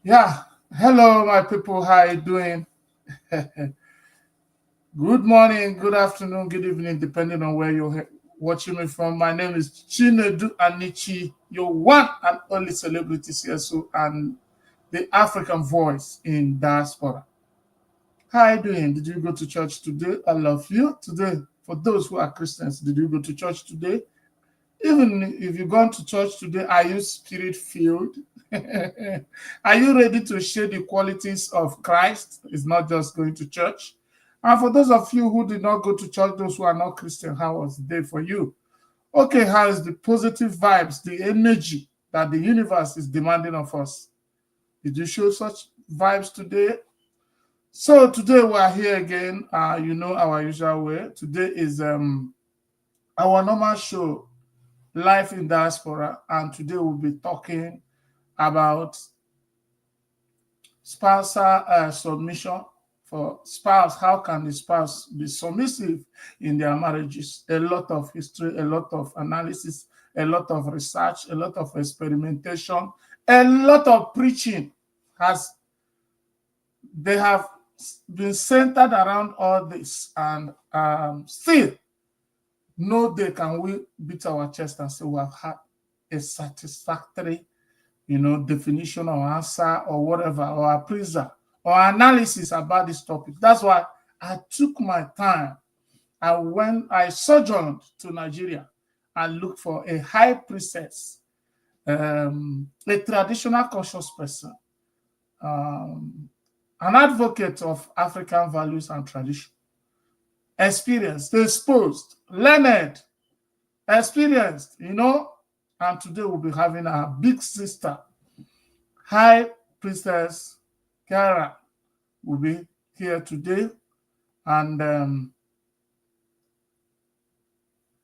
Yeah. Hello, my people. How you doing? Good morning, good afternoon, good evening, depending on where you're watching me from. My name is Chinedu Anichi, your one and only celebrity CSO and the African voice in diaspora. How you doing? Did you go to church today? I love you today. For those who are Christians, did you go to church today? Even if you've gone to church today, are you spirit filled? Are you ready to share the qualities of Christ? It's not just going to church. And for those of you who did not go to church, those who are not Christian, how was the day for you? Okay, how is the positive vibes, the energy that the universe is demanding of us? Did you show such vibes today? So today we are here again. You know our usual way. Today is our normal show, Life in Diaspora, and today we'll be talking about spousal submission for spouse. How can the spouse be submissive in their marriages? A lot of history, a lot of analysis, a lot of research, a lot of experimentation, a lot of preaching has they have been centered around all this, and still no day can we beat our chest and say we have had a satisfactory definition or answer or whatever, or appraisal or analysis about this topic. That's why I took my time. And when I sojourned to Nigeria, I looked for a high priestess, a traditional conscious person, an advocate of African values and tradition, experienced, exposed, learned, experienced, and today we'll be having our big sister, High Priestess KHYARA, will be here today. And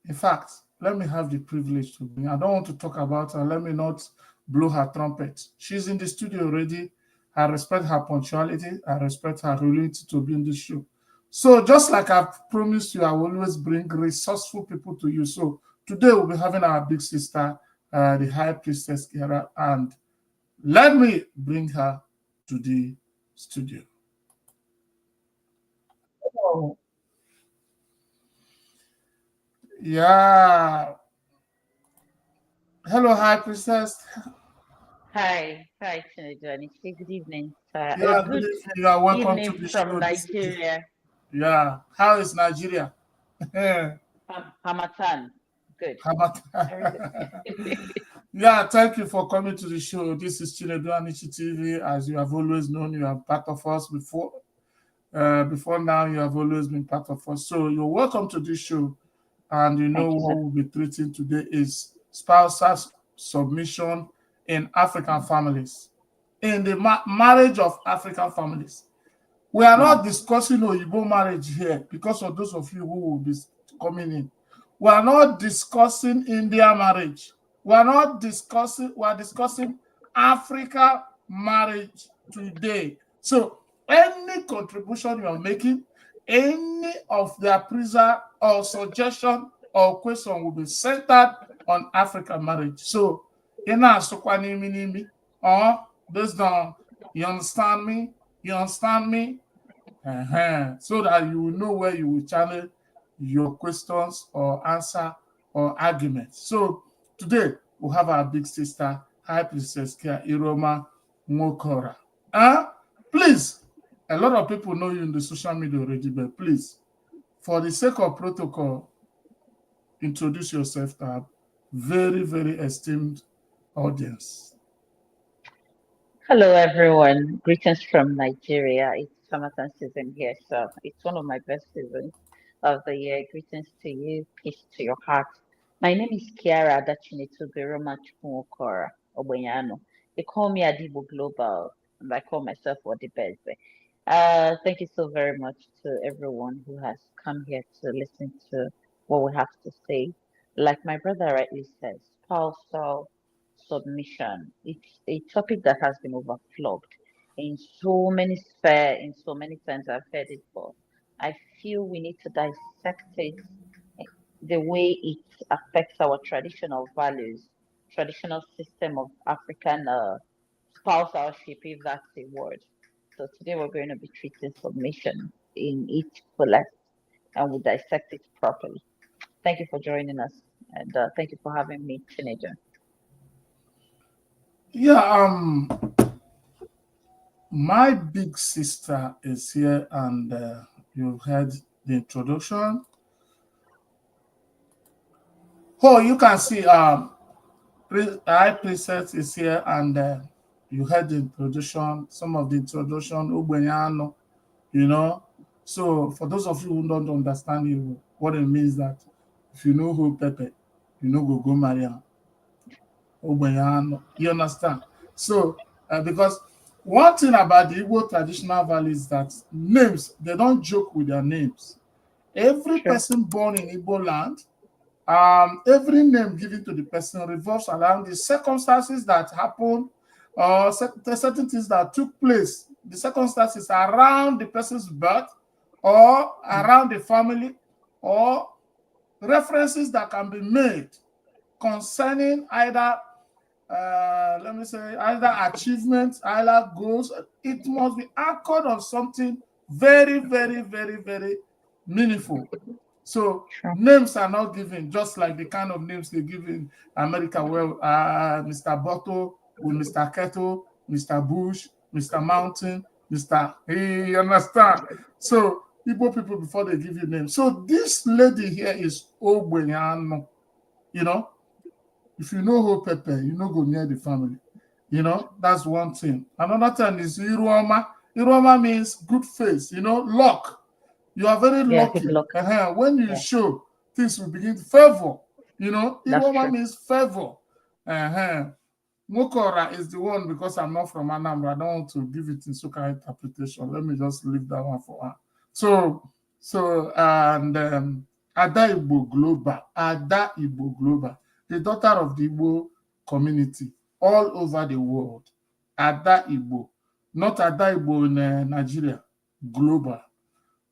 in fact, let me have the privilege to be. I don't want to talk about her. Let me not blow her trumpet. She's in the studio already. I respect her punctuality. I respect her ability to be in the show. So just like I've promised you, I will always bring resourceful people to you. So today we'll be having our big sister, the High Priestess KHYARA, and let me bring her to the studio. Oh, yeah. Hello, High Priestess. Hi, Chinedu Anichi. Good evening. A Yeah, good good evening. You are welcome to evening the from show. This is, Nigeria. yeah. How is Nigeria? Hamatan. Good. How about Everything. Yeah, thank you for coming to the show. This is Chinedu Anichi TV. As you have always known, you are part of us before. Before now, you have always been part of us. So you're welcome to this show. And you know Thank you, what sir. we'll be treating today is spousal submission in African families, in the marriage of African families. We are Mm. not discussing Oyibo marriage here because of those of you who will be coming in. We are not discussing India marriage. We are discussing Africa marriage today. So any contribution you are making, any of the appraisal or suggestion or question will be centered on African marriage. So or based on, you understand me? You understand me? So that you will know where you will channel your questions or answer or arguments. So today we have our big sister, High Priestess IRUOMA NWOKORA. Please, a lot of people know you in the social media already, but please, for the sake of protocol, introduce yourself to our very, very esteemed audience. Hello, everyone. Greetings from Nigeria. It's Hamatan season here, so it's one of my best seasons of the year. Greetings to you. Peace to your heart. My name is KHYARA ADACHINETUGO Obenyano. They call me Adibo Global, and I call myself Odibeze. Thank you so very much to everyone who has come here to listen to what we have to say. Like my brother rightly says, spousal submission. It's a topic that has been overflogged in so many sphere, in so many times I've heard it, but I feel we need to dissect it the way it affects our traditional values, traditional system of African pulse our ship, if that's a word. So today we're going to be treating submission in its fullest and we'll dissect it properly. Thank you for joining us and thank you for having me, Teenager. Yeah, my big sister is here, and you heard the introduction. Oh, you can see High Priestess is here, and you heard the introduction, some of the introduction, Ubenyano, you know. So, for those of you who don't understand it, what it means that if you know who Pepe, you know go marry am. Ubenyano. You understand? So, because one thing about the Igbo traditional values is that names, they don't joke with their names. Every Sure. person born in Igbo land, every name given to the person revolves around the circumstances that happen or certain things that took place, the circumstances around the person's birth or Mm. around the family, or references that can be made concerning either, let me say, either achievements, either goals. It must be anchored on something very, very, very, very meaningful. So Sure. names are not given just like the kind of names they give in America, where Mr. Bottle with Mr. Kettle, Mr. Bush, Mr. Mountain, Mr. Hey, you understand? So Igbo people, before they give you names. So this lady here is Ogbenyano. You know, if you know who Pepe, you know go near the family. You know, that's one thing. Another thing is Iruoma. Iruoma means good face, you know, luck. You are very Yeah, good lucky. luck. When you Yeah, show, things will begin to favor. You know, that's Iroma true. means favor. Uh-huh. NWOKORA is the one, because I'm not from Anambra. I don't want to give it in Soka interpretation. Let me just leave that one for her. And Ada Igbo Global, Ada Igbo Global, the daughter of the Igbo community all over the world. Ada Igbo, not Ada Igbo in Nigeria, global.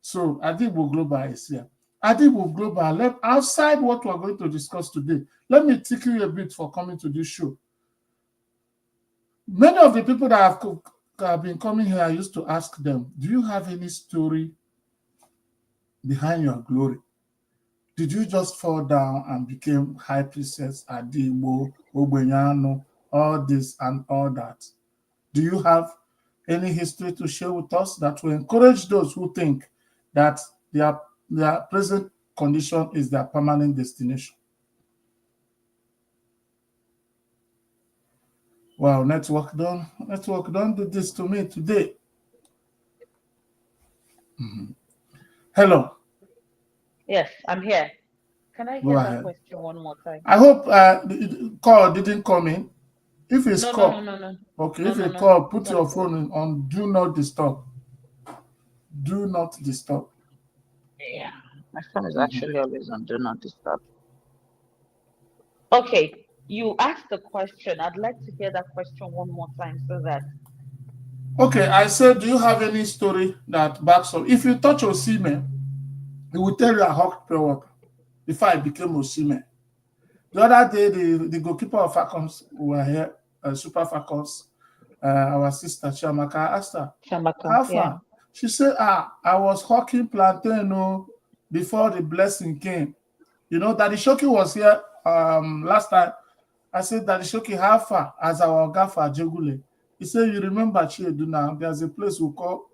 So Adibo Global is here. Adibo Global, outside what we're going to discuss today, let me tickle you a bit for coming to this show. Many of the people that have been coming here, I used to ask them, do you have any story behind your glory? Did you just fall down and became high priestess, Adibo, Ogbenyano, all this and all that? Do you have any history to share with us that will encourage those who think that their present condition is their permanent destination? Wow, network don't do this to me today. Mhm. Hello, Yes, I'm here. Can I go hear that ahead. question one more time? I hope the call didn't come in. If it's No, no, no, call, no, no. okay, No, if no, a no. call, It's put not a your call. phone on do not disturb. Do not disturb. Yeah. My phone is Mhm. actually always on do not disturb. Okay. You asked the question. I'd like to hear that question one more time so that Okay, I said, do you have any story that backs up? If you touch Osime, he will tell you I hawked pure water before I became Osime. The other day, the goalkeeper of Falcons were here, Super Falcons, our sister Chiamaka. I asked her, Shamaka, how yeah. far? She said, I was hawking plantain before the blessing came. You know, Daddy Shoki was here last time. I said, Daddy Shoki, how far? As our Gafa Jogule. He said, you remember Chiedu now, there's a place we call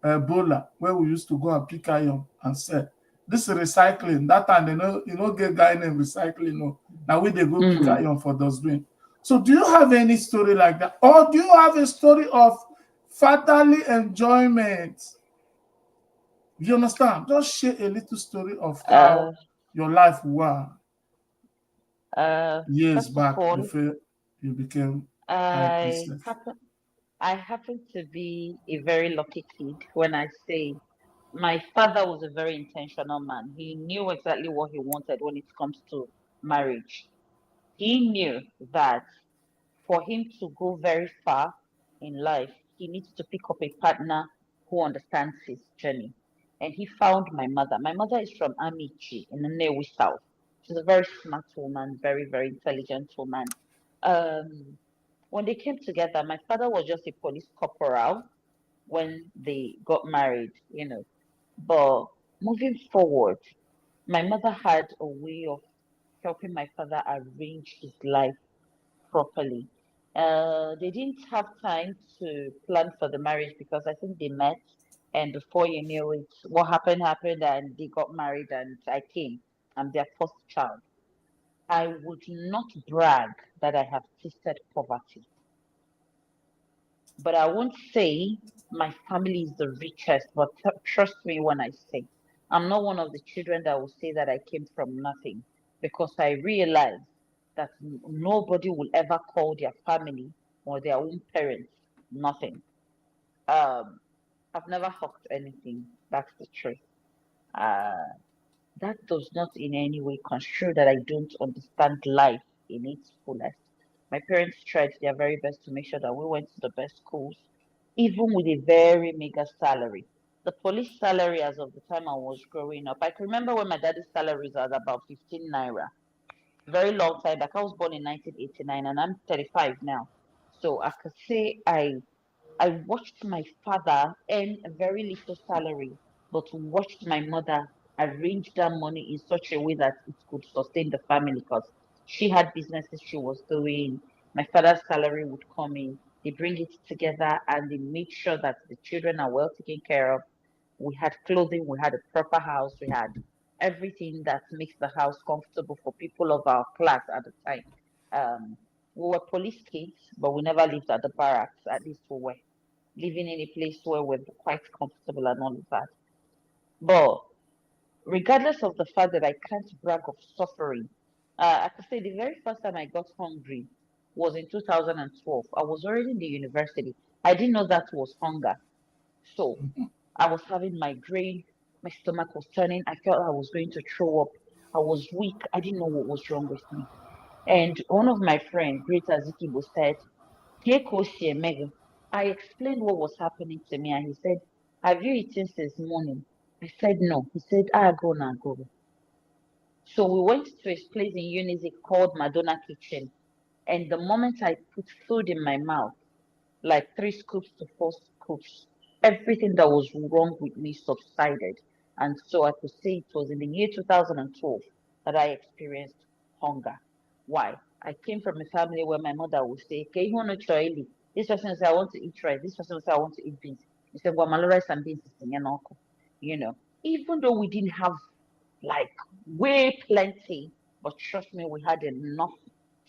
Ebola, where we used to go and pick iron and sell. This is recycling. That time, get guy named recycling. No. Now we they go pick Mm. iron for dustbin. So do you have any story like that? Or do you have a story of fatherly enjoyment? You understand? Just share a little story of how Uh, your life was years First of back all, before you became high I priestess. happen I happen to be a very lucky kid when I say my father was a very intentional man. He knew exactly what he wanted when it comes to marriage. He knew that for him to go very far in life, he needs to pick up a partner who understands his journey. And he found my mother. My mother is from Amici in the Newi South. She's a very smart woman, very, very intelligent woman. Um, when they came together, my father was just a police corporal when they got married, But moving forward, my mother had a way of helping my father arrange his life properly. They didn't have time to plan for the marriage because I think they met, and before you knew it, what happened, and they got married, and I came. I'm their first child. I would not brag that I have tasted poverty, but I won't say my family is the richest. But trust me when I say, I'm not one of the children that will say that I came from nothing, because I realize that nobody will ever call their family or their own parents nothing. Um, I've never hawked anything. That's the truth. Uh, that does not in any way construe that I don't understand life in its fullest. My parents tried their very best to make sure that we went to the best schools, even with a very meager salary. The police salary, as of the time I was growing up, I can remember when my daddy's salary was at about 15 naira. Very long time back. I was born in 1989 and I'm 35 now. So I could say I watched my father earn a very little salary, but watched my mother arrange that money in such a way that it could sustain the family because she had businesses she was doing. My father's salary would come in. They bring it together and they make sure that the children are well taken care of. We had clothing, we had a proper house, we had everything that makes the house comfortable for people of our class at the time. Um, we were police kids, but we never lived at the barracks. At least we were living in a place where we're quite comfortable and all of that. But regardless of the fact that I can't brag of suffering, I could say the very first time I got hungry was in 2012. I was already in the university. I didn't know that was hunger. So I was having migraine. My stomach was turning. I felt I was going to throw up. I was weak. I didn't know what was wrong with me. And one of my friends, Great Azikibo, said, "Take Oshie Megan." I explained what was happening to me, and he said, "Have you eaten since morning?" I said, "No." He said, "Ah, go now, go." So we went to a place in Unity called Madonna Kitchen. And the moment I put food in my mouth, like 3 scoops to 4 scoops, everything that was wrong with me subsided. And so I could say it was in the year 2012 that I experienced hunger. Why? I came from a family where my mother would say, "Okay, you want to try?" This person will say, "I want to eat rice." This person will say, "I want to eat beans." He said, "Well, my rice and beans is in your uncle." You know, even though we didn't have like way plenty, but trust me, we had enough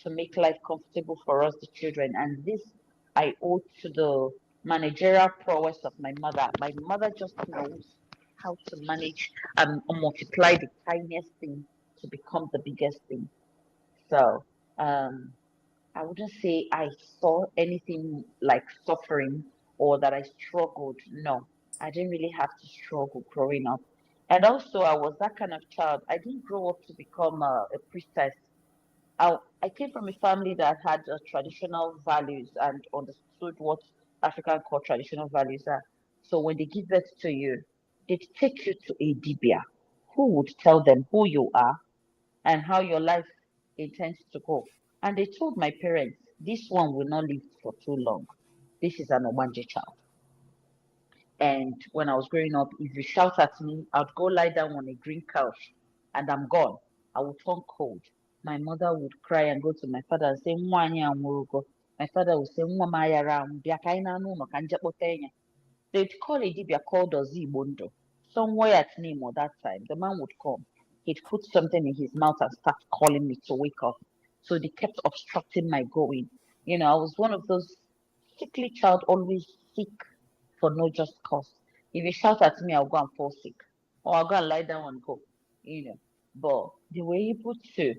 to make life comfortable for us, the children. And this I owe to the managerial prowess of my mother. My mother just knows how to manage and multiply the tiniest thing to become the biggest thing. So um, I wouldn't say I saw anything like suffering or that I struggled. No, I didn't really have to struggle growing up. And also, I was that kind of child. I didn't grow up to become a priestess. I came from a family that had traditional values and understood what African core traditional values are. So when they give birth to you, they take you to a dibia who would tell them who you are and how your life intends to go. And they told my parents, this one will not live for too long. This is an Obanje child. And when I was growing up, if you shout at me, I'd go lie down on a green couch and I'm gone. I would turn cold. My mother would cry and go to my father and say, "Mwanya amurugo." My father would say, "Nwa mayara biakaina no kanjapotenya." They'd call a dibia called Ozibondo. Somewhere at Nemo that time, the man would come. He'd put something in his mouth and start calling me to wake up. So they kept obstructing my going. I was one of those sickly child, always sick for no just cause. If you shout at me, I'll go and fall sick. Or I'll go and lie down and go. You know. But they were able to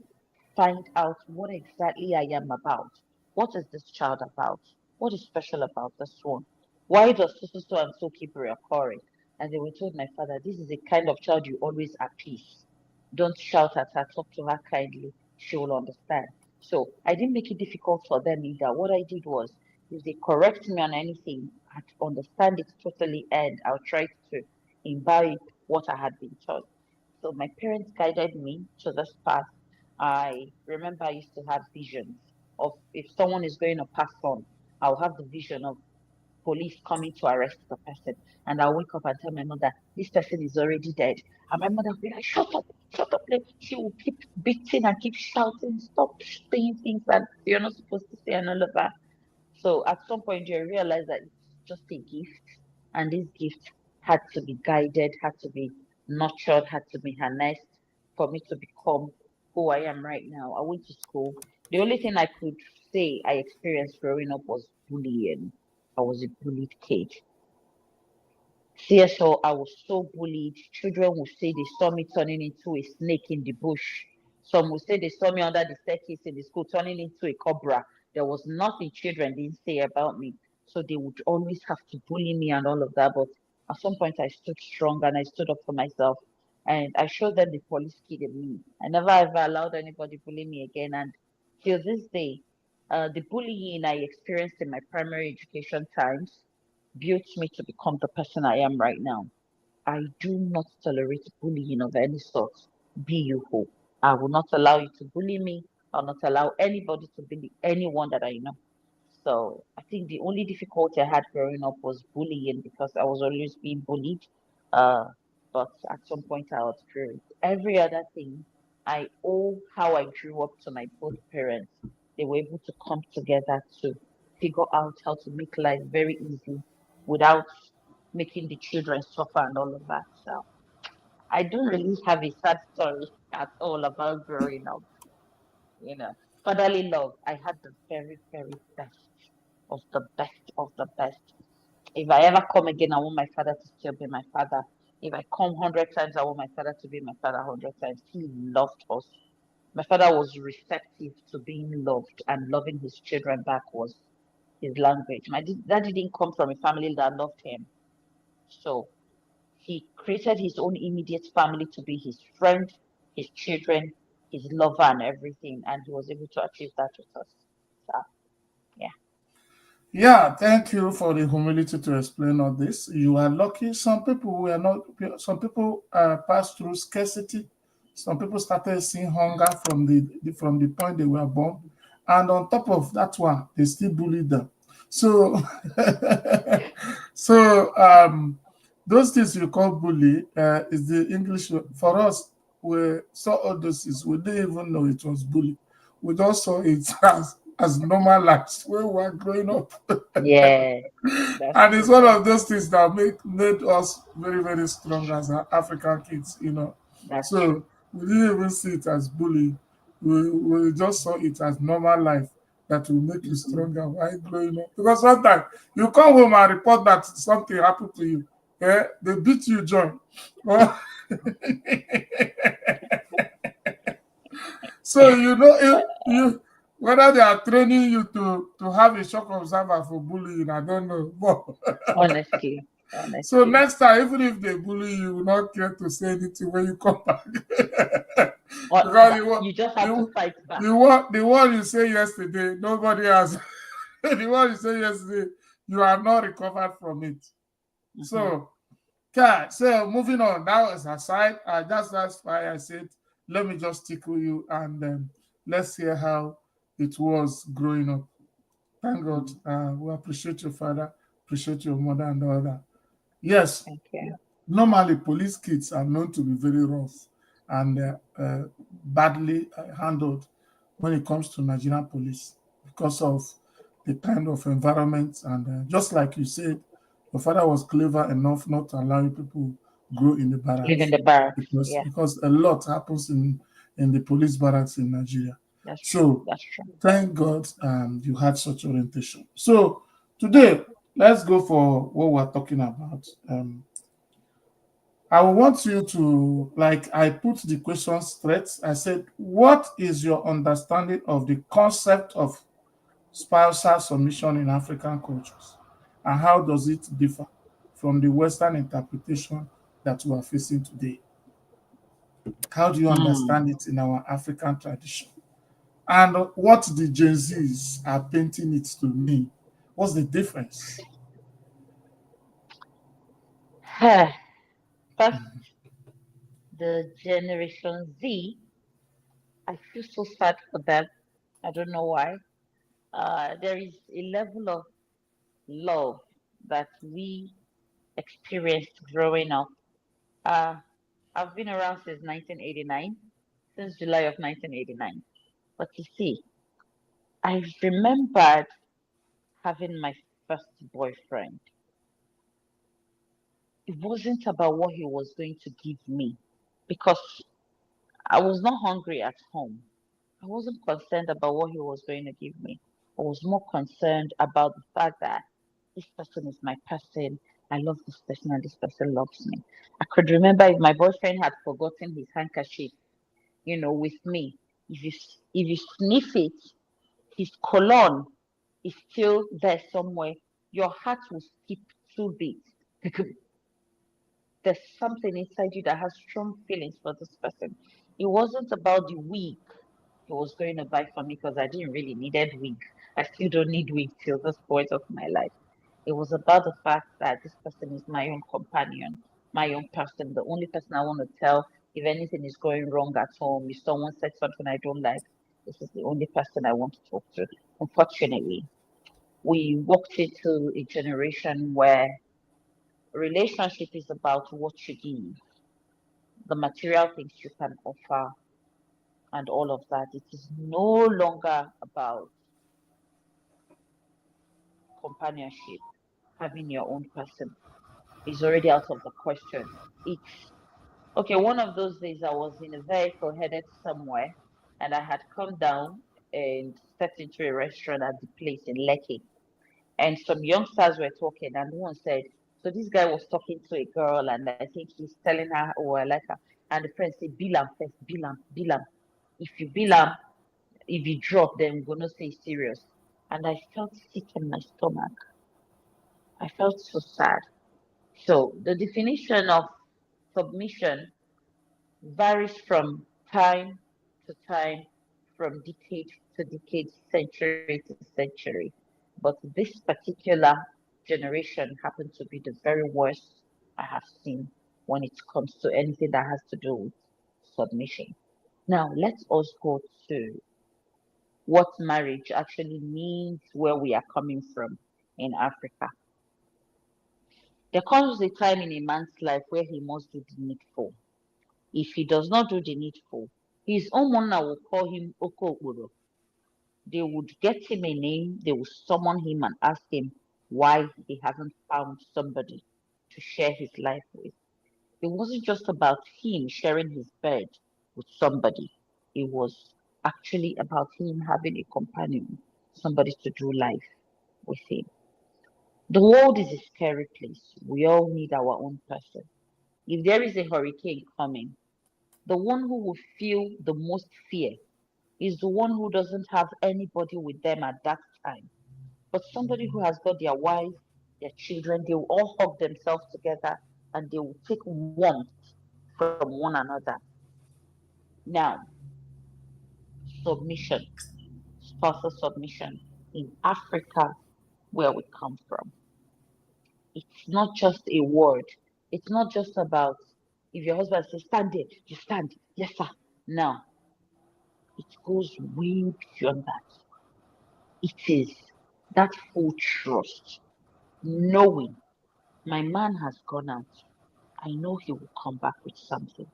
find out what exactly I am about. What is this child about? What is special about this one? Why does so and so keep reoccurring? And they were told my father, this is a kind of child you always appease. Don't shout at her, talk to her kindly. She will understand. So I didn't make it difficult for them either. What I did was, if they correct me on anything, I'd understand it totally and I'll try to imbibe what I had been taught. So my parents guided me to this path. I remember I used to have visions. of if someone is going to pass on, I'll have the vision of police coming to arrest the person. And I'll wake up and tell my mother, this person is already dead. And my mother will be like, shut up. Like, she will keep beating and keep shouting, stop saying things that you're not supposed to say and all of that. So at some point you realize that it's just a gift, and this gift had to be guided, had to be nurtured, had to be harnessed for me to become who I am right now. I went to school. The only thing I could say I experienced growing up was bullying. I was a bullied kid. CSO, I was so bullied. Children would say they saw me turning into a snake in the bush. Some would say they saw me under the staircase in the school turning into a cobra. There was nothing children didn't say about me. So they would always have to bully me and all of that. But at some point, I stood strong and I stood up for myself. And I showed them the police kid in me. I never ever allowed anybody bully me again. And till this day, the bullying I experienced in my primary education times built me to become the person I am right now. I do not tolerate bullying of any sort. Be you who. I will not allow you to bully me. I'll not allow anybody to bully anyone that I know. So I think the only difficulty I had growing up was bullying because I was always being bullied. Uh, but at some point I outgrew it. Every other thing, I owe how I grew up to my both parents. They were able to come together to figure out how to make life very easy without making the children suffer and all of that. So I don't really have a sad story at all about growing up. You know, fatherly love. I had the very, very best of the best of the best. If I ever come again, I want my father to still be my father. If I come 100 times, I want my father to be my father 100 times. He loved us. My father was receptive to being loved, and loving his children back was his language. My dad didn't come from a family that loved him. So he created his own immediate family to be his friend, his children, his lover, and everything. And he was able to achieve that with us. So, yeah. Yeah, thank you for the humility to explain all this. You are lucky. Some people were not. Some people passed through scarcity. Some people started seeing hunger from the point they were born, and on top of that one, they still bullied them. So, so those things you call bully is the English word. For us. We saw all those things. We didn't even know it was bully. We just saw it as normal life when we were growing up. Yeah, that's And it's true. one of those things that made us very, very strong as African kids. That's true. So we didn't even see it as bullying. We just saw it as normal life that will make you Mhm. stronger while growing up. Because sometimes you come home and report that something happened to you. Yeah, they beat you, John. Well, so you whether they are training you to have a shock observer for bullying, I don't know. Honestly, So honestly. next time, even if they bully you, you will not care to say anything when you come back. Because You just have to fight back. the one you say yesterday, nobody has. The one you say yesterday, you are not recovered from it. Hmm. So, okay, so moving on. That was aside. That's why I said, let me just tickle you and let's hear how it was growing up. Thank God. Mm. We appreciate your father, appreciate your mother, and all that. Yes, Thank you. normally police kids are known to be very rough and badly handled when it comes to Nigerian police because of the kind of environment. And just like you said, your father was clever enough not to allow people grow in the Live in barracks the barracks. because Yeah, because a lot happens in the police barracks in Nigeria. that's true. So That's true. thank God you had such orientation. So today, let's go for what we're talking about. I want you to, like, I put the question straight. I said, what is your understanding of the concept of spousal submission in African cultures? And how does it differ from the Western interpretation that we are facing today? How do you understand Mm. it in our African tradition? And what the Gen Zs are painting it to mean? What's the difference? First, the Generation Z, I feel so sad for them. I don't know why. there is a level of love that we experienced growing up. Uh, I've been around since 1989, since July of 1989. But you see, I remembered having my first boyfriend. It wasn't about what he was going to give me because I was not hungry at home. I wasn't concerned about what he was going to give me. I was more concerned about the fact that this person is my person. I love this person and this person loves me. I could remember if my boyfriend had forgotten his handkerchief, with me. If you sniff it, his cologne is still there somewhere. Your heart will skip 2 beats because there's something inside you that has strong feelings for this person. It wasn't about the wig he was going to buy for me because I didn't really needed wig. I still don't need wig till this point of my life. It was about the fact that this person is my own companion, my own person, the only person I want to tell if anything is going wrong at home, if someone said something I don't like, this is the only person I want to talk to. Unfortunately, we walked into a generation where relationship is about what you give, the material things you can offer, and all of that. It is no longer about companionship, having your own person. Is already out of the question. It's okay. One of those days I was in a vehicle headed somewhere and I had come down and stepped into a restaurant at the place in Lekki. And some youngsters were talking, and one said, so this guy was talking to a girl, and I think he's telling her, oh, I like her. And the friend said, Bilam first, Bilam, Bilam. If you Bilam, if you drop, then we're gonna say serious. And I felt sick in my stomach. I felt so sad. So the definition of submission varies from time to time, from decade to decade, century to century. But this particular generation happened to be the very worst I have seen when it comes to anything that has to do with submission. Now, let us go to what marriage actually means, where we are coming from in Africa. There comes a time in a man's life where he must do the needful. If he does not do the needful, his own mother will call him Okokuro. They would get him a name, they will summon him and ask him why he hasn't found somebody to share his life with. It wasn't just about him sharing his bed with somebody, it was actually about him having a companion, somebody to do life with him. The world is a scary place. We all need our own person. If there is a hurricane coming, the one who will feel the most fear is the one who doesn't have anybody with them at that time. But somebody who has got their wife, their children, they will all hug themselves together and they will take warmth from one another. Now, submission, spousal submission in Africa, where we come from. It's not just a word. It's not just about if your husband says, stand there, you stand. Yes, sir. No, it goes way beyond that. It is that full trust, knowing my man has gone out. I know he will come back with something.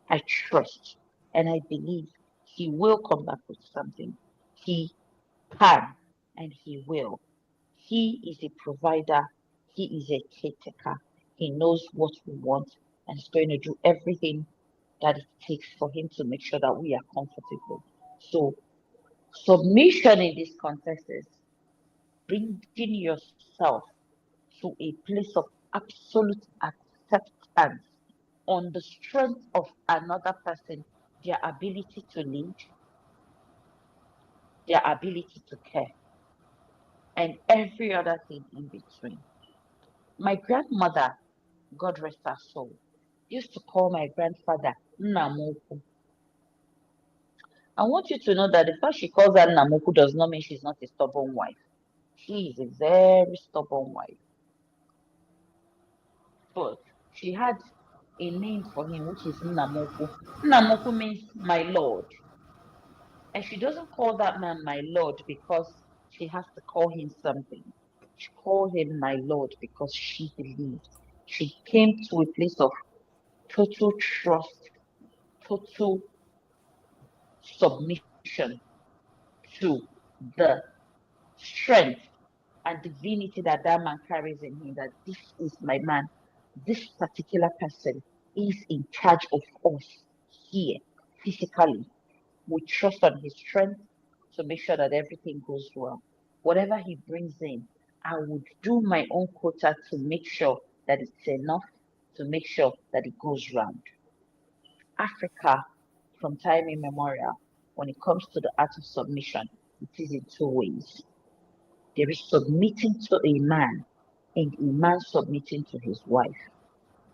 I trust and I believe he will come back with something. He can and he will. He is a provider. He is a caretaker. He knows what we want and is going to do everything that it takes for him to make sure that we are comfortable. So submission in this context is bringing yourself to a place of absolute acceptance on the strength of another person, their ability to lead, their ability to care, and every other thing in between. My grandmother, God rest her soul, used to call my grandfather Namoku. I want you to know that the fact she calls her Namoku does not mean she's not a stubborn wife. She is a very stubborn wife. But she had a name for him, which is Namoku. Namoku means my lord. And she doesn't call that man my lord because she has to call him something. She called him my Lord because she believed. She came to a place of total trust, total submission to the strength and divinity that that man carries in him, that this is my man. This particular person is in charge of us here physically. We trust on his strength to make sure that everything goes well. Whatever he brings in, I would do my own quota to make sure that it's enough, to make sure that it goes round. Africa, from time immemorial, when it comes to the art of submission, it is in two ways. There is submitting to a man and a man submitting to his wife.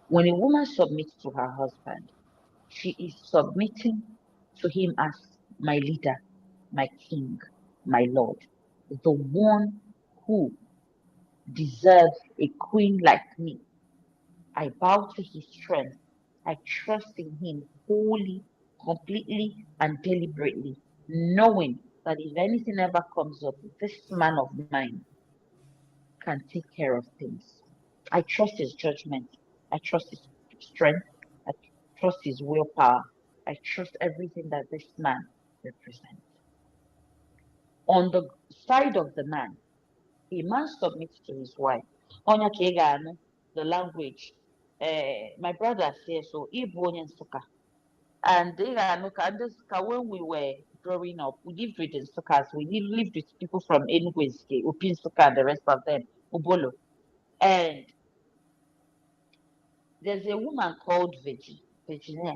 When a woman submits to her husband, she is submitting to him as my leader, my king, my lord, the one who deserves a queen like me. I bow to his strength. I trust in him wholly, completely, and deliberately, knowing that if anything ever comes up, this man of mine can take care of things. I trust his judgment. I trust his strength. I trust his willpower. I trust everything that this man represents. On the side of the man, a man submits to his wife. Onya kegano, the language. My brother says so. Ibu onye Nsukka. And when we were growing up, we lived with Nsukkas. Lived with people from Enugu, Upi Nsukka, and the rest of them, Ubolo. And there's a woman called Virginia,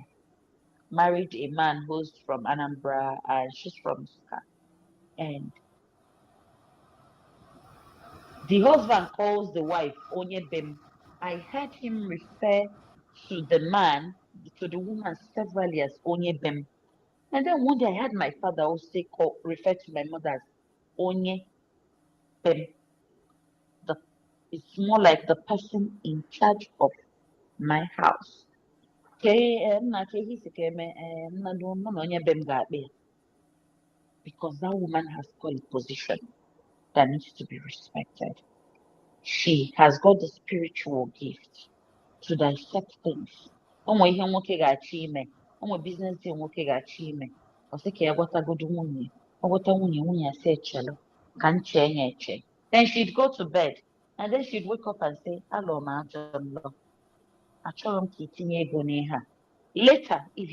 married a man who's from Anambra and she's from Nsukka. And the husband calls the wife Onyebem. I heard him refer to the man, to the woman several as Onyebem. And then one day I heard my father also refer to my mother as Onyebem. The, it's more like the person in charge of my house. Because that woman has got a position that needs to be respected. She has got the spiritual gift to dissect things. Ọnwe ihe nwoke ga-achọ ime, ọnwe business deal nwoke ga-achọ ime, ọ sị ka ya gwatagodu nwunye, ọ gwata nwunye, nwunye asị echelụ, ka m chee ya eche. Then she'd go to bed, and then she'd wake up and say, alọ m ajọ nlọ, achọrọ m ka itinye ego n'ihe a. Later, if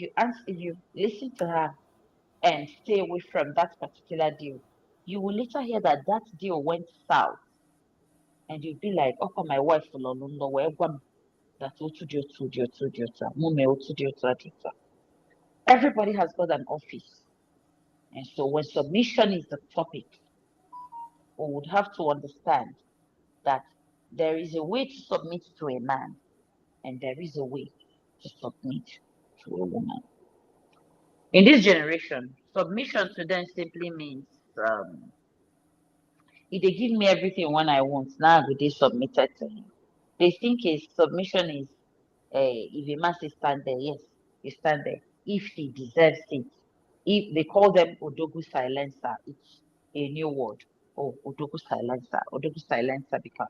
you listen to her and stay away from that particular deal, you will later hear that that deal went south. And you'll be like, oh, my wife will no where that everybody has got an office. And so when submission is the topic, we would have to understand that there is a way to submit to a man and there is a way to submit to a woman. In this generation, submission to them simply means if they give me everything when I want, now I be submitted to him. They think his submission is if a man says stand there, yes, you stand there. If he deserves it, if they call them Odogu silencer, it's a new word. Oh, Odogu silencer, because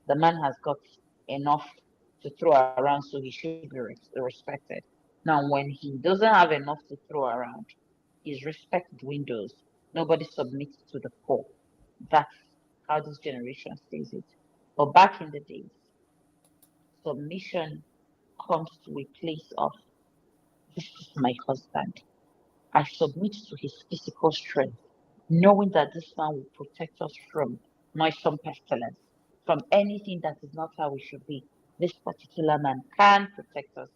the man has got enough to throw around, so he should be respected. Now, when he doesn't have enough to throw around, his respect dwindles. Nobody submits to the poor. That's how this generation sees it. But back in the days, submission comes to a place of this is my husband. I submit to his physical strength, knowing that this man will protect us from noisome pestilence, from anything that is not how we should be. This particular man can protect us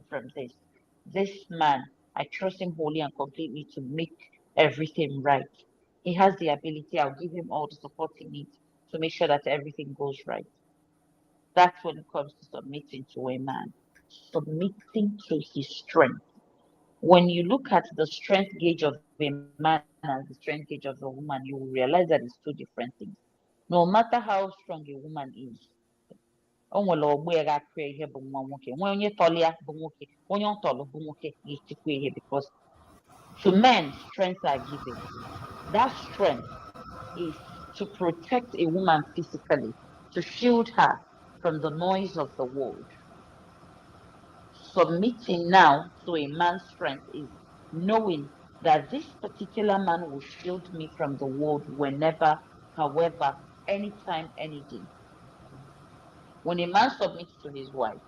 from this. This man, I trust him wholly and completely to make everything right. He has the ability, I'll give him all the support he needs to make sure that everything goes right. That's when it comes to submitting to a man, submitting to his strength. When you look at the strength gauge of a man and the strength gauge of a woman, you will realize that it's two different things. No matter how strong a woman is, o nwere ọgbọ ya ga-akụ ya ihe bụ nwa nwoke, nwa onye tọrọ ya bụ nwoke, onye ọ tọrọ bụ nwoke ga-etikwa ihe, because to men strengths are given. That strength is to protect a woman physically, to shield her from the noise of the world. Submitting now to a man's strength is knowing that this particular man will shield me from the world whenever, however, anytime, any day. When a man submits to his wife,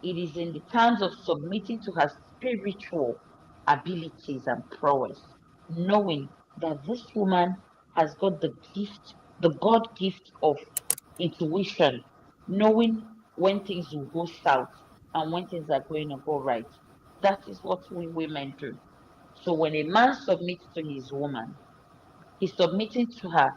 it is in the terms of submitting to her spiritual abilities and prowess, knowing that this woman has got the gift, the God gift of intuition, knowing when things will go south and when things are going to go right. That is what we women do. So when a man submits to his woman, he's submitting to her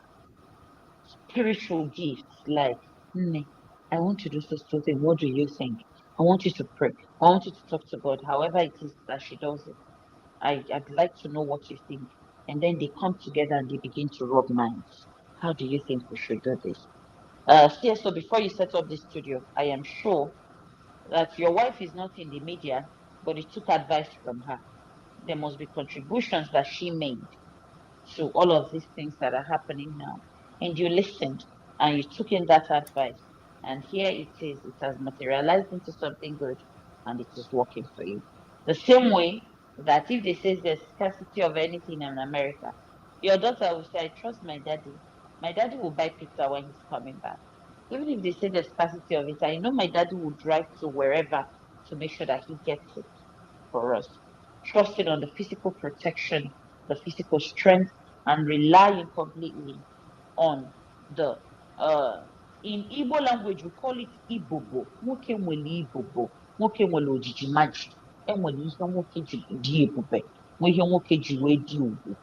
spiritual gifts like, "Nne, I want to do so thing. What do you think? I want you to pray. I want you to talk to God, however it is that she does it. I'd like to know what you think." And then they come together and they begin to rub minds. How do you think we should do this? So before you set up this studio, I am sure that your wife is not in the media, but you took advice from her. There must be contributions that she made to all of these things that are happening now. And you listened and you took in that advice. And here it is, it has materialized into something good and it is working for you. The same way that if they say there's scarcity of anything in America, your daughter will say, I trust my daddy. My daddy will buy pizza when he's coming back. Even if they say there's scarcity of it, I know my daddy will drive to wherever to make sure that he gets it for us. Trusting on the physical protection, the physical strength, and relying completely on the in Igbo language we call it Ibobo. Nwoke nwere Ibobo, nwoke nwere ojiji maji. Enwere ihe nwoke ji dị ebube, nwee ihe nwoke ji wee dị ugwu.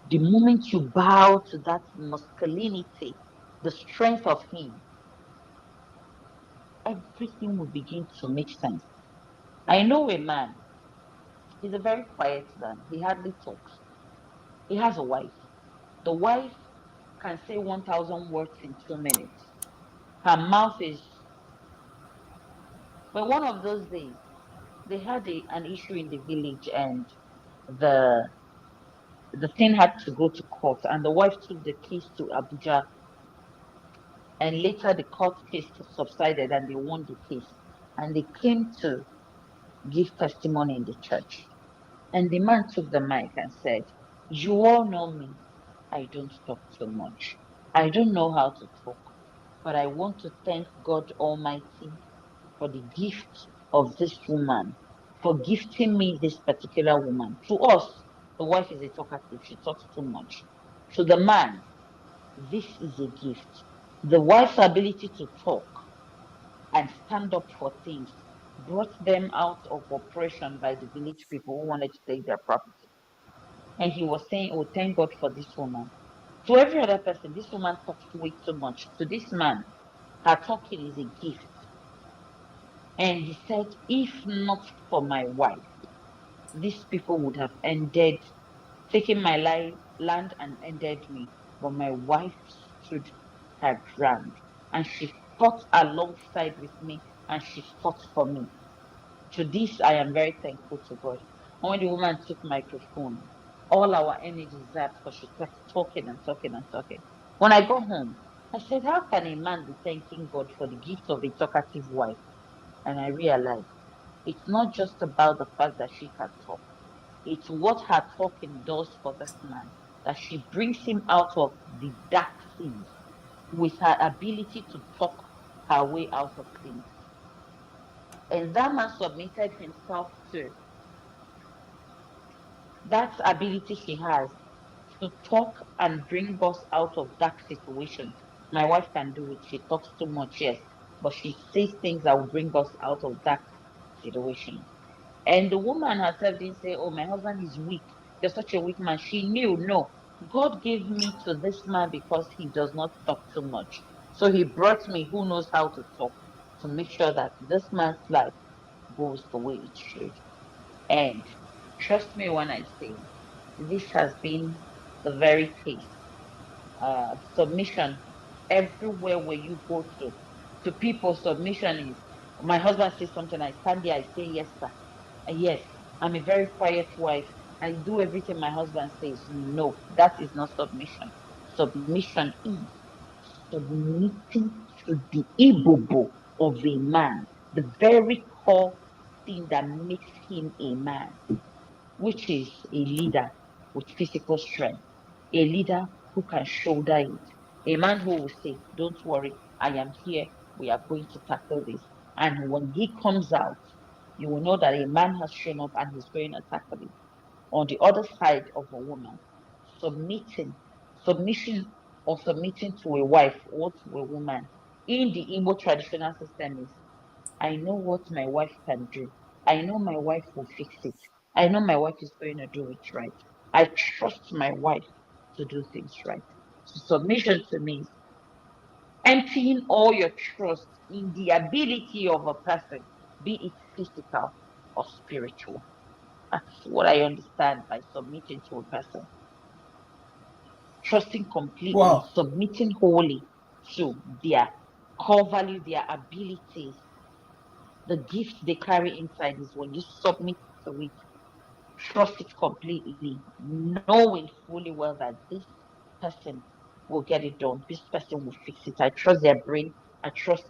The moment you bow to that masculinity, the strength of him, everything will begin to make sense. I know a man, he's a very quiet man. He hardly talks. He has a wife. The wife can say 1,000 words in 2 minutes. Her mouth is. But one of those days, they had an issue in the village, and the the thing had to go to court, and the wife took the case to Abuja, and later the court case subsided, and they won the case, and they came to give testimony in the church, and the man took the mic and said, "You all know me. I don't talk too much. I don't know how to talk, but I want to thank God Almighty for the gift of this woman, for gifting me this particular woman." To us, the wife is a talkative, she talks too much. To the man, this is a gift. The wife's ability to talk and stand up for things brought them out of oppression by the village people who wanted to take their property. And he was saying, "Oh, thank God for this woman." To every other person, this woman talks way too much. To this man, her talking is a gift. And he said, if not for my wife, these people would have ended, taken my land and ended me. But my wife stood her ground and she fought alongside with me and she fought for me. To this, I am very thankful to God. And when the woman took microphone, all our energy zapped because she kept talking and talking and talking. When I got home, I said, how can a man be thanking God for the gift of a talkative wife? And I realized it's not just about the fact that she can talk. It's what her talking does for this man, that she brings him out of the dark seas with her ability to talk her way out of things. And that man submitted himself to that ability she has to talk and bring us out of dark situations. My wife can do it. She talks too much, yes, but she says things that will bring us out of dark situations. And the woman herself didn't say, "Oh, my husband is weak. You're such a weak man." She knew, no, God gave me to this man because he does not talk too much. So he brought me who knows how to talk to make sure that this man's life goes the way it should. And trust me when I say this has been the very case. Submission everywhere where you go to people, submission is my husband says something, I stand there, I say yes, sir. Yes, I'm a very quiet wife. I do everything my husband says. No, that is not submission. submission is submitting to the ibobo of a man, the very core thing that makes him a man, which is a leader with physical strength, a leader who can shoulder it, a man who will say, "Don't worry, I am here, we are going to tackle this." And when he comes out, you will know that a man has shown up and he's going to tackle it. On the other side of a woman, submitting, submission or submitting to a wife or to a woman in the Igbo traditional system is, I know what my wife can do. I know my wife will fix it. I know my wife is going to do it right. I trust my wife to do things right. So submission to me is emptying all your trust in the ability of a person, be it physical or spiritual. That's what I understand by submitting to a person. Trusting completely, Wow. submitting wholly to their core value, their abilities, the gift they carry inside is when you submit to it, trust it completely, knowing fully well that this person will get it done. This person will fix it. I trust their brain. I trust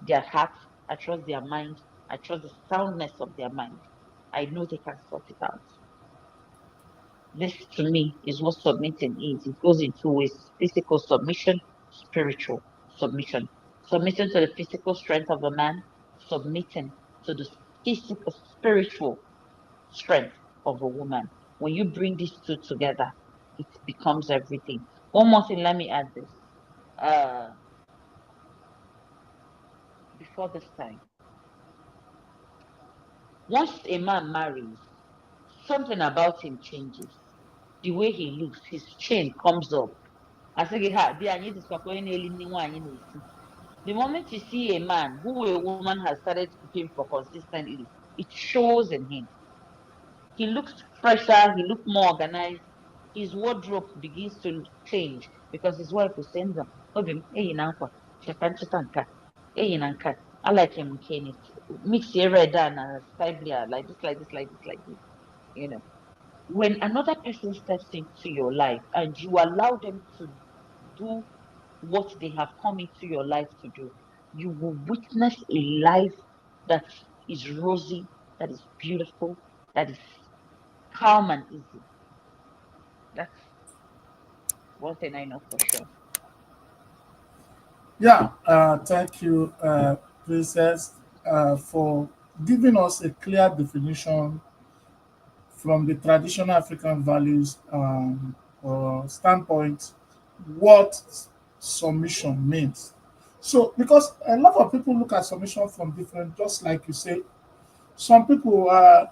their heart. I trust their mind. I trust the soundness of their mind. I know they can sort it out. This to me is what submitting is. It goes in two ways: physical submission, spiritual submission. Submitting to the physical strength of a man, submitting to the physical, spiritual strength of a woman. When you bring these two together, it becomes everything. One more thing, let me add this. Uh, before this time, once a man marries, something about him changes. The way he looks, his chin comes up. I say, "Ha, di anyị dịkwa onye na-eli nwaanyị na-esi." The moment you see a man who a woman has started cooking for consistently, it shows in him. He looks fresher, he looks more organized. His wardrobe begins to change because his wife will send him, "Obim, eyi na nkwa, cheka nchita nka, eyi na nka. I like him Kenny. Mix your red and sky blue, like this, like this, like this, like this." You know, when another person steps into your life and you allow them to do what they have come into your life to do, you will witness a life that is rosy, that is beautiful, that is calm and easy. That's one thing I know for sure. Yeah, thank you, Princess, for giving us a clear definition from the traditional African values or standpoint what submission means. So, because a lot of people look at submission from different, just like you say, some people are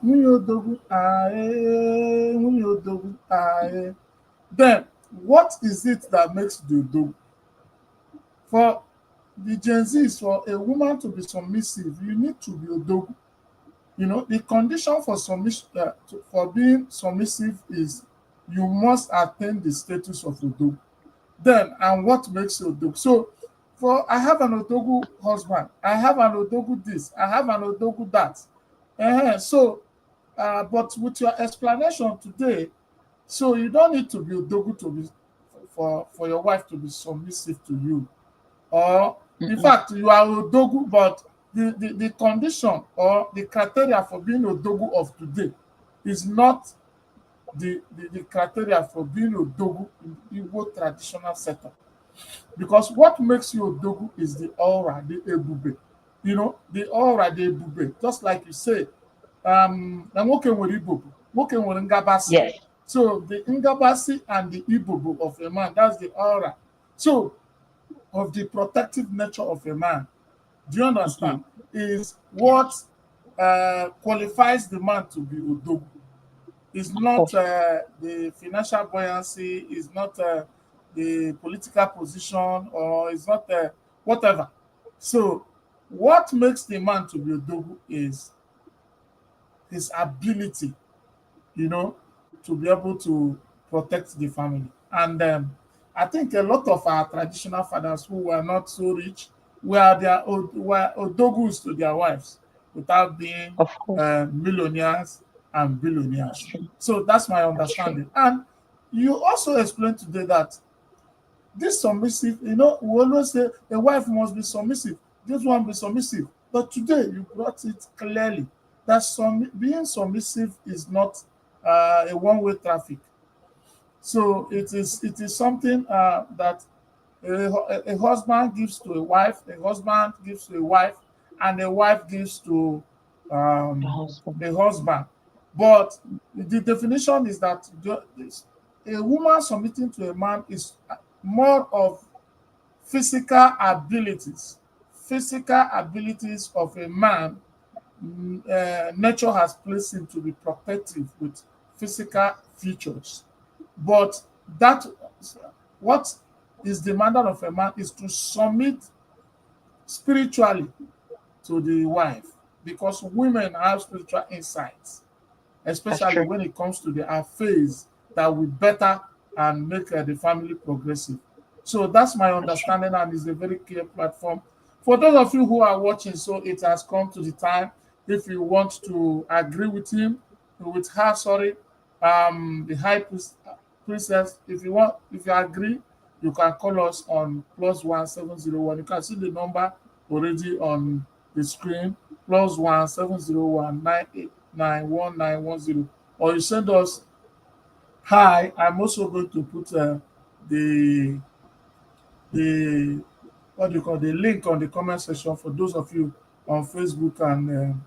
then what is it that makes the do? For the Gen Zs, for a woman to be submissive, you need to be odogu. You know, the condition for submission for being submissive is you must attain the status of odogu. Then, and what makes you odogu? So, for I have an odogu husband, I have an odogu this, I have an odogu that. So, but with your explanation today, so you don't need to be odogu to be for your wife to be submissive to you, or in Mm-mm. fact you are odogu, but the condition or the criteria for being odogu of today is not the criteria for being odogu in Igbo traditional setup. Because what makes you odogu is the aura, the ebube. You know, the aura, the ebube. Just like you say, na nwoke nwere ibobu, nwoke nwere ngabasị. Yes. So the ngabasị and the ibobu of a man, that's the aura. So of the protective nature of a man, do you Mm-hmm. understand? Is Yes. what qualifies the man to be odogu. It's Of not course. the financial buoyancy, it's not the political position, or it's not whatever. So, what makes the man to be odogu is his ability, you know, to be able to protect the family. And I think a lot of our traditional fathers who were not so rich were odogus to their wives without being Of course. millionaires and That's billionaires. true. So that's my That's true. understanding. And you also explained today that This submissive, you know, we always say a wife must be submissive. This one be submissive. But today you brought it clearly that being submissive is not a one-way traffic. So it is something that a husband gives to a husband gives to a wife, and a wife gives to The um, husband. a husband. But the definition is that a woman submitting to a man is more of physical abilities. Physical abilities of a man, nature has placed him to be protective with physical features. But that what is demanded of a man is to submit spiritually to the wife, because women have spiritual insights, That's especially true. when it comes to the affairs that will better and make the family progressive. So that's my That's true. understanding, and is a very clear platform. For those of you who are watching, so it has come to the time. If you want to agree with him, with her, sorry, the priestess, if you agree, you can call us on +1701. You can see the number already on the screen, +17019891910, or you send us hi. I'm also going to put the the what do you call, the link on the comment section for those of you on Facebook, and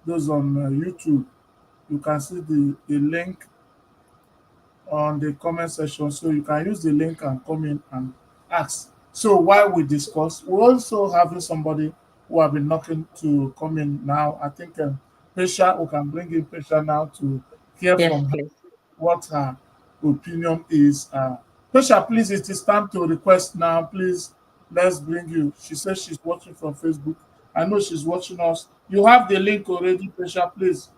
those on YouTube. You can see the link on the comment section, so you can use the link and come in and ask. So while we discuss, we're also having somebody who have been knocking to come in now. I think Pesha, we can bring in Pesha now to hear Yes, from her please. what her opinion is. Pesha, please, it is time to request now. Please, let's bring you. She says she's watching from Facebook. I know she's watching us. You have the link already, Pesha. Please,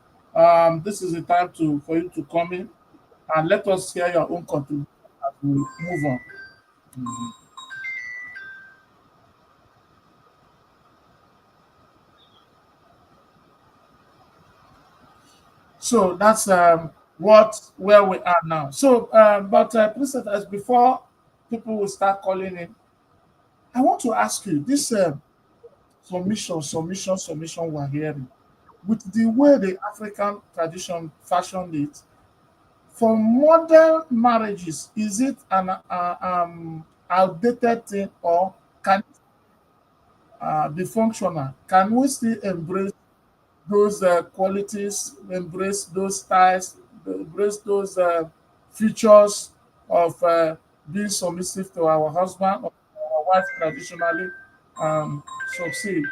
this is the time to for you to come in and let us hear your own contribution as we move on. So that's where we are now. So, but please, as before people will start calling in, I want to ask you this: submission we're hearing, with the way the African tradition fashioned it. For modern marriages, is it an outdated thing, or can it be functional? Can we still embrace those qualities, embrace those styles, embrace those features of being submissive to our husband or our wife traditionally, succeed?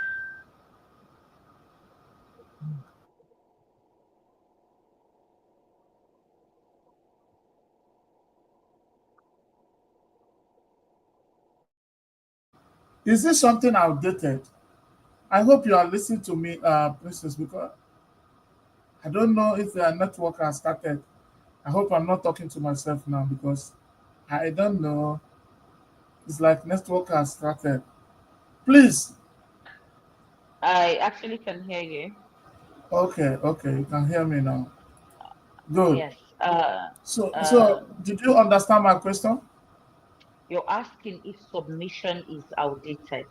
Is this something outdated? I hope you are listening to me, Princess, because I don't know if your network has started. I hope I'm not talking to myself now, because I don't know. It's like network has started. Please. I actually can hear you. Okay, okay, you can hear me now. Good. Yes. So Um, did you understand my question? you're asking if submission is outdated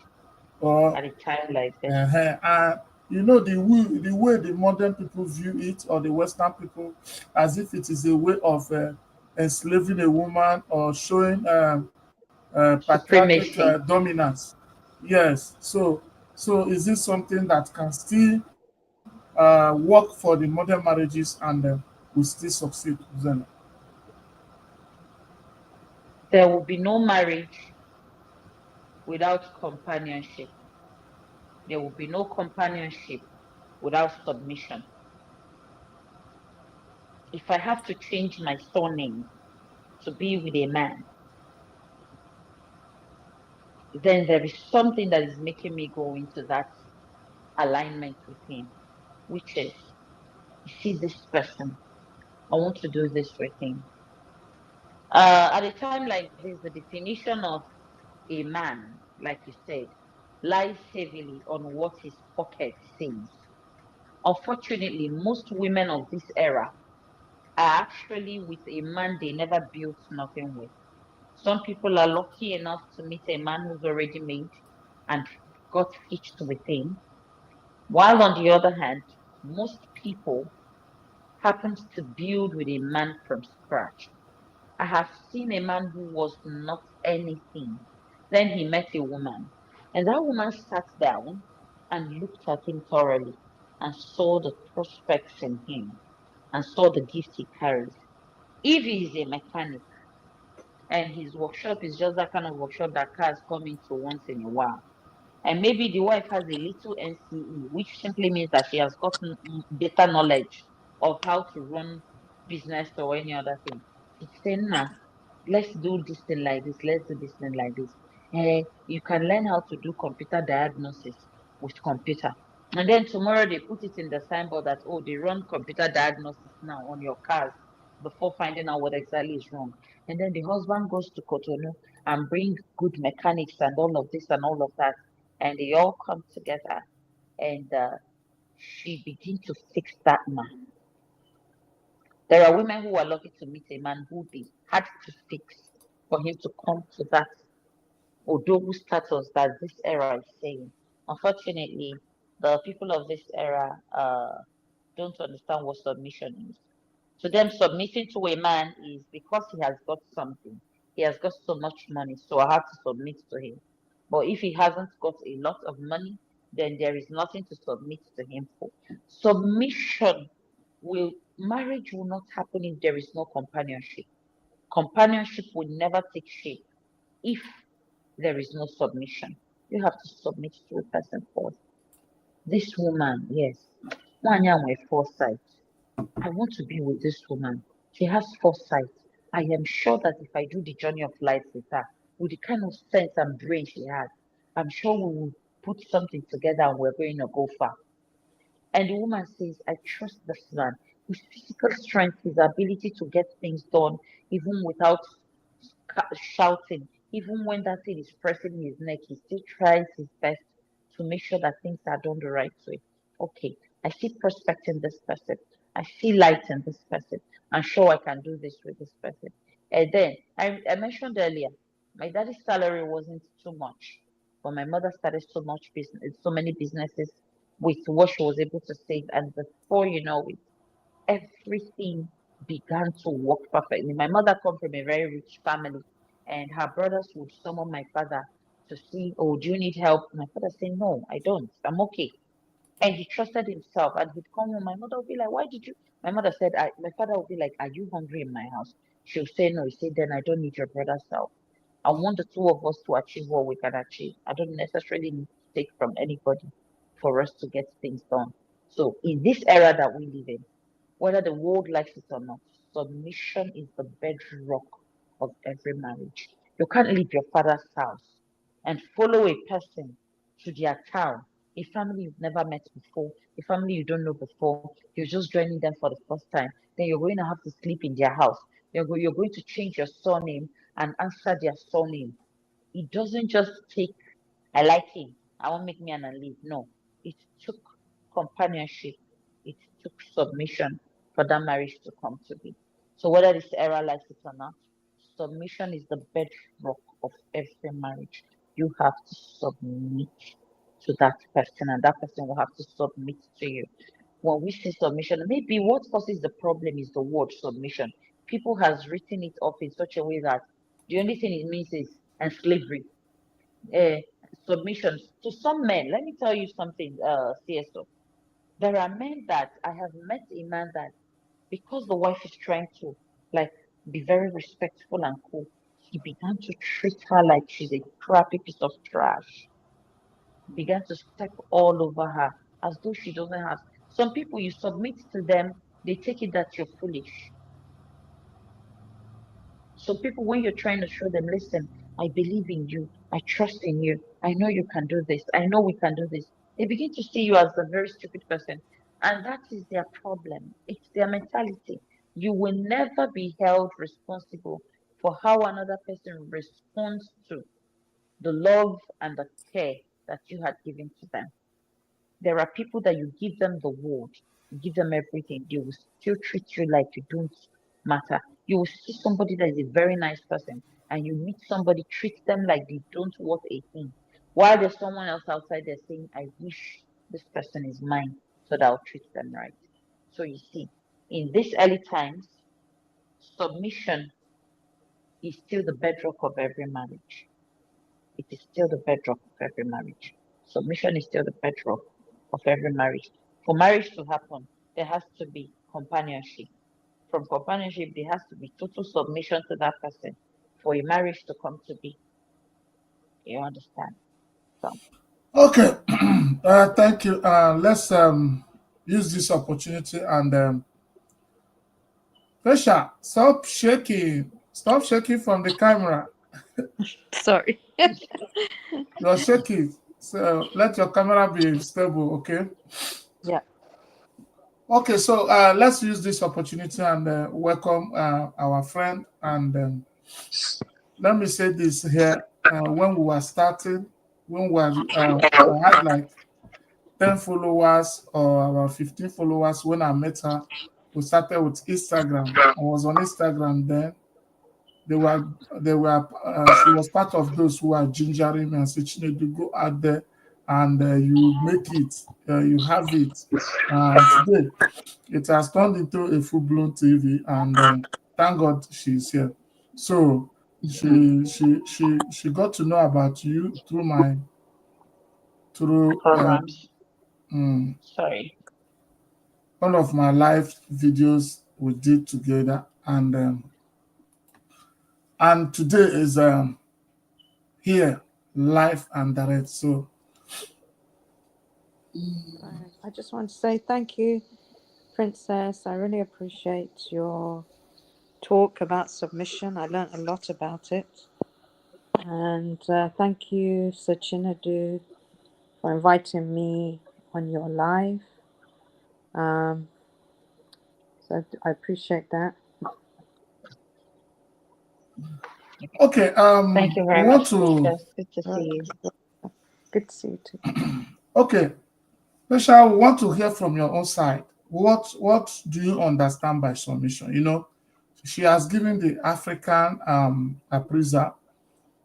Or at a time like this. you know, the way the modern people view it, or the Western people, as if it is a way of enslaving a woman, or showing patriarchic Supremacy. dominance. Yes. So is this something that can still work for the modern marriages, and will still succeed, Zena? There will be no marriage without companionship. There will be no companionship without submission. If I have to change my surname to be with a man, then there is something that is making me go into that alignment with him, which is, you see this person, I want to do this with him. At a time like this, the definition of a man, like you said, lies heavily on what his pocket says. Unfortunately, most women of this era are actually with a man they never built nothing with. Some people are lucky enough to meet a man who's already made and got hitched with him, while on the other hand, most people happens to build with a man from scratch. I have seen a man who was not anything. Then he met a woman, and that woman sat down and looked at him thoroughly and saw the prospects in him and saw the gift he carries. If he is a mechanic and his workshop is just that kind of workshop that cars come into once in a while, and maybe the wife has a little NCE, which simply means that she has gotten better knowledge of how to run business or any other thing. She's saying, nah, let's do this thing like this, let's do this thing like this. You can learn how to do computer diagnosis with computer. And then tomorrow they put it in the signboard that, oh, they run computer diagnosis now on your cars before finding out what exactly is wrong. And then the husband goes to Cotonou and bring good mechanics and all of this and all of that, and they all come together, and she begin to fix that man. There are women who are lucky to meet a man who they had to fix for him to come to that Odogu status that this era is saying. Unfortunately, the people of this era don't understand what submission is. To them, submitting to a man is because he has got something. He has got so much money, so I have to submit to him. But if he hasn't got a lot of money, then there is nothing to submit to him for. Submission will, marriage will not happen if there is no companionship. Companionship will never take shape if there is no submission. You have to submit to a person first. This woman, yes, Wanya with foresight. I want to be with this woman. She has foresight. I am sure that if I do the journey of life with her, with the kind of sense and brain she has, I'm sure we will put something together and we're going to go far. And the woman says, I trust this man. His physical strength, his ability to get things done, even without shouting, even when that thing is pressing his neck, he still tries his best to make sure that things are done the right way. Okay, I see prospect in this person. I see light in this person. I'm sure I can do this with this person. And then I mentioned earlier, my daddy's salary wasn't too much, but my mother started so much business, so many businesses with what she was able to save. And before you know it, everything began to work perfectly. My mother come from a very rich family, and her brothers would summon my father to see, oh, do you need help? My father said, no, I don't. I'm okay. And he trusted himself, and he'd come home. My mother would be like, why did you? My mother said, my father would be like, are you hungry in my house? She'll say, no. He said, then I don't need your brother's help. I want the two of us to achieve what we can achieve. I don't necessarily need to take from anybody for us to get things done. So in this era that we live in, whether the world likes it or not, submission is the bedrock of every marriage. You can't leave your father's house and follow a person to their town, a family you've never met before, a family you don't know before. You're just joining them for the first time. Then you're going to have to sleep in their house. You're going to change your surname and answer their surname. It doesn't just take, I like him, I won't make me and leave. No, it took companionship, it took submission for that marriage to come to be. So whether this era likes it or not, submission is the bedrock of every marriage. You have to submit to that person, and that person will have to submit to you. When we say submission, maybe what causes the problem is the word submission. People has written it up in such a way that the only thing it means is and slavery, uh, submission. To some men, let me tell you something, CSO. There are men that I have met a man that because the wife is trying to like be very respectful and cool, he began to treat her like she's a crappy piece of trash. Began to step all over her as though she doesn't have. Some people you submit to them, they take it that you're foolish. So people, when you're trying to show them, listen, I believe in you, I trust in you, I know you can do this, I know we can do this, they begin to see you as a very stupid person. And that is their problem. It's their mentality. You will never be held responsible for how another person responds to the love and the care that you had given to them. There are people that you give them the world, you give them everything, they will still treat you like you don't matter. You will see somebody that is a very nice person, and you meet somebody, treat them like they don't worth a thing. While there's someone else outside there saying, I wish this person is mine so that I'll treat them right. So you see, in these early times, submission is still the bedrock of every marriage. It is still the bedrock of every marriage. Submission is still the bedrock of every marriage. For marriage to happen, there has to be companionship. From companionship, there has to be total submission to that person for a marriage to come to be. You understand? So, Okay, thank you. Let's use this opportunity and Pesha, stop shaking. Stop shaking from the camera. Sorry. You're shaking. So let your camera be stable, okay? Yeah. Okay, so let's use this opportunity and welcome our friend. And let me say this here. When we were starting, when I had like 10 followers or about 15 followers when I met her, we started with Instagram. I was on Instagram then. They were, she was part of those who are gingering me and said, Chinedu, go out there and you make it, you have it. And today, it has turned into a full-blown TV, and thank God she's here. So she got to know about you through through programs. mm, Sorry. one of my live videos we did together, and today is here live and direct. So I just want to say thank you, Princess. I really appreciate your talk about submission. I learned a lot about it. And thank you, Sir Chinedu, for inviting me on your live. So I appreciate that. okay, Thank you we very want much, to Princess. Good to see you. Good to see you too. okay, Michelle, we want to hear from your own side. What do you understand by submission? You know, she has given the African appraiser.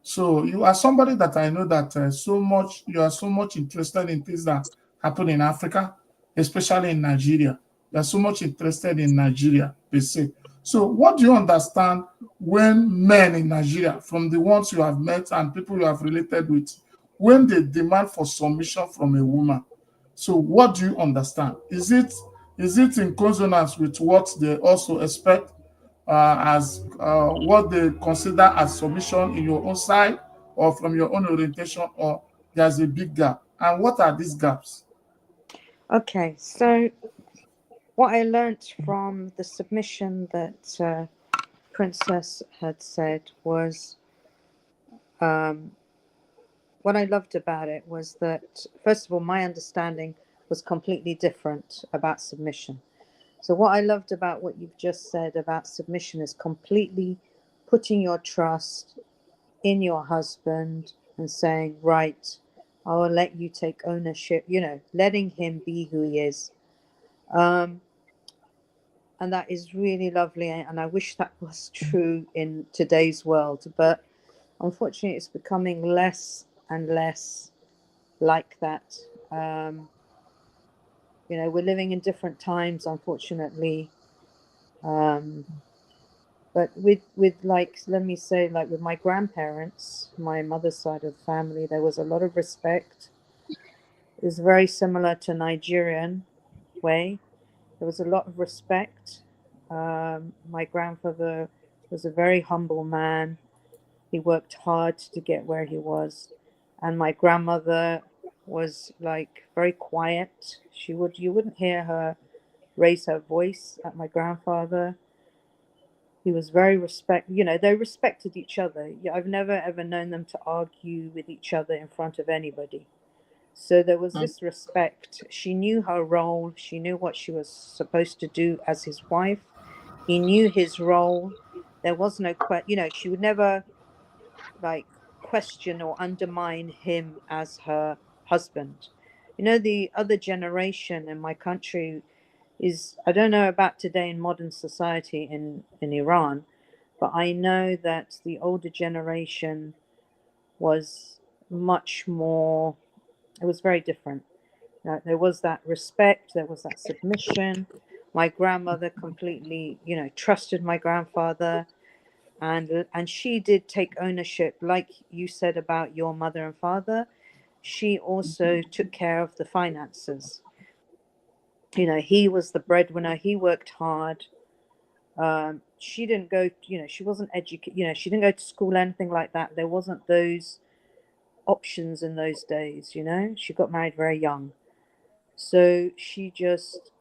So you are somebody that I know that you are so much interested in things that happen in Africa, especially in Nigeria. You are so much interested in Nigeria, per se. So what do you understand when men in Nigeria, from the ones you have met and people you have related with, when they demand for submission from a woman? So what do you understand? Is it in consonance with what they also expect as what they consider as submission in your own side or from your own orientation, or there's a big gap? And what are these gaps? Okay, so what I learnt from the submission that Princess had said was what I loved about it was that, first of all, my understanding was completely different about submission. So, what I loved about what you've just said about submission is completely putting your trust in your husband and saying, right, I will let you take ownership, letting him be who he is. And that is really lovely. And I wish that was true in today's world. But unfortunately, it's becoming less and less like that. We're living in different times, unfortunately. But with like, let me say, like with my grandparents, my mother's side of the family, there was a lot of respect. It was very similar to Nigerian way. There was a lot of respect. My grandfather was a very humble man. He worked hard to get where he was, and my grandmother was like very quiet. You wouldn't hear her raise her voice at my grandfather. He was very they respected each other. I've never ever known them to argue with each other in front of anybody. So there was this respect. She knew her role. She knew what she was supposed to do as his wife. He knew his role. There was no she would never like question or undermine him as her husband. The other generation in my country, is, I don't know about today in modern society in Iran, but I know that the older generation was much more, it was very different. There was that respect, there was that submission. My grandmother completely, you know, trusted my grandfather, and she did take ownership, like you said about your mother and father. She also took care of the finances. You know, he was the breadwinner. He worked hard. She didn't go, you know, she wasn't educated, you know, she didn't go to school, anything like that. There wasn't those options in those days, you know. She got married very young. So she just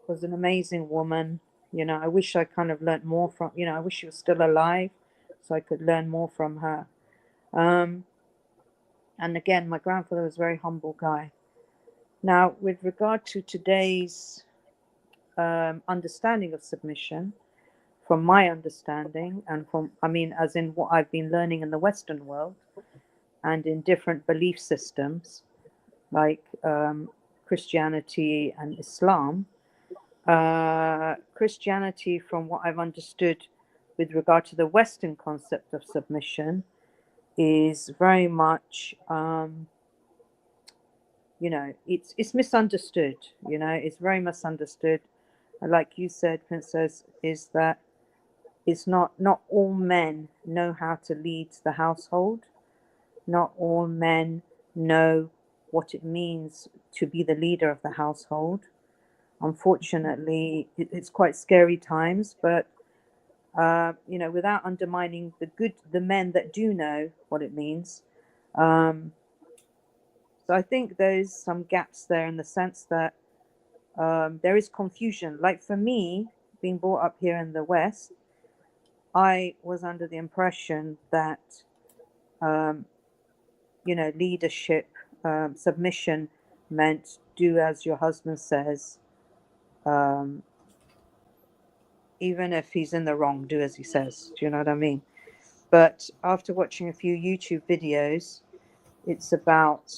was an amazing woman. You know, I wish I kind of learnt more from, you know, I wish she was still alive so I could learn more from her. And again, my grandfather was a very humble guy. Now, with regard to today's understanding of submission, from my understanding, and from, I mean, as in what I've been learning in the Western world and in different belief systems like Christianity and Islam, Christianity, from what I've understood with regard to the Western concept of submission, is very much, you know, it's misunderstood. You know, it's very misunderstood. Like you said, Princess, is that it's not all men know how to lead the household. Not all men know what it means to be the leader of the household. Unfortunately, it's quite scary times, but you know, without undermining the men that do know what it means. So I think there's some gaps there in the sense that there is confusion. Like for me, being brought up here in the West, I was under the impression that, you know, leadership, submission meant do as your husband says. Even if he's in the wrong, do as he says. Do you know what I mean? But after watching a few YouTube videos, it's about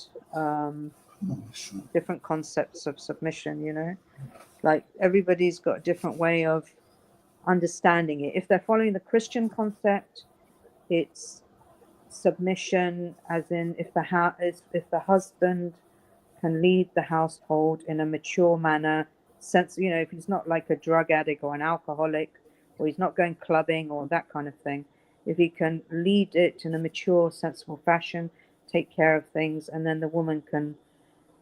different concepts of submission, you know? Like everybody's got a different way of understanding it. If they're following the Christian concept, it's submission as in if the husband can lead the household in a mature manner, sense, you know, if he's not like a drug addict or an alcoholic, or he's not going clubbing or that kind of thing, if he can lead it in a mature, sensible fashion, take care of things, and then the woman can,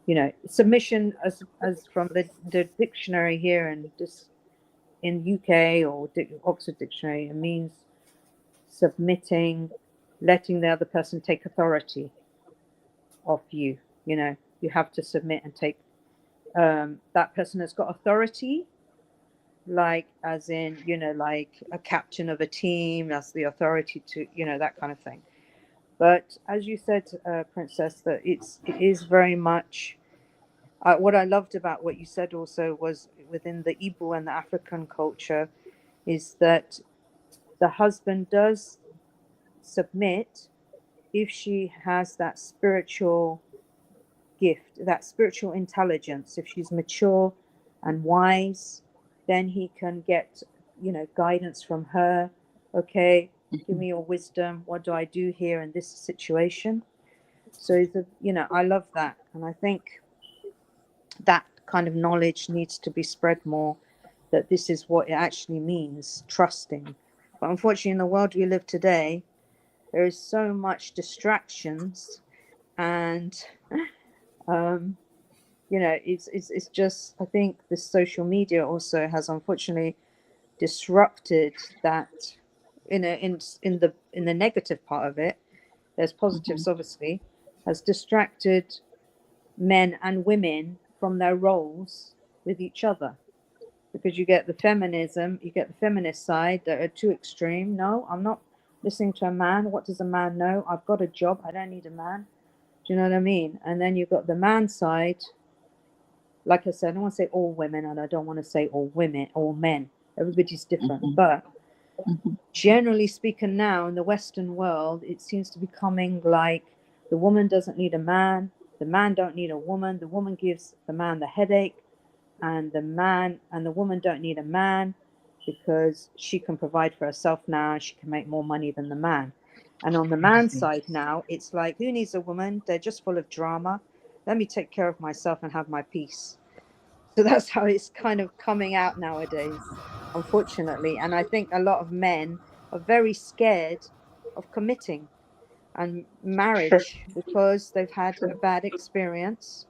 you know, submission as from the dictionary here and this in UK or Oxford Dictionary, it means submitting, letting the other person take authority of you. You know, you have to submit and take. That person has got authority, like as in, you know, like a captain of a team has the authority to, you know, that kind of thing. But as you said, Princess, that it is very much. What I loved about what you said also was within the Igbo and the African culture is that the husband does submit if she has that spiritual gift, that spiritual intelligence. If she's mature and wise, then he can get, you know, guidance from her. Okay, give me your wisdom. What do I do here in this situation? So, you know, I love that. And I think that kind of knowledge needs to be spread more, that this is what it actually means, trusting. But unfortunately, in the world we live today, there is so much distractions, and you know, it's just, I think this social media also has unfortunately disrupted that in the negative part of it. There's positives, obviously, has distracted men and women from their roles with each other, because you get the feminism, you get the feminist side that are too extreme. No, I'm not listening to a man. What does a man know? I've got a job. I don't need a man. Do you know what I mean? And then you've got the man side. Like I said, I don't want to say all women, and I don't want to say all women, all men. Everybody's different. But generally speaking, now in the Western world, it seems to be coming like the woman doesn't need a man, the man don't need a woman, the woman gives the man the headache, and the woman don't need a man because she can provide for herself now. She can make more money than the man. And on the man's side now, it's like, who needs a woman? They're just full of drama. Let me take care of myself and have my peace. So that's how it's kind of coming out nowadays, unfortunately. And I think a lot of men are very scared of committing and True, marriage because they've had a true, bad experience,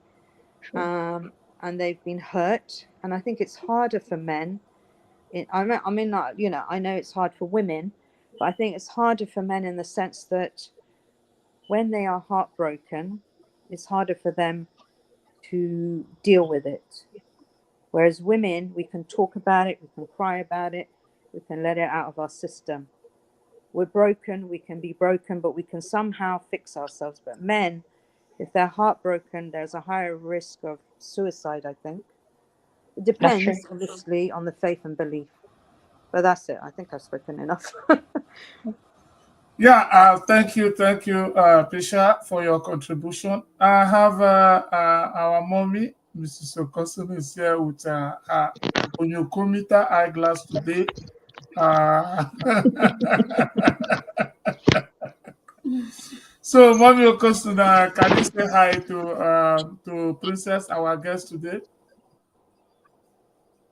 true. and they've been hurt. And I think it's harder for men. Not, I know it's hard for women, but I think it's harder for men in the sense that when they are heartbroken, it's harder for them to deal with it. Whereas women, we can talk about it, we can cry about it, we can let it out of our system. We're broken, we can be broken, but we can somehow fix ourselves. But men, if they're heartbroken, there's a higher risk of suicide, I think. It That's true. depends, obviously, on the faith and belief. But that's it. I think I've spoken enough. Yeah, thank you, Pisha, for your contribution. I have our mommy, Mrs. Okosun, is here with her Onyokomita eyeglass today. Uh, so, Mommy Okosun, can you say hi to Princess, our guest today?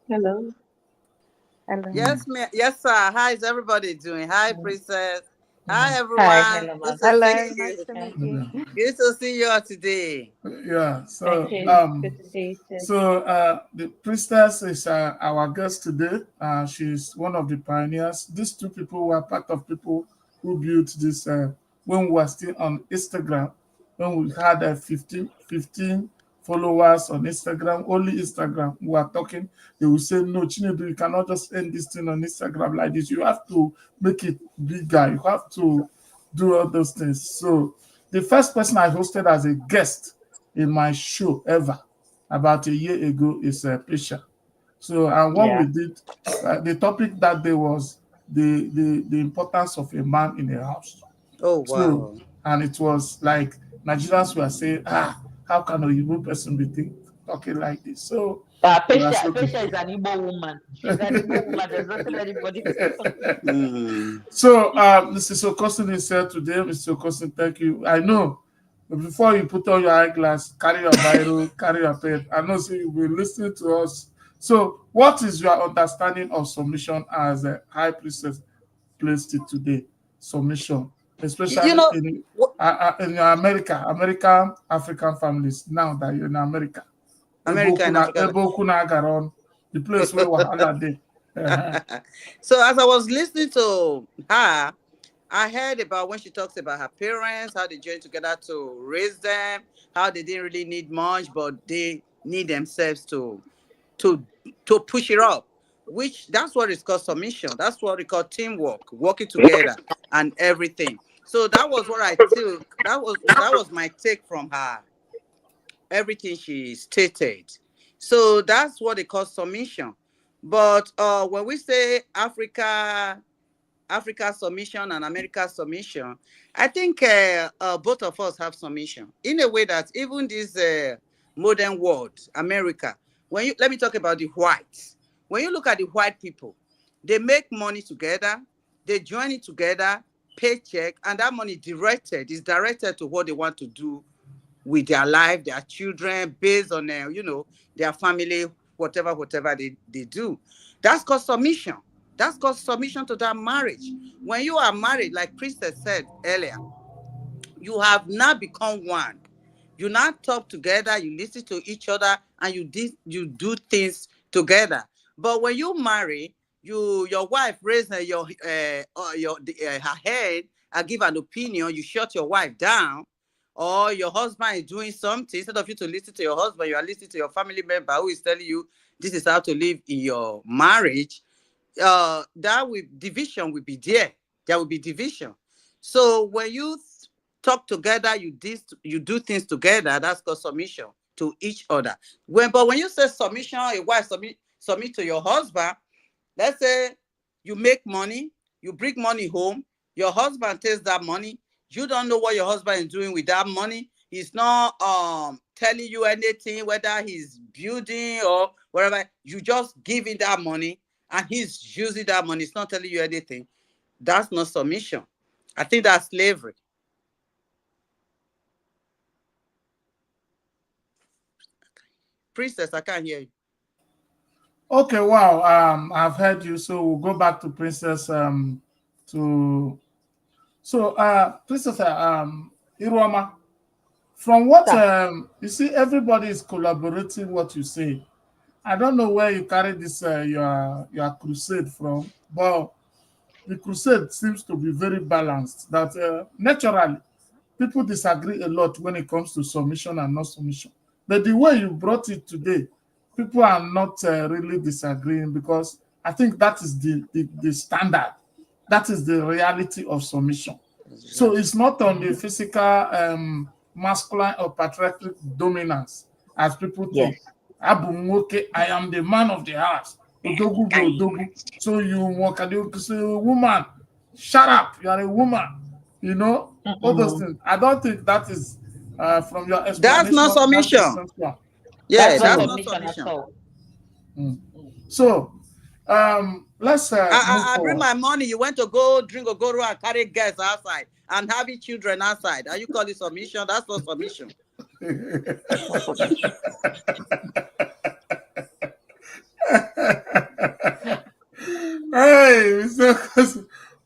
Hello. Hello. Yes, yes, sir. How is everybody doing? Hi, Princess. Hi, Hi, everyone. hello, Good ma'am. to see Hello, nice you. to meet you. Mhm. Good to see you all today. Yeah. Thank So, you. Good to see you too. the priestess is our guest today. She's one of the pioneers. These two people were part of people who built this when we were still on Instagram, when we had 15 followers on Instagram, only Instagram. We were talking. They would say, no, Chinedu, you cannot just end this thing on Instagram like this. You have to make it bigger. You have to do all those things. So the first person I hosted as a guest in my show ever about a year ago is Pesha. So, and what Yeah. we did, the topic that day was the importance of a man in a house. Oh, So, wow. and it was like Nigerians were saying, how can a Igbo person be talking like this? So, we were Pesha, so Pesha is an Igbo woman. She's an Igbo woman. There's nothing anybody can talk. Mm. So, Mr. Sokosin is here today. Mr. Sokosin, thank you. I know before you put on your eyeglass, carry your Bible, carry your pen. I know so you'll be listening to us. So, what is your understanding of submission as a high priestess placed it today? Submission, You especially know, in your American African families. Now that you're in America, America and Africa. Ebe Okuna Garon, the place where Wahala day. So as I was listening to her, I heard about when she talks about her parents, how they joined together to raise them, how they didn't really need much, but they need themselves to to push it up. Which that's what is called submission. That's what we call teamwork, working together and everything. So that was what I took. That was my take from her. Everything she stated. So that's what they call submission. But when we say Africa submission and America submission, I think both of us have submission in a way that even this modern world, America, let me talk about the whites. When you look at the white people, they make money together, they join it together, paycheck, and that money is directed to what they want to do with their life, their children, based on their family, whatever they do. That's called submission. That's called submission to that marriage. When you are married, like Priestess said earlier, you have now become one. You now talk together, you listen to each other, and you do things together. But when you marry, your wife raise her head and give an opinion. You shut your wife down, or your husband is doing something. Instead of you to listen to your husband, you are listening to your family member who is telling you this is how to live in your marriage. Division will be there. There will be division. So when you talk together, you do things together. That's called submission to each other. But when you say submission, a wife submit to your husband. Let's say you make money, you bring money home, your husband takes that money. You don't know what your husband is doing with that money. He's not telling you anything, whether he's building or whatever. You just give him that money and he's using that money. He's not telling you anything. That's not submission. I think that's slavery. Priestess, I can't hear you. Okay, wow. I've heard you. So we'll go back to Princess. To so Princess IRUOMA. From what you see, everybody is collaborating what you say. I don't know where you carry this your crusade from, but the crusade seems to be very balanced. That naturally people disagree a lot when it comes to submission and not submission. But the way you brought it today, people are not really disagreeing because I think that is the standard. That is the reality of submission. So it's not on the physical, masculine or patriarchal dominance as people think. Yes. Abumuke, I am the man of the house. Odogu be Odogu. So you walk and you say, woman, shut up. You are a woman. You know, all those things. I don't think that is from your explanation. That's not submission. Yeah, That's not that's not submission at submission. all. So let's move I bring forward. my money. You went to go drink or go and carry guests outside and having children outside. Are you calling it submission? That's not submission. Hey,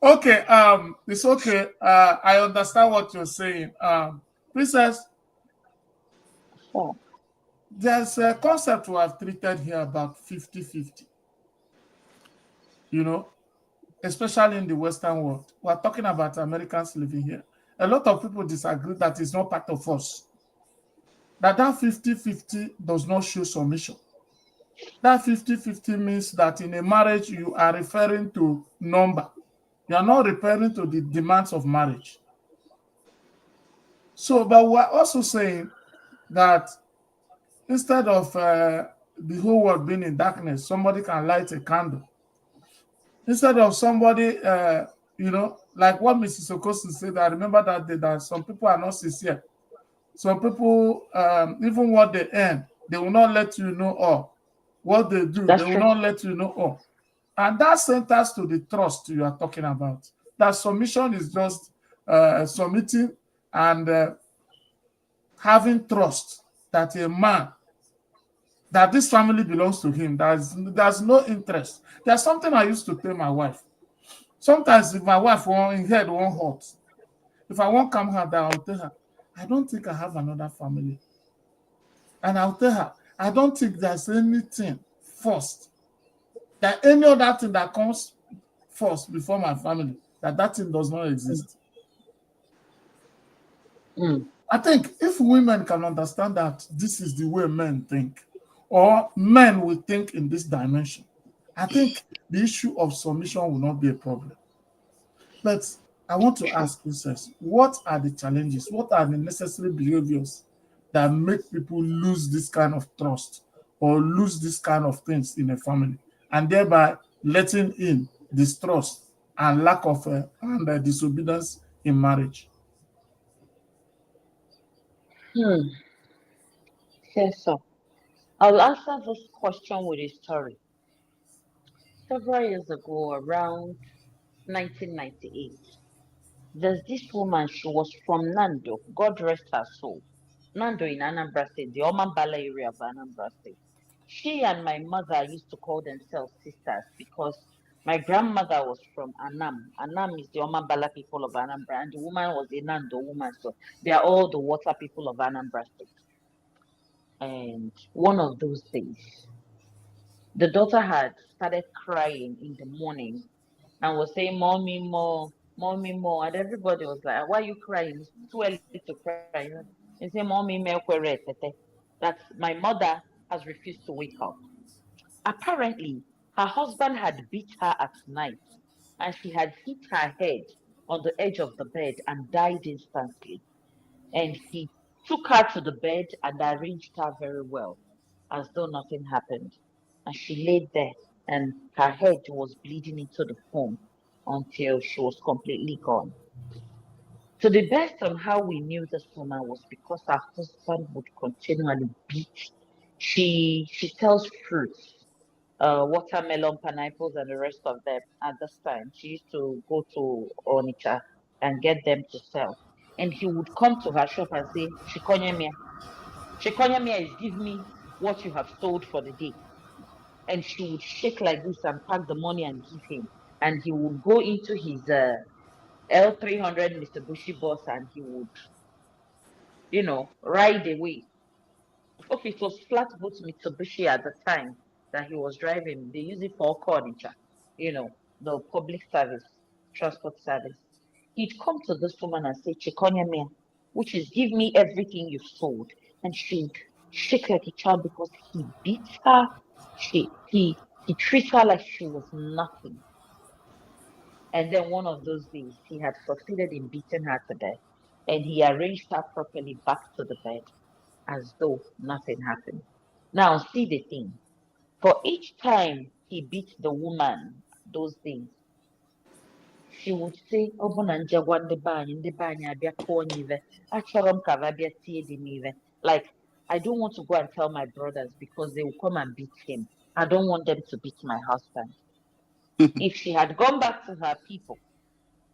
okay, it's okay. I understand what you're saying. Princess, there's a concept we have treated here about 50-50. You know, especially in the Western world. We're talking about Americans living here. A lot of people disagree that it's not part of us. That 50-50 does not show submission. That 50-50 means that in a marriage, you are referring to number. You are not referring to the demands of marriage. So, but we're also saying that instead of the whole world being in darkness, somebody can light a candle. Instead of somebody, you know, like what Mrs. Okosi said, I remember that day that some people are not sincere. Some people, even what they earn, they will not let you know all. What they do, That's they will true. not let you know all. And that centers to the trust you are talking about. That submission is just submitting and having trust that a man, that this family belongs to him. There's no interest. There's something I used to tell my wife. Sometimes if my wife in head won't hurt, if I won't come her down, I'll tell her, I don't think I have another family. And I'll tell her, I don't think there's anything first. That any other thing that comes first before my family, that thing does not exist. I think if women can understand that this is the way men think, or men will think in this dimension, I think the issue of submission will not be a problem. But I want to ask Princess, what are the challenges? What are the necessary behaviors that make people lose this kind of trust or lose this kind of things in a family, and thereby letting in distrust and lack of and disobedience in marriage? Yes, so I'll answer this question with a story. Several years ago, around 1998, there's this woman, she was from Nando, God rest her soul. Nando in Anambra State, the Omambala area of Anambra State. She and my mother used to call themselves sisters because my grandmother was from Anam. Anam is the Omambala people of Anambra, and the woman was a Nando woman, so they are all the water people of Anambra State. And one of those days, the daughter had started crying in the morning and was saying, Mommy, more, Mommy, more. And everybody was like, why are you crying? It's too early to cry. And say, Mommy, me that my mother has refused to wake up. Apparently, her husband had beat her at night and she had hit her head on the edge of the bed and died instantly. And he took her to the bed and arranged her very well, as though nothing happened. And she laid there, and her head was bleeding into the foam until she was completely gone. To the best of how we knew this woman was because her husband would continually beat. She sells fruits, watermelon, pineapples, and the rest of them. At this time, she used to go to Onitsha and get them to sell. And he would come to her shop and say, "Shikonyemia, Shikonyemia is give me what you have sold for the day." And she would shake like this and pack the money and give him. And he would go into his L300 Mitsubishi bus and he would, ride away. Okay, it was flatboat Mitsubishi at the time that he was driving. They use it for Kornicha, the public service, transport service. He'd come to this woman and say, "Chikonyamia," which is give me everything you've sold. And she'd shake like a child because he beats her. He treats her like she was nothing. And then one of those days, he had succeeded in beating her to death. And he arranged her properly back to the bed as though nothing happened. Now, see the thing. For each time he beat the woman those days, she would say, "Obuna njagwa ndị be anyị abịa kụọ anyị ive. Achọrọ m ka ha bịa tie di m ive." Like, I don't want to go and tell my brothers because they will come and beat him. I don't want them to beat my husband. If she had gone back to her people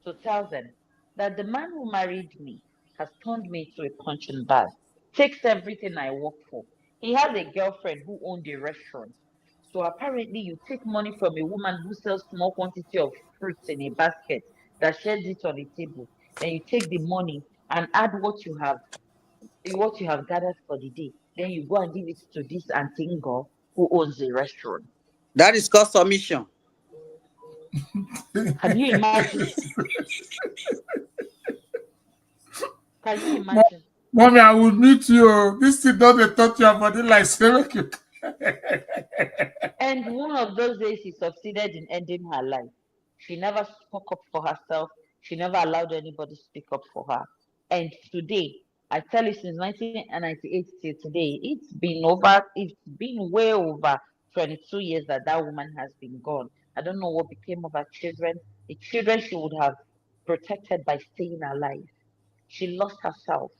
to tell them that the man who married me has turned me into a punching bag, takes everything I work for. He has a girlfriend who owned a restaurant. So apparently you take money from a woman who sells small quantity of fruits in a basket that shares it on a table. Then you take the money and add what you have gathered for the day. Then you go and give it to this Antingo who owns a restaurant. That is called submission. Can you imagine? Can you imagine? Mommy, I will meet you. This thing doesn't touch your body like you. And one of those days, he succeeded in ending her life. She never spoke up for herself. She never allowed anybody to speak up for her. And today, I tell you, since 1998 till today, it's been way over 22 years that woman has been gone. I don't know what became of her children. The children she would have protected by staying alive. She lost herself.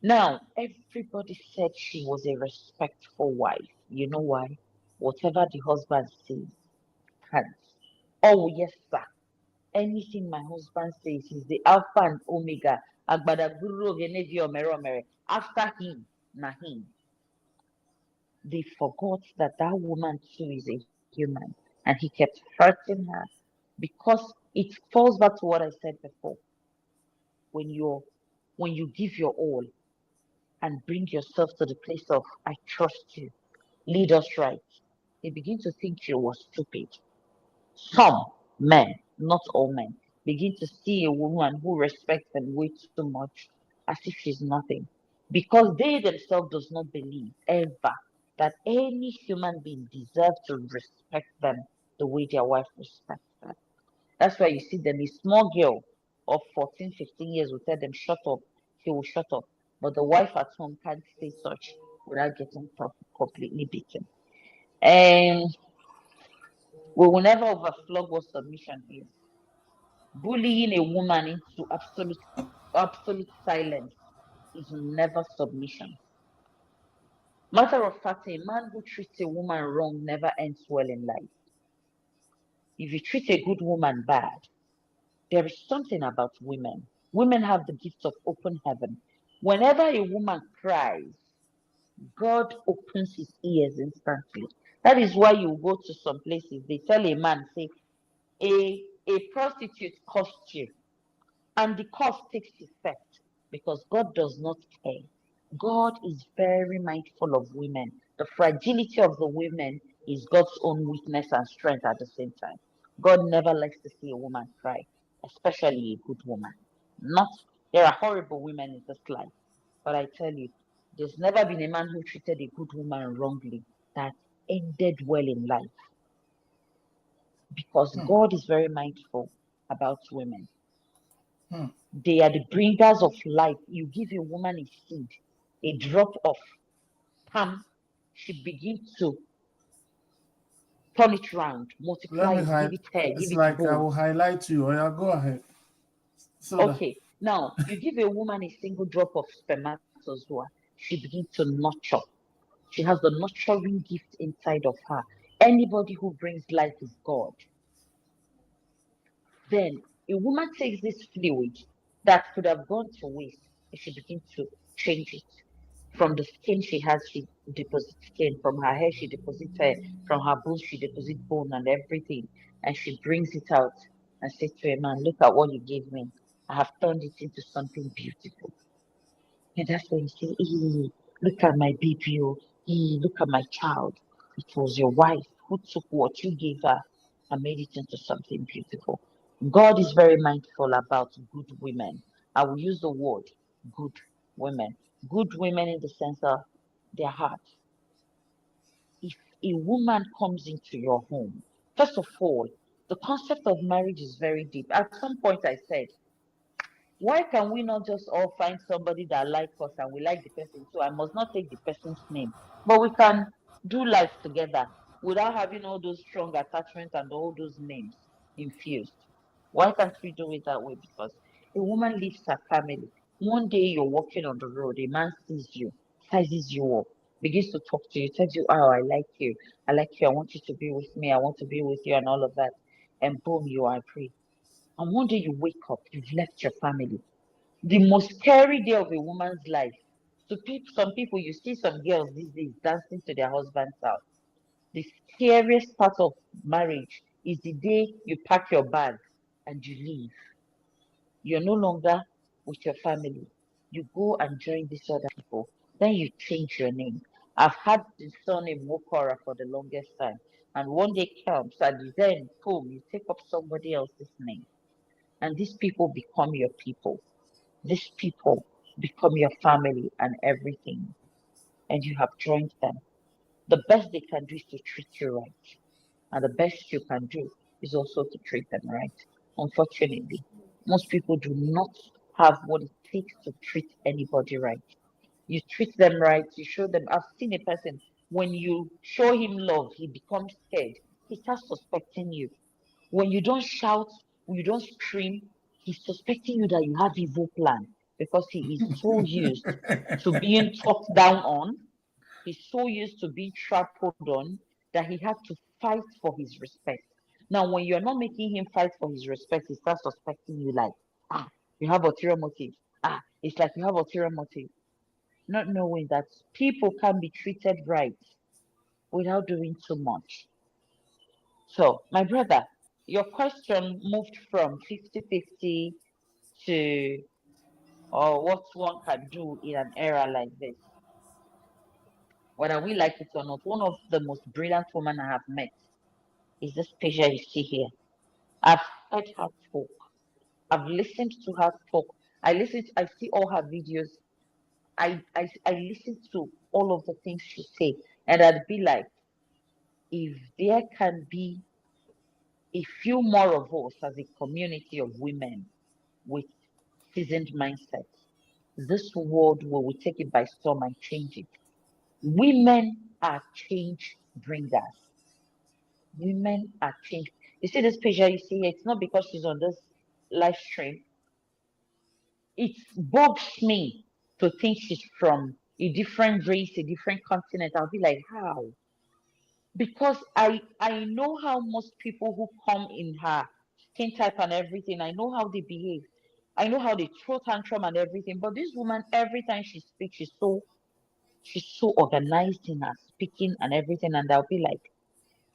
Now, everybody said she was a respectful wife. You know why? Whatever the husband says, hands. Oh, yes, sir. Anything my husband says, he's the Alpha and Omega. After him, na him. They forgot that woman too is a human. And he kept hurting her because it falls back to what I said before. When you give your all, and bring yourself to the place of, "I trust you, lead us right," they begin to think you were stupid. Some men, not all men, begin to see a woman who respects them way too much as if she's nothing. Because they themselves does not believe ever that any human being deserves to respect them the way their wife respects them. That's why you see them, a small girl of 14, 15 years will tell them, "Shut up," he will shut up. But the wife at home can't say such without getting completely beaten. And we will never overflog what submission is. Bullying a woman into absolute silence is never submission. Matter of fact, a man who treats a woman wrong never ends well in life. If you treat a good woman bad, there is something about women. Women have the gift of open heaven. Whenever a woman cries, God opens his ears instantly. That is why you go to some places, they tell a man, say, a prostitute costs you, and the cost takes effect because God does not care. God is very mindful of women. The fragility of the women is God's own weakness and strength at the same time. God never likes to see a woman cry, especially a good woman. Not There are horrible women in this life, but I tell you, there's never been a man who treated a good woman wrongly that ended well in life because God is very mindful about women. They are the bringers of life. You give a woman a seed, a drop of palm, she begins to turn it round, multiply it, give it hair, It's give it like I bone. will highlight you. Or yeah, go ahead. So Okay, Now, you give a woman a single drop of spermatozoa, she begins to nurture. She has the nurturing gift inside of her. Anybody who brings life is God. Then a woman takes this fluid that could have gone to waste and she begins to change it. From the skin she has, she deposits skin. From her hair, she deposits hair. From her bones, she deposits bone and everything. And she brings it out and says to a man, look at what you gave me. I have turned it into something beautiful. And that's when you say, hey, look at my baby, oh, hey, look at my child. It was your wife who took what you gave her and made it into something beautiful. God is very mindful about good women. I will use the word good women. Good women in the sense of their heart. If a woman comes into your home, first of all, the concept of marriage is very deep. At some point, I said, why can we not just all find somebody that likes us and we like the person too? I must not take the person's name, but we can do life together without having all those strong attachments and all those names infused. Why can't we do it that way? Because a woman leaves her family. One day you're walking on the road, a man sees you, sizes you up, begins to talk to you, tells you, oh, I like you, I want you to be with me, I want to be with you, and all of that. And boom, you are free. And one day you wake up, you've left your family. The most scary day of a woman's life. To some people, you see some girls these days dancing to their husband's house. The scariest part of marriage is the day you pack your bag and you leave. You're no longer with your family. You go and join these other people. Then you change your name. I've had the surname NWOKORA for the longest time. And one day comes and then, boom, you take up somebody else's name. And these people become your people. These people become your family and everything, and you have joined them. The best they can do is to treat you right, and the best you can do is also to treat them right. Unfortunately, most people do not have what it takes to treat anybody right. You treat them right, you show them. I've seen a person, when you show him love, he becomes scared. He starts suspecting you. When you don't shout, when you don't scream, he's suspecting you that you have evil plan because he is so used to being talked down on. He's so used to being trampled on that he had to fight for his respect. Now, when you're not making him fight for his respect, he starts suspecting you like, ah, you have ulterior motive. Ah, it's like you have ulterior motive. Not knowing that people can be treated right without doing too much. So, my brother, your question moved from 50-50 to what one can do in an era like this. Whether we like it or not, one of the most brilliant women I have met is this picture you see here. I've heard her talk. I've listened to her talk. I see all her videos. I listen to all of the things she say. And I'd be like, if there can be a few more of us as a community of women with seasoned mindsets, this world will take it by storm and change it. Women are change bringers. Women are change. You see this picture you see here, it's not because she's on this live stream. It bugs me to think she's from a different race, a different continent. I'll be like, how? Because I know how most people who come in her skin type and everything, I know how they behave. I know how they throw tantrum and everything. But this woman, every time she speaks, she's so organized in her speaking and everything. And I'll be like,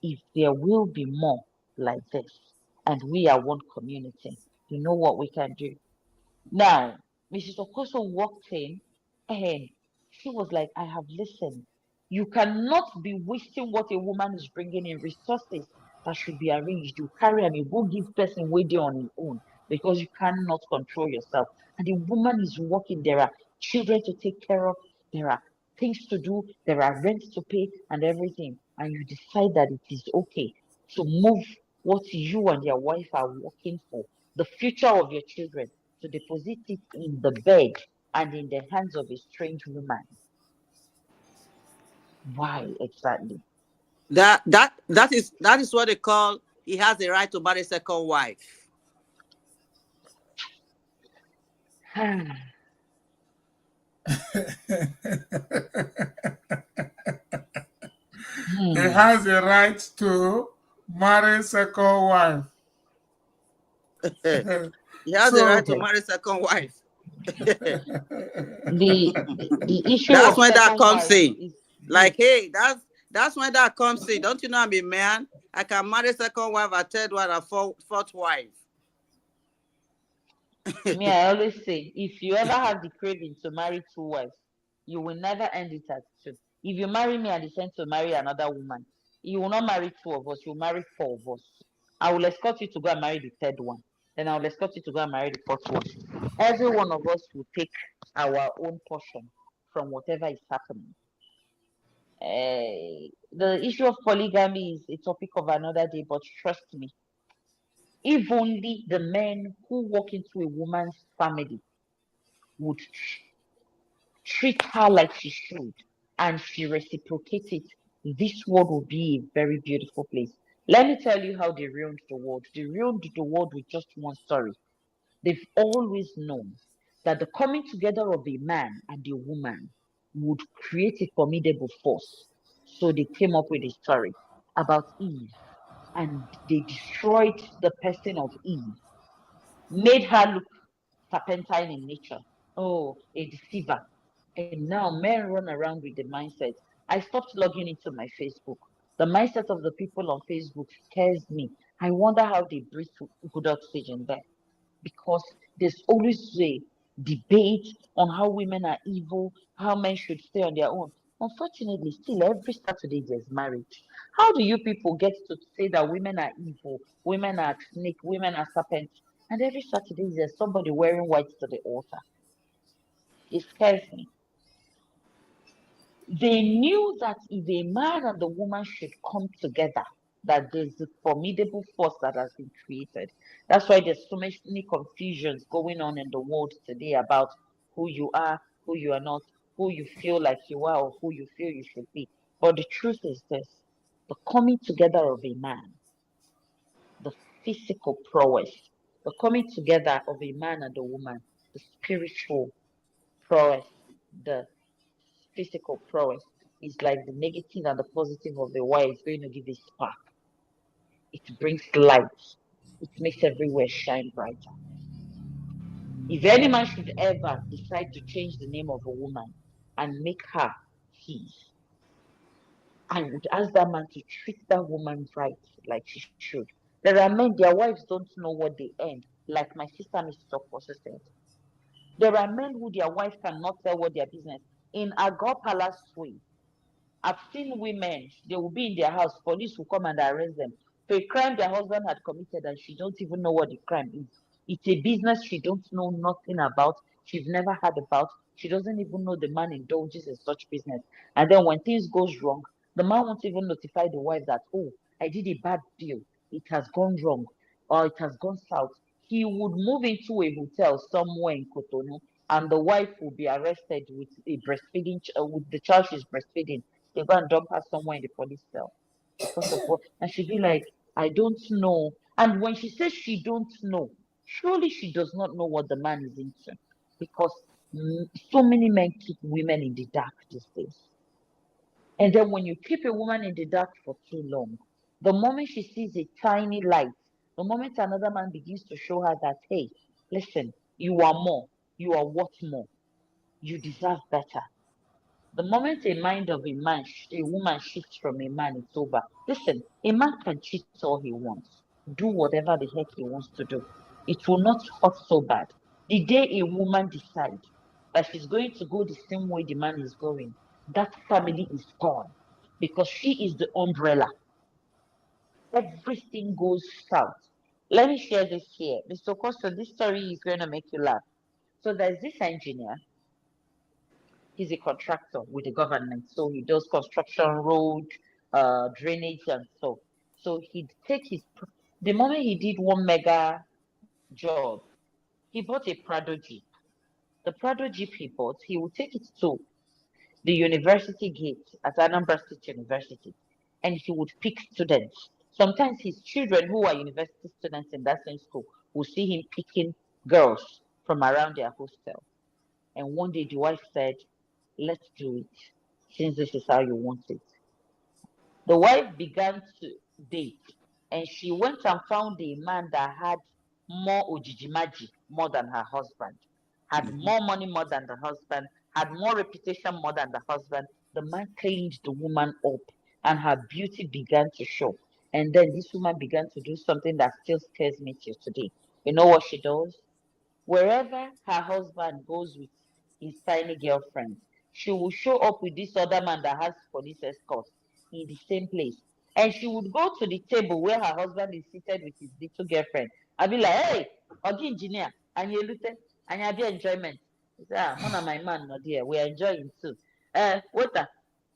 if there will be more like this, and we are one community, you know what we can do. Now, Mrs. Okoso walked in and she was like, I have listened. You cannot be wasting what a woman is bringing in resources that should be arranged. You carry and you go give person waiting on his own because you cannot control yourself. And the woman is working. There are children to take care of. There are things to do. There are rents to pay and everything. And you decide that it is okay to move what you and your wife are working for, the future of your children, to deposit it in the bed and in the hands of a strange woman. Why exactly? That is what they call he has the right to marry a second wife. He Hmm. has a right to marry second wife. He has the right So to Okay. marry second wife. The issue That's of when that second comes wife in. is this. Like, hey, that's when that comes in. Don't you know I'm a man? I can marry second wife, a third wife, a fourth wife. Me, I always say, if you ever have the craving to marry two wives, you will never end it at two. If you marry me and decide to marry another woman, you will not marry two of us, you'll marry four of us. I will escort you to go and marry the third one. Then I will escort you to go and marry the fourth one. Every one of us will take our own portion from whatever is happening. The issue of polygamy is a topic of another day, but trust me, if only the men who walk into a woman's family would treat her like she should and she reciprocates it, this world will be a very beautiful place. Let me tell you how they ruined the world. They ruined the world with just one story. They've always known that the coming together of a man and a woman would create a formidable force. So they came up with a story about Eve, and they destroyed the person of Eve, made her look serpentine in nature. Oh, a deceiver. And now men run around with the mindset. I stopped logging into my Facebook. The mindset of the people on Facebook scares me. I wonder how they breathe good oxygen there, because there's always a debate on how women are evil, how men should stay on their own. Unfortunately, still every Saturday there's marriage. How do you people get to say that women are evil, women are snake, women are serpents, and every Saturday there's somebody wearing white to the altar? It scares me. They knew that if a man and the woman should come together, that there's a formidable force that has been created. That's why there's so many confusions going on in the world today about who you are not, who you feel like you are, or who you feel you should be. But the truth is this: the coming together of a man, the physical prowess, the coming together of a man and a woman, the spiritual prowess, the physical prowess is like the negative and the positive of the wire is going to give a spark. It brings light. It makes everywhere shine brighter. If any man should ever decide to change the name of a woman and make her his, I would ask that man to treat that woman right like she should. There are men, their wives don't know what they earn, like my sister Mrs. Okoso said. There are men who their wife cannot tell what their business. In Agor Palace Way, I've seen women, they will be in their house, police will come and arrest them for a crime their husband had committed and she don't even know what the crime is. It's a business she don't know nothing about, she's never heard about, she doesn't even know the man indulges in such business. And then when things goes wrong, the man won't even notify the wife that, oh, I did a bad deal, it has gone wrong, or it has gone south. He would move into a hotel somewhere in Cotonou and the wife will be arrested with a breastfeeding, with the child she's breastfeeding. They go and dump her somewhere in the police cell because of what, and she'd be like, I don't know. And when she says she don't know, surely she does not know what the man is into, because so many men keep women in the dark these days. And then when you keep a woman in the dark for too long, the moment she sees a tiny light, the moment another man begins to show her that, hey, listen, you are more, you are worth more, you deserve better. The moment a mind of a man, a woman shifts from a man, it's over. Listen, a man can cheat all he wants, do whatever the heck he wants to do. It will not hurt so bad. The day a woman decides that she's going to go the same way the man is going, that family is gone because she is the umbrella. Everything goes south. Let me share this here. Mr. Costa, this story is going to make you laugh. So there's this engineer. He's a contractor with the government, so he does construction, road, drainage, and so. So he'd take the moment he did one mega job, he bought a Prado Jeep. The Prado Jeep he bought, he would take it to the university gate at Anambra State University, and he would pick students. Sometimes his children, who are university students in that same school, will see him picking girls from around their hostel. And one day the wife said, let's do it, since this is how you want it. The wife began to date, and she went and found a man that had more ojijimaji more than her husband, had more money more than the husband, had more reputation more than the husband. The man cleaned the woman up, and her beauty began to show. And then this woman began to do something that still scares me till today. You know what she does? Wherever her husband goes with his tiny girlfriend, she will show up with this other man that has police escort in the same place. And she would go to the table where her husband is seated with his little girlfriend. I'll be like, hey, Ogi engineer, and you look and you have enjoyment. He said, ah, one of my man, not dear, we are enjoying too. Waiter,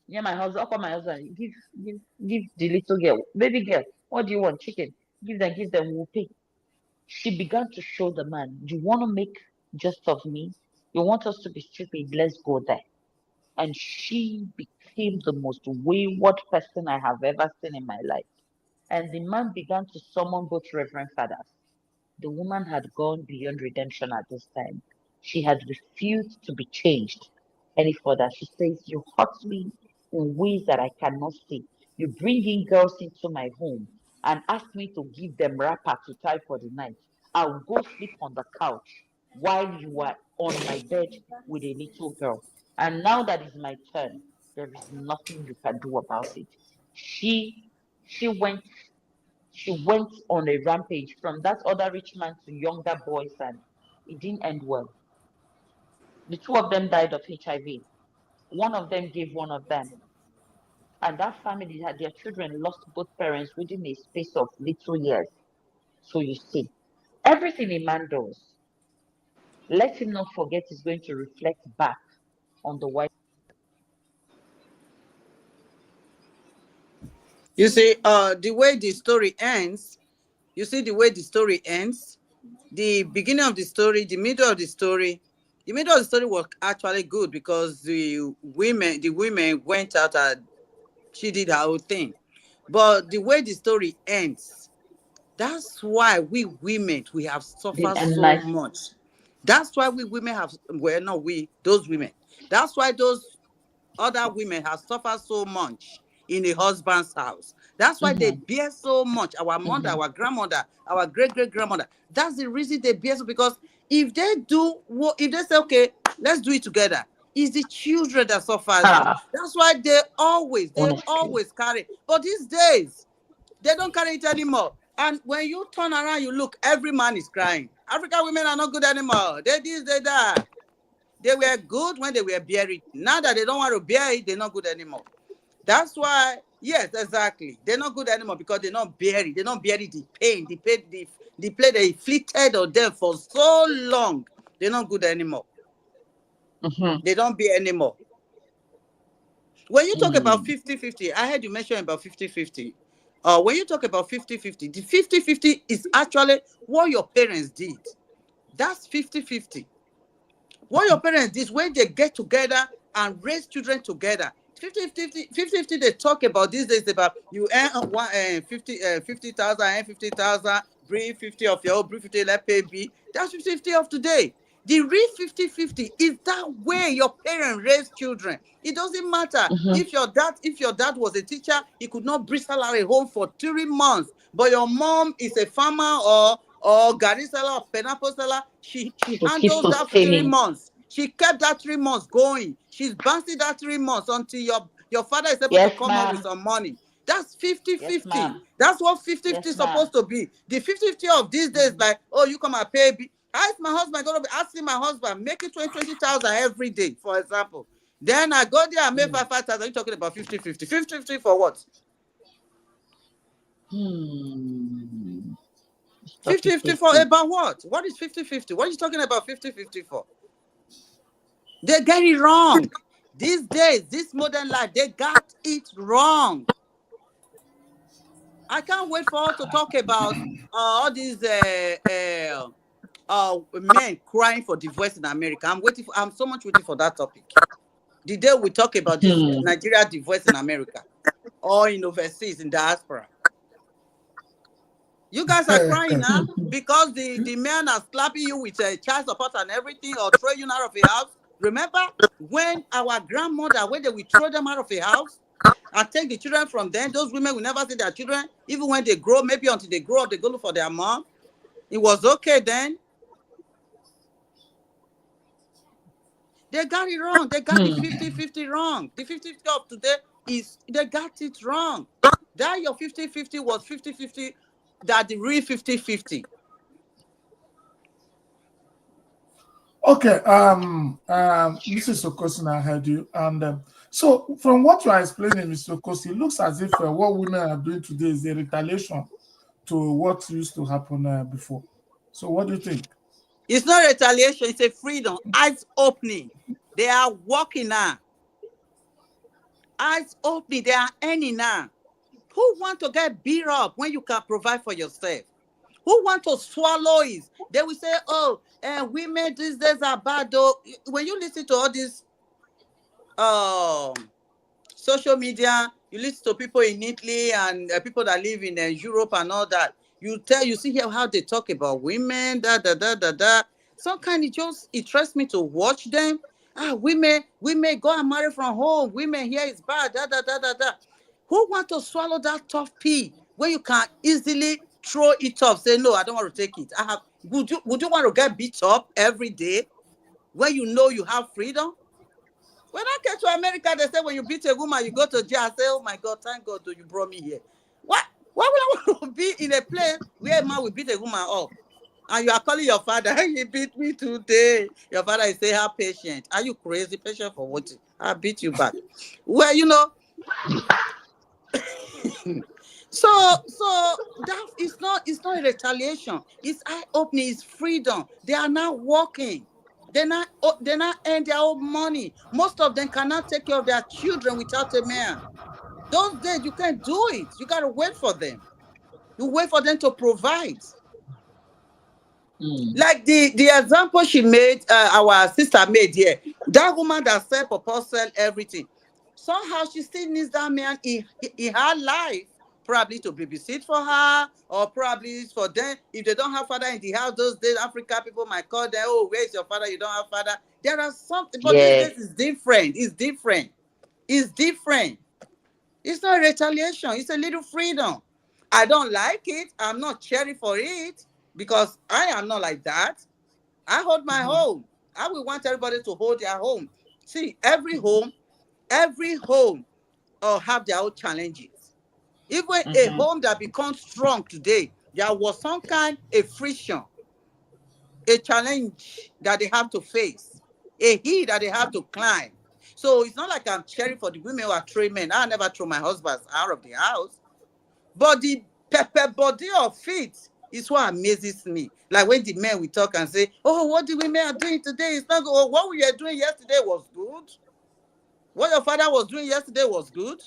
yeah, my husband, my husband, give the little girl, baby girl, what do you want? Chicken. Give them, we'll pay. She began to show the man, you want to make just of me? You want us to be stupid? Let's go there. And she became the most wayward person I have ever seen in my life. And the man began to summon both reverend fathers. The woman had gone beyond redemption at this time. She had refused to be changed any further. She says, you hurt me in ways that I cannot see. You bring in girls into my home and ask me to give them wrapper to tie for the night. I'll go sleep on the couch while you are on my bed with a little girl. And now that is my turn, there is nothing you can do about it. She she went she went on a rampage from that other rich man to younger boys, and it didn't end well. The two of them died of HIV. One of them gave one of them. And that family had their children lost both parents within a space of little years. So you see, everything a man does, let him not forget is going to reflect back on the wife. You see, the way the story ends, you see the way the story ends, the beginning of the story, the middle of the story was actually good because the women went out and she did her own thing. But the way the story ends, that's why we women, we have suffered And so my much. That's why we women have, well, not we, those women. That's why those other women have suffered so much in a husband's house. That's why they mhm, bear so much. Our mother, mhm. our grandmother, our great-great-grandmother. That's the reason they bear so, because if they do what, if they say, okay, let's do it together, it's the children that suffers it. Ah, That's why they honestly. always carry. But these days, they don't carry it anymore. And when you turn around, you look, every man is crying. African women are not good anymore. They this, they that. They were good when they were buried. Now that they don't want to bear it, they're not good anymore. That's why, yes, exactly. They're not good anymore because they're not buried. They don't bury the pain, the pain they inflicted on them for so long. They're not good anymore. Mhm, They don't bear anymore. When you talk about mm, 50-50, I heard you mention about 50-50. When you talk about 50-50, the 50-50 is actually what your parents did. That's 50-50. What your parents did when they get together and raise children together. 50-50, they talk about these days about you earn 50,000, earn 50,000, bring 50 of your own, bring 50, let pay B. That's 50-50 of today. The real 50-50 is that way your parents raise children. It doesn't matter mhm. if your dad was a teacher, he could not bring salary home for 3 months. But your mom is a farmer or garri seller or pineapple seller. She To keep handles that for three sustaining. months. She kept that 3 months going. She's bouncing that 3 months until your father is able to Yes, come up with ma'am. some money. That's Yes, 50-50. ma'am. That's what 50-50 Yes, is ma'am. supposed to be. The 50-50 of these days, Mm, like, oh, you come and pay me. How is my husband going to be asking my husband, make it 20,000 every day, for example? Then I go there and make mm, 5,000. You're talking about 50-50. 50-50 for what? hmm. Stop it 50-50 for quickly. about what? What is 50-50? What are you talking about 50-50 for? They get it wrong. These days, this modern life, they got it wrong. I can't wait for us to talk about all these men crying for divorce in America. I'm so much waiting for that topic. The day we talk about this Hmm. Nigeria divorce in America or in overseas in diaspora. You guys are crying now because the man are slapping you with a child support and everything, or throw you out of a house. Remember when our grandmother, when they would throw them out of a house and take the children from them, those women will never see their children, even when they grow, maybe until they grow up, they go look for their mom. It was okay then. They got it wrong. They got the 50-50 wrong. The 50-50 of today is, they got it wrong. That your 50-50 was 50-50, that the real 50-50. Okay, Mrs. Okosi, I heard you. And so from what you are explaining, Mr. Okosi, it looks as if what women are doing today is a retaliation to what used to happen before. So what do you think? It's not retaliation, it's a freedom. Eyes opening. They are working now. Eyes opening, they are earning now. Who want to get beat up when you can provide for yourself? Who want to swallow it? They will say, oh, women these days are bad though. When you listen to all this social media, you listen to people in Italy and people that live in Europe and all that, you see here how they talk about women, Sometimes it interests me to watch them. Women go and marry from home. Women here is bad, Who want to swallow that tough pea when you can easily throw it off? Say, no, I don't want to take it. Would you want to get beat up every day when you know you have freedom? When I get to America, they say when you beat a woman, you go to jail. I say, oh my God, thank God you brought me here. Why would I want to be in a place where a man will beat a woman up? And you are calling your father, he beat me today. Your father is saying, have patience. Are you crazy? Patient for what? I'll beat you back. Well, you know. So that is not, it's not a retaliation. It's eye-opening, it's freedom. They are now working. They're not earning their own money. Most of them cannot take care of their children without a man. Those days you can't do it. You gotta wait for them. You wait for them to provide. Like the example she made, our sister made here. That woman that sell proposal, everything. Somehow she still needs that man in her life, probably to babysit for her, or probably for them. If they don't have father in the house, those days African people might call them, oh, where's your father? You don't have father. There are something, but these days is different. It's different. It's different. It's not retaliation. It's a little freedom. I don't like it. I'm not cheering for it because I am not like that. I hold my home. I will want everybody to hold their home. See, every home have their own challenges. Even a home that becomes strong today, there was some kind of friction, a challenge that they have to face, a hill that they have to climb. So it's not like I'm cheering for the women who are throwing men. I never throw my husbands out of the house. But the pepper body of it is what amazes me. Like when the men will talk and say, oh, what the women are doing today is not good. Oh, what we were doing yesterday was good. What your father was doing yesterday was good.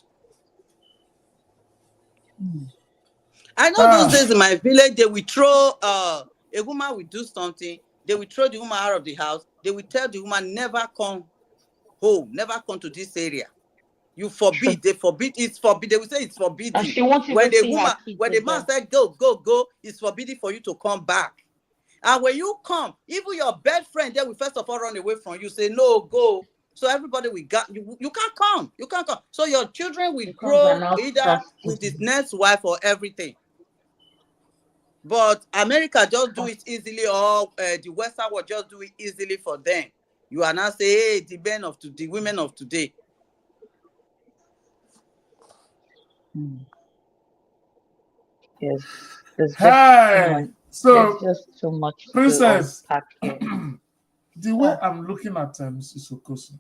I know those days in my village, they will throw, a woman will do something. They will throw the woman out of the house. They will tell the woman, never come home, never come to this area. You forbid, they forbid, it's forbid. They will say it's forbidden. And she wants you when to the see woman, her kids when the man said go, it's forbidden for you to come back. And when you come, even your best friend, they will first of all run away from you, say no, go. So everybody will got you. You can't come. You can't come. So your children will grow either with this next wife or everything. But America just do it easily, or the Western world just do it easily for them. You are now saying, hey, the women of today. Yes, there's just too much Princess, to unpack here. The way I'm looking at Mrs. Okosi,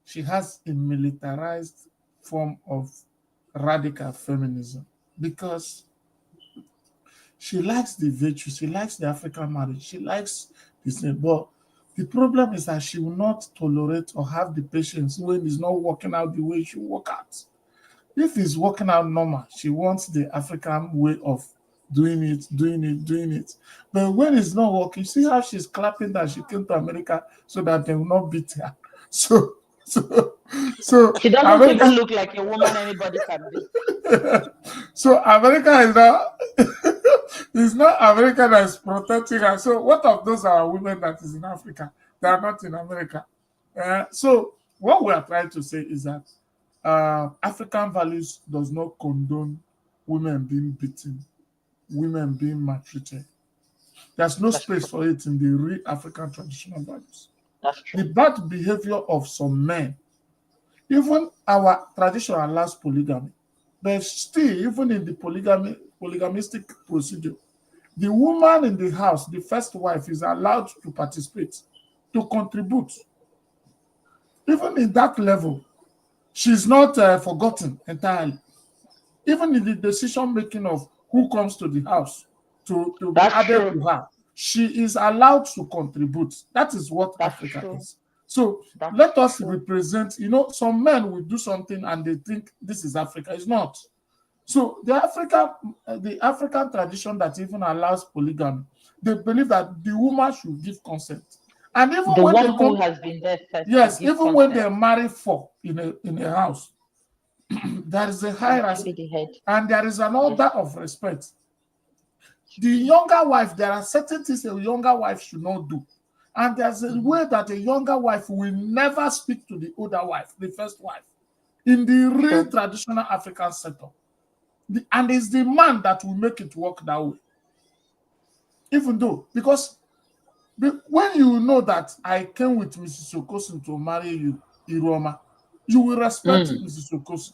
she has a militarized form of radical feminism because she likes the virtue, she likes the African marriage, she likes this, but the problem is that she will not tolerate or have the patience when it's not working out the way she work out. If it's working out normal, she wants the African way of doing it. But when it's not working, see how she's clapping that she came to America so that they will not beat her. So she doesn't even look like a woman anybody can beat. So America is not it's not America that is protecting her. So what of those are women that is in Africa? They are not in America. So what we are trying to say is that African values does not condone women being beaten, women being maltreated. There's no That's space true. for it in the real African traditional values. That's The true. bad behavior of some men, even our tradition allows polygamy, but still, even in the polygamistic procedure, the woman in the house, the first wife, is allowed to participate, to contribute. Even in that level, she's not forgotten entirely. Even in the decision making of who comes to the house to be That's added true. to her, she is allowed to contribute. That is what That's Africa true. is. So That's let us true. represent, some men will do something and they think this is Africa. It's not. So the African tradition that even allows polygamy, they believe that the woman should give consent. And even The when they one who come, has been there first should yes, give even when consent. they marry four in a house, there is a You should be hierarchy the head. and there is an Yes. order of respect. The younger wife, there are certain things a younger wife should not do. And there's a way that a younger wife will never speak to the older wife, the first wife, in the real True. traditional African setup. And it's the man that will make it work that way. Even though, because when you know that I came with Mrs. Okosin to marry you, IRUOMA, you will respect Mm. Mrs. Okosin.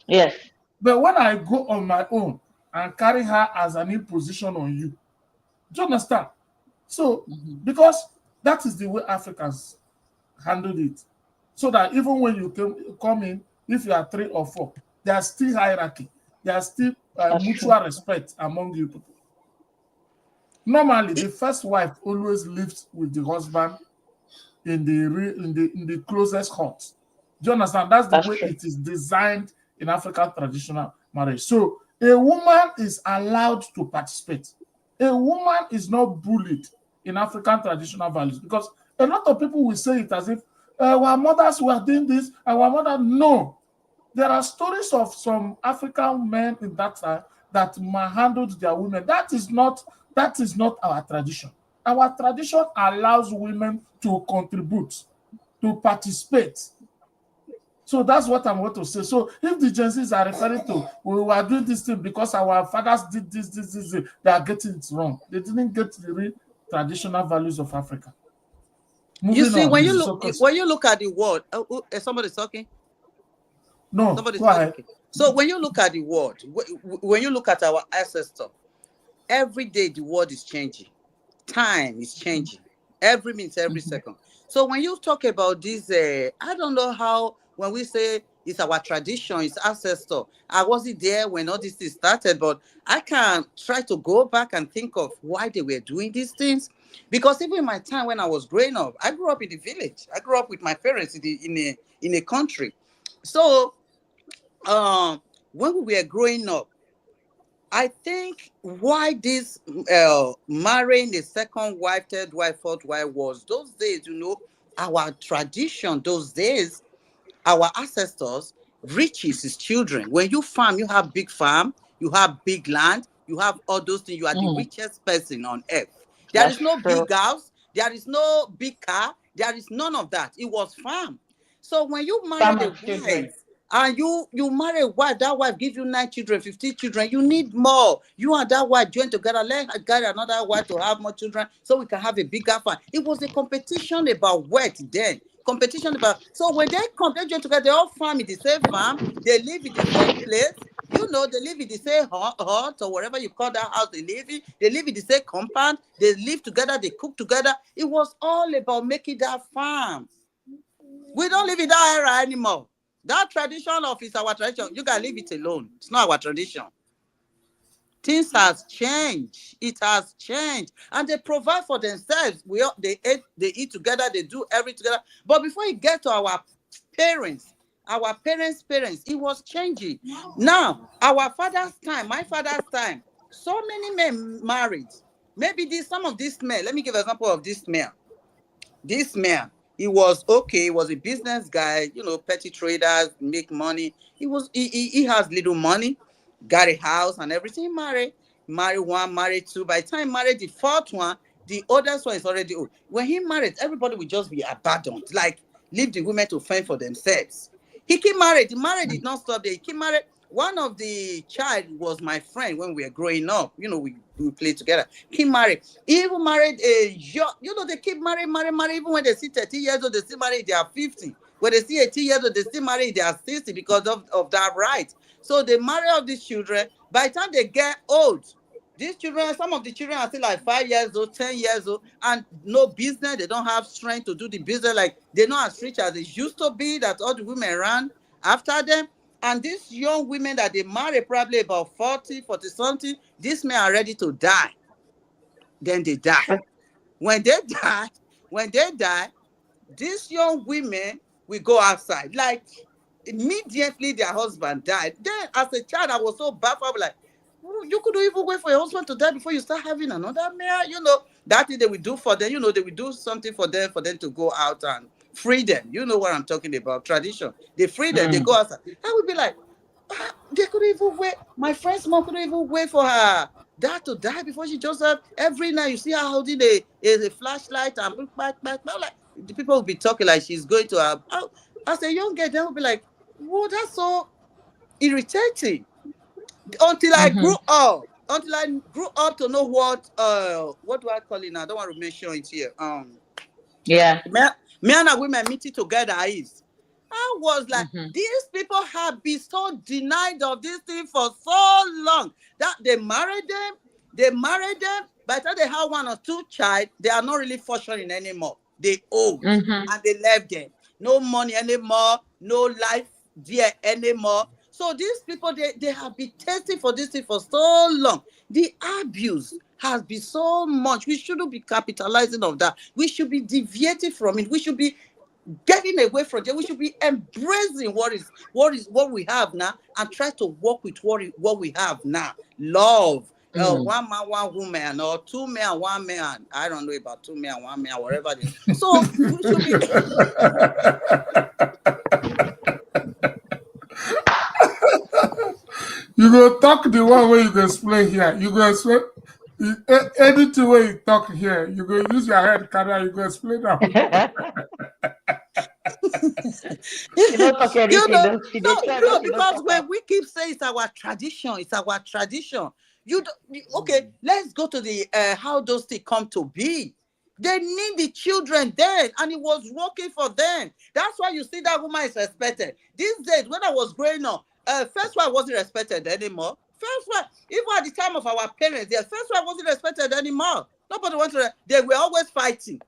Yes. But when I go on my own and carry her as an imposition on you, do you understand? So, Mm-hmm. because that is the way Africans handled it. So that even when you come in, if you are 3 or 4, there's still hierarchy. There's still That's true. mutual respect among you people. Normally, the first wife always lives with the husband in the closest hut. Do you understand? That's the That's way true. it is designed in African traditional marriage. So a woman is allowed to participate. A woman is not bullied in African traditional values because a lot of people will say it as if our mothers were doing this, our mother. No, there are stories of some African men in that time that manhandled their women. That is not our tradition. Our tradition allows women to contribute, to participate. So that's what I'm going to say. So if the Gen Zs are referring to we were doing this thing because our fathers did this, they are getting it wrong. They didn't get the real traditional values of Africa. You Moving see, on, when you Mrs. look Sokos. when you look at the word, somebody's talking. No, Somebody's go talking. ahead. Okay. So when you look at the word, when you look at our ancestor, every day the word is changing. Time is changing. Every minute, every Mm-hmm. second. So when you talk about this, I don't know how when we say it's our tradition, it's ancestor. I wasn't there when all this thing started, but I can try to go back and think of why they were doing these things. Because even in my time when I was growing up, I grew up in the village. I grew up with my parents in a country. So when we were growing up, I think why this marrying a second wife, third wife, fourth wife was those days, our tradition, those days, our ancestors, riches is children. When you farm, you have big farm, you have big land, you have all those things, you are the Mm. richest person on earth. There That's is no true. big house, there is no big car, there is none of that. It was farm. So when you married a Farmers' children. wife, and you marry a wife, that wife give you 9 children, 15 children, you need more. You and that wife join together, let her get another wife to have more children so we can have a bigger farm. It was a competition about wealth then. Competition about, so when they join together, they all farm in the same farm, they live in the same place. They live in the same hut or whatever you call that house they live in. They live in the same compound. They live together. They cook together. It was all about making that farm. We don't live in that era anymore. That tradition of it's our tradition. You can leave it alone. It's not our tradition. Things has changed. It has changed, and they provide for themselves. They eat together. They do everything together. But before you get to parents, our parents, it was changing. Now, our father's time, my father's time, so many men married. Maybe some of these men. Let me give an example of this man. This man, he was okay. He was a business guy. Petty traders make money. He has little money. got a house and everything, married one, married two. By the time he married the fourth one, the oldest one is already old. When he married, everybody will just be abandoned, like leave the women to fend for themselves. He keep married. The marriage did not stop there. He keep married. One of the child was my friend when we were growing up. You know, we played together. Keep married. He even married a young, you know, they keep married. Even when they see 30 years old, they still married, they are 50. When they see 80 years old, they still married, they are 60 because of that right. So they marry all these children. By the time they get old, these children, some of the children are still like 5 years old, 10 years old, and no business. They don't have strength to do the business. Like they're not as rich as it used to be that all the women ran after them. And these young women that they marry, probably about 40 something, these men are ready to die. Then they die. When they die, these young women will go outside. Like immediately their husband died. Then as a child, I was so baffled, like, you couldn't even wait for your husband to die before you start having another man. You know, that thing they will do for them. You know, they will do something for them to go out and free them. You know what I'm talking about, tradition. They free them, they go outside. I would be like, they couldn't even wait. My friend's mom couldn't even wait for her dad to die before she just every night you see her holding a flashlight and like the people will be talking like she's going to her. As a young girl, they will be like, whoa, that's so irritating. Until I grew up. Until I grew up to know what do I call it now? I don't want to mention it here. Yeah. Men and women meeting together is. I was like, these people have been so denied of this thing for so long that they married them. By the time they have one or two child, they are not really functioning anymore. They old and they left them. No money anymore, no life there anymore. So these people, they have been testing for this thing for so long. The abuse has been so much. We shouldn't be capitalizing on that. We should be deviating from it. We should be getting away from it. We should be embracing what we have now and try to work with what we have now. Love. One man, one woman, or two men, one man. I don't know about two men, one man, whatever it is. So we should be. You go talk the one way you go explain here. You go explain anything way you talk here. You go use your head, Kada. You go explain that. You don't talk anything. No, because when we keep saying it's our tradition. Okay, let's go to the how those things come to be. They need the children then, and it was working for them. That's why you see that woman is respected. These days, when I was growing up, first wife wasn't respected anymore. First wife, even at the time of our parents, their first wife wasn't respected anymore. Nobody wanted to. They were always fighting.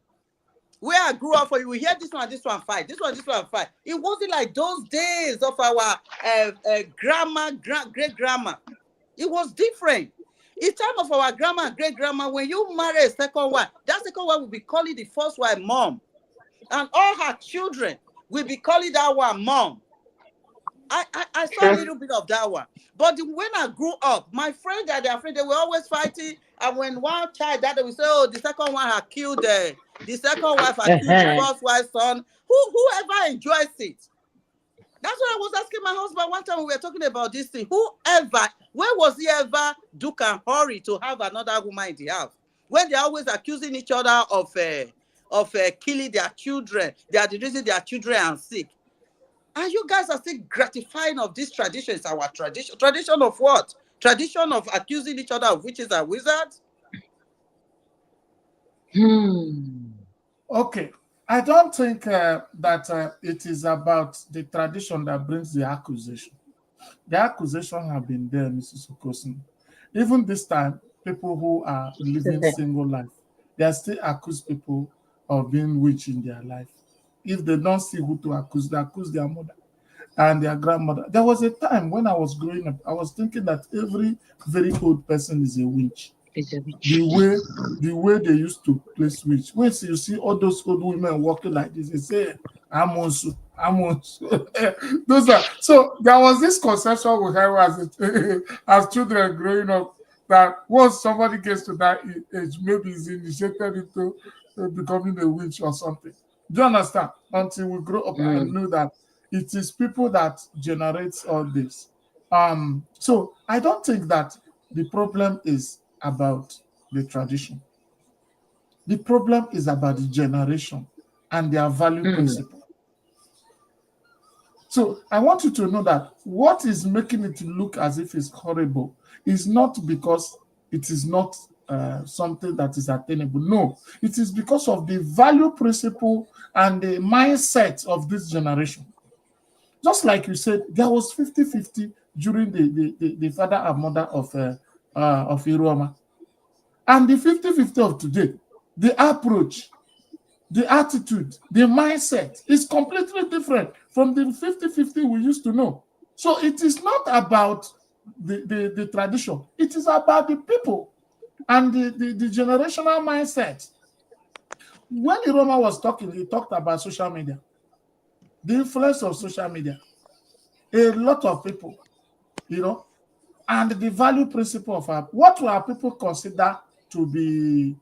Where I grew up, you will hear this one fight, this one fight. It wasn't like those days of our great grandma. It was different. It's time of our grandma and great grandma. When you marry a second wife, that second wife will be calling the first wife mom, and all her children will be calling that one mom. I saw a little bit of that one. But when I grew up, my friends that they're afraid, they were always fighting. And when one child died, they would say, oh, the second one had killed the second wife had killed the first wife's son. Whoever enjoys it. That's what I was asking my husband one time when we were talking about this thing. When was he ever Duke and hurry to have another woman in the house? When they're always accusing each other of killing their children. They are the reason their children are sick. And you guys are still gratifying of this tradition. It's our tradition. Tradition of what? Tradition of accusing each other of witches and wizards? Okay. I don't think that it is about the tradition that brings the accusation. The accusation have been there, Mrs. Okosin. Even this time, people who are living single life, they are still accuse people of being witch in their life. If they don't see who to accuse, they accuse their mother and their grandmother. There was a time when I was growing up, I was thinking that every very old person is a witch. The way they used to place witch. When you see all those old women walking like this, they say, I'm also. Those are so there was this conception we had as children growing up that once somebody gets to that age, maybe is initiated into becoming a witch or something. Do you understand? Until we grow up and know that it is people that generates all this. So I don't think that the problem is about the tradition. The problem is about the generation and their value principle. So I want you to know that what is making it look as if it's horrible is not because it is not something that is attainable. No, it is because of the value principle and the mindset of this generation. Just like you said, there was 50-50 during the father and mother of IRUOMA. And the 50-50 of today, the approach, the attitude, the mindset is completely different from the 50-50 we used to know. So it is not about the tradition. It is about the people and the generational mindset. When IRUOMA was talking, he talked about social media, the influence of social media. A lot of people, and the value principle of what will our people consider to be,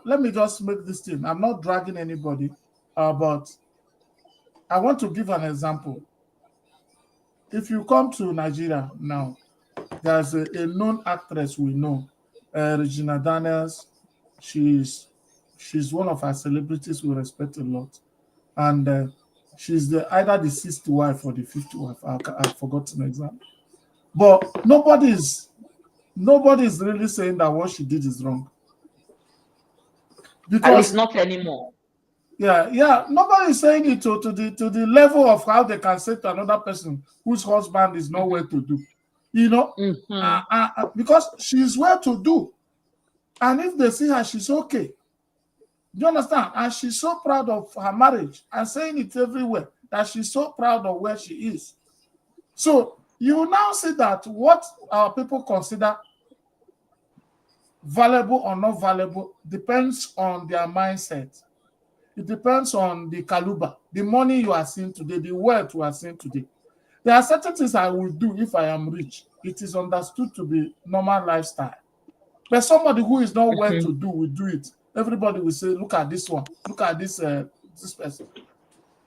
let me just make this thing. I'm not dragging anybody, but I want to give an example. If you come to Nigeria now, there's a known actress we know, Regina Daniels. She's one of our celebrities we respect a lot. And she's either the sixth wife or the fifth wife. I've forgotten exactly. But nobody is really saying that what she did is wrong. Because at least not anymore. Yeah. Nobody is saying it to the level of how they can say to another person whose husband is not well to do. Because she's well to do. And if they see her, she's okay. Do you understand? And she's so proud of her marriage and saying it everywhere that she's so proud of where she is. So you now see that what our people consider valuable or not valuable depends on their mindset. It depends on the caliber, the money you are seeing today, the wealth you are seeing today. There are certain things I will do if I am rich. It is understood to be normal lifestyle. But somebody who is not well to do will do it. Everybody will say, look at this one. Look at this person.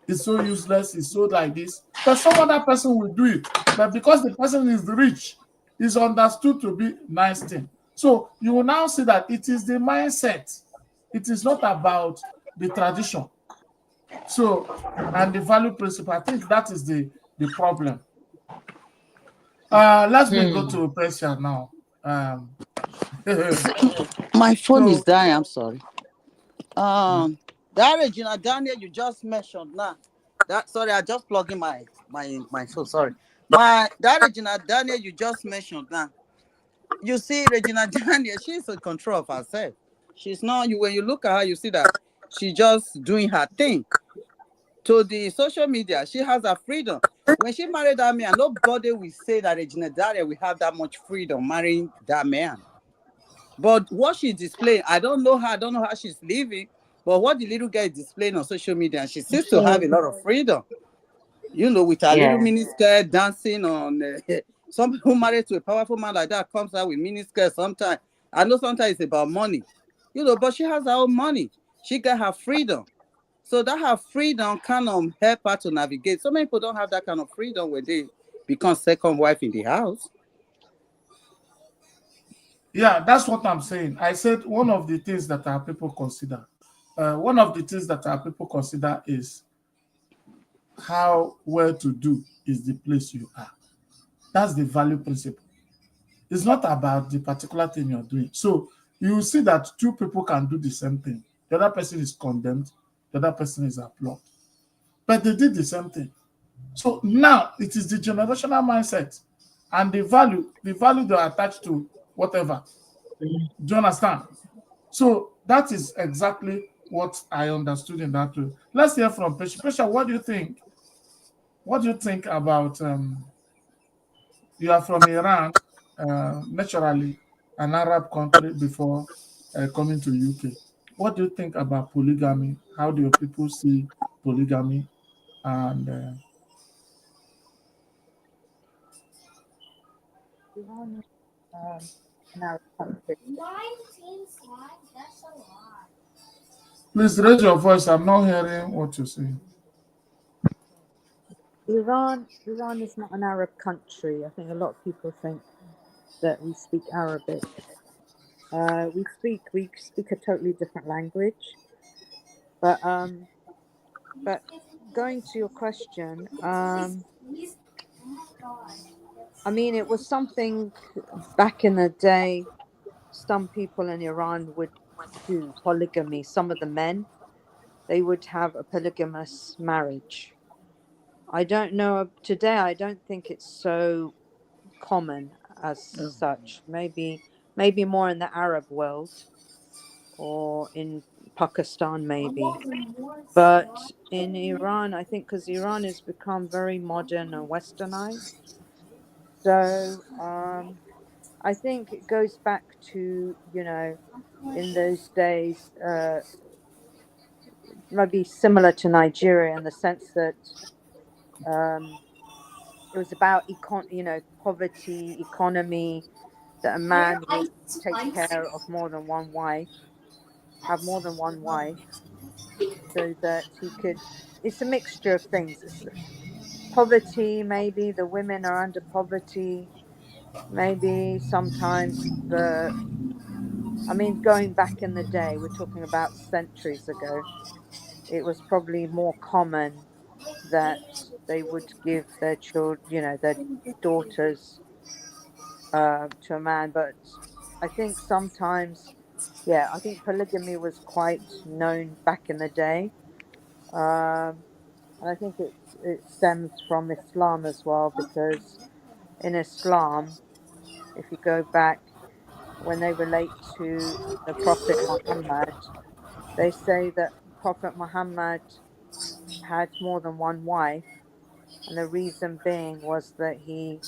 It's so useless. It's so like this. But some other person will do it. But because the person is rich, it's understood to be nice thing. So you will now see that it is the mindset. It is not about the tradition. So, and the value principle, I think that is the problem. Let me go to Persia now. My phone is dying. I'm sorry. That Regina Daniel you just mentioned now. Sorry, I just plugged in my phone. Sorry. That Regina Daniel you just mentioned now. You see, Regina Daniel, she's in control of herself. She's not you when you look at her, you see that she's just doing her thing. To the social media, she has her freedom. When she married that man, nobody will say that Regina Daniel will have that much freedom marrying that man. But what she's displaying, I don't know her, I don't know how she's living, but what the little girl is displaying on social media, she seems to have a lot of freedom. With her little miniskirt dancing on. Some people married to a powerful man like that comes out with miniskirt sometimes. I know sometimes it's about money, but she has her own money. She got her freedom. So that her freedom kind of help her to navigate. So many people don't have that kind of freedom when they become second wife in the house. Yeah, that's what I'm saying. I said one of the things that our people consider. One of the things that our people consider is how well to do is the place you are. That's the value principle. It's not about the particular thing you're doing. So you will see that two people can do the same thing. The other person is condemned. The other person is applauded. But they did the same thing. So now it is the generational mindset and the value they are attached to whatever. Do you understand? So that is exactly what I understood in that way. Let's hear from Pesha. Pesha, what do you think? What do you think about you are from Iran, naturally an Arab country before coming to UK. What do you think about polygamy? How do your people see polygamy? And Iran, an Arab country. please raise your voice. I'm not hearing what you're saying. Iran is not an Arab country. I think a lot of people think that we speak Arabic. We speak a totally different language. But but going to your question, I mean, it was something back in the day. Some people in Iran would do polygamy. Some of the men, they would have a polygamous marriage. I don't know today. I don't think it's so common as such. Maybe more in the Arab world or in Pakistan, maybe. But in Iran, I think because Iran has become very modern and westernized, so I think it goes back to, in those days, maybe similar to Nigeria in the sense that um, it was about poverty, economy, that a man would take care of more than one wife, have more than one wife, so that he could. It's a mixture of things. It's poverty, maybe the women are under poverty, maybe sometimes I mean, going back in the day, we're talking about centuries ago, it was probably more common that they would give their children, their daughters to a man. But I think sometimes, yeah, I think polygamy was quite known back in the day. And I think it stems from Islam as well, because in Islam, if you go back, when they relate to the Prophet Muhammad, they say that Prophet Muhammad had more than one wife, and the reason being was that he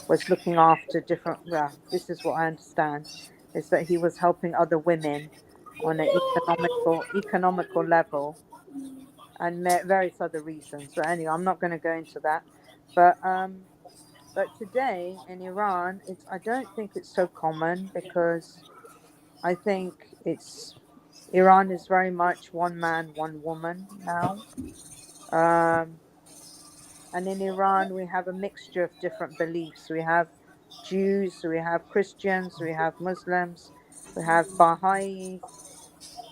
was looking after different. Well, this is what I understand, is that he was helping other women on an economical level, and various other reasons. But anyway, I'm not going to go into that. But today in Iran, I don't think it's so common, because I think it's Iran is very much one man, one woman now. Um, and in Iran, we have a mixture of different beliefs. We have Jews, we have Christians, we have Muslims, we have Baha'is,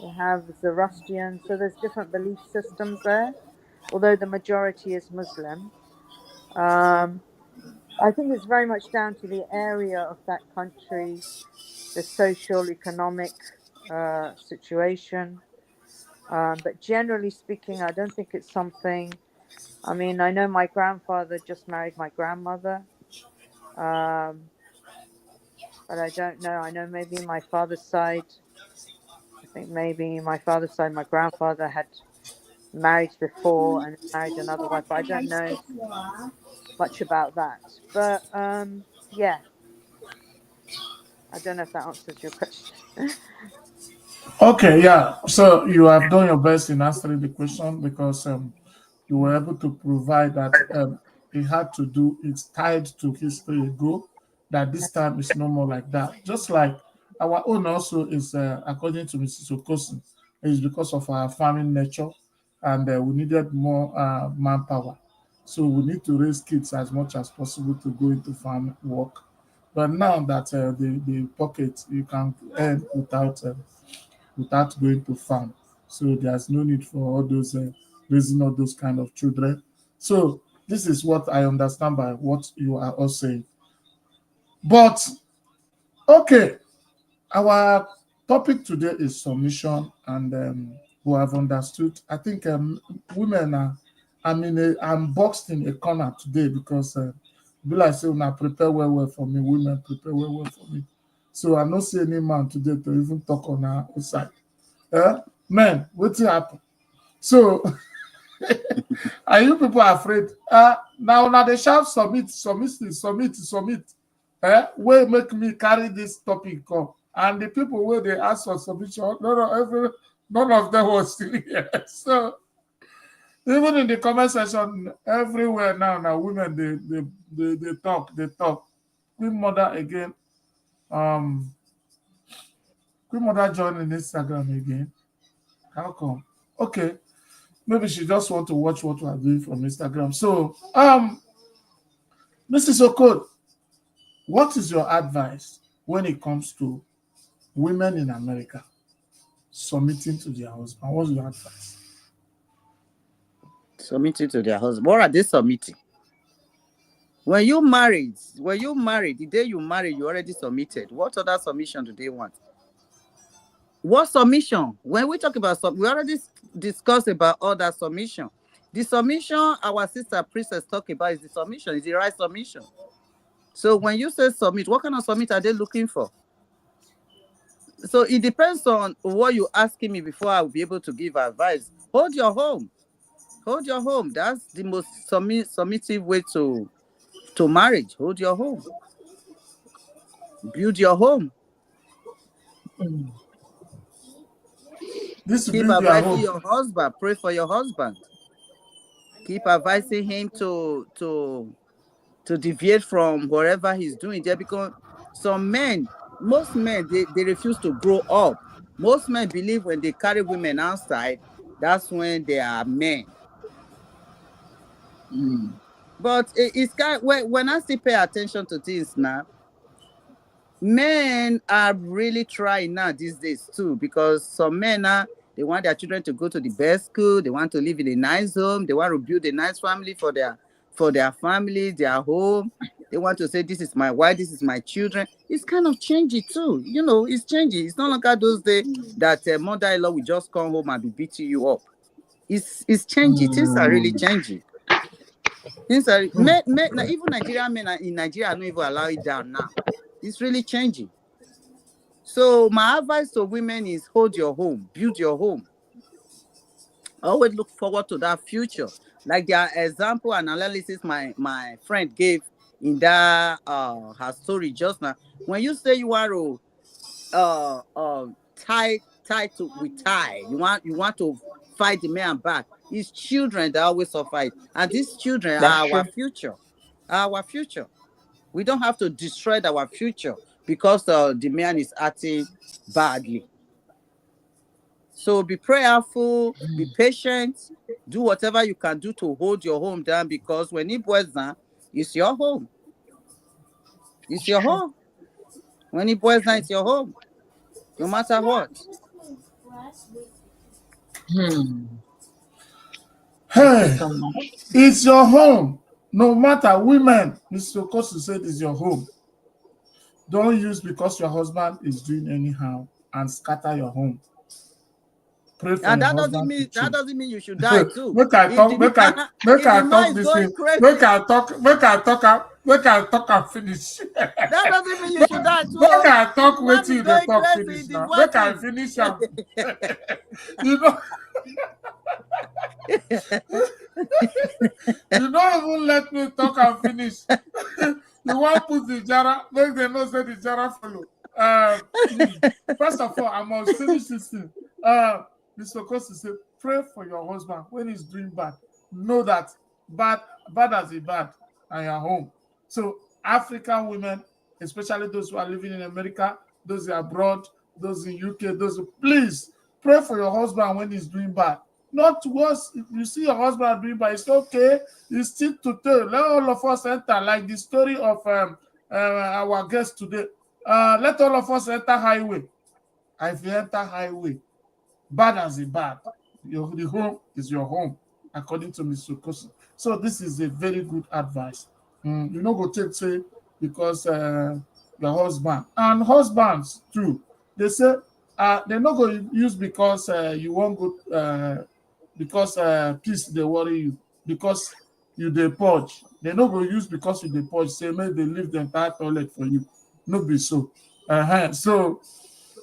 we have Zoroastrians. So there's different belief systems there, although the majority is Muslim. Um, I think it's very much down to the area of that country, the social, economic situation. But generally speaking, I don't think it's something. I mean, I know my grandfather just married my grandmother, um, but I don't know. I know maybe my father's side, I think maybe my father's side, my grandfather had married before and married another wife, but I don't know much about that. But yeah, I don't know if that answers your question. Okay, yeah. So you have done your best in answering the question, because you were able to provide that it had to do, it's tied to history ago, that this time is no more like that. Just like our own also is, according to Mrs. Okosi, is because of our farming nature, and we needed more manpower. So we need to raise kids as much as possible to go into farm work. But now that the pocket, you can earn without going to farm. So there's no need for all those raising all those kind of children. So this is what I understand by what you are all saying. But okay, our topic today is submission, and we have understood. I think women are. I'm boxed in a corner today, because be like say una prepare well for me. Women prepare well for me. So I not see any man today to even talk on our side. Men, wetin happen? So are you people afraid? Now they shout submit, submit. Wey make me carry this topic come. And the people where they ask for submission, none of them was still here. So even in the comment section, everywhere now women they talk. Queen Mother again. Um, Queen Mother joining Instagram again. How come? Okay. maybe she just want to watch what we are doing from Instagram. So, Mrs. Okot, what is your advice when it comes to women in America submitting to their husband? What's your advice? Submitting to their husband. What are they submitting? When you married, the day you married, you already submitted. What other submission do they want? What submission? When we talk about we already discussed about other submission. The submission our sister priestess talk about is the submission, is the right submission. So when you say submit, what kind of submit are they looking for? So it depends on what you're asking me before I will be able to give advice. Hold your home. Hold your home. That's the most submissive way to marriage. Hold your home. Build your home. Keep advising your husband. Pray for your husband. Keep advising him to deviate from whatever he's doing there, because some men, most men, they refuse to grow up. Most men believe when they carry women outside, that's when they are men. But it's kind of, when I still pay attention to things now, men are really trying now these days too, because some men are, they want their children to go to the best school, they want to live in a nice home, they want to build a nice family for their family, their home. They want to say, this is my wife, this is my children. It's kind of changing too. You know, it's changing. It's no longer those days that mother-in-law will just come home and be beating you up. It's changing. Things are really changing. Things are men, even Nigerian men in Nigeria are not even allowing it down now. It's really changing. So my advice to women is hold your home, build your home. Always look forward to that future. Like the example and analysis my friend gave in that her story just now. When you say you want to tie you want to fight the man back, it's children that always suffer it. And these children are our future. Our future. We don't have to destroy our future because the man is acting badly. So be prayerful, be patient, do whatever you can do to hold your home down, because when it boils down, it's your home. It's your home. When it boils down, it's your home. No matter what. Hey, it's your home. No matter, women, Mr. Okosu said it's your home. Don't use because your husband is doing anyhow and scatter your home. Pray for and your that husband. doesn't mean you should die too. Make I talk and finish. That doesn't mean you should die too. Make I talk waiting the talk finish now. Make I finish am. You know. You don't even let me talk and finish. You want to put the jara, make them know say the jara follow. First of all, I must finish this thing. Mr. Kosi said, pray for your husband when he's doing bad. Know that bad as a bad and you're home. So African women, especially those who are living in America, those abroad, those in UK, please pray for your husband when he's doing bad. Not worse. If you see your husband doing bad, it's okay. You stick to tell. Let all of us enter, like the story of our guest today. Let all of us enter highway. And if you enter highway, bad as a bad, the home is your home, according to Mr. Kosi. So this is a very good advice. You know, go take say because your husband and husbands too. They say they're not going to use because you won't go because peace they worry you, because you they purge. They're not going to use because you they purge. Say maybe they leave the entire toilet for you. No be so. So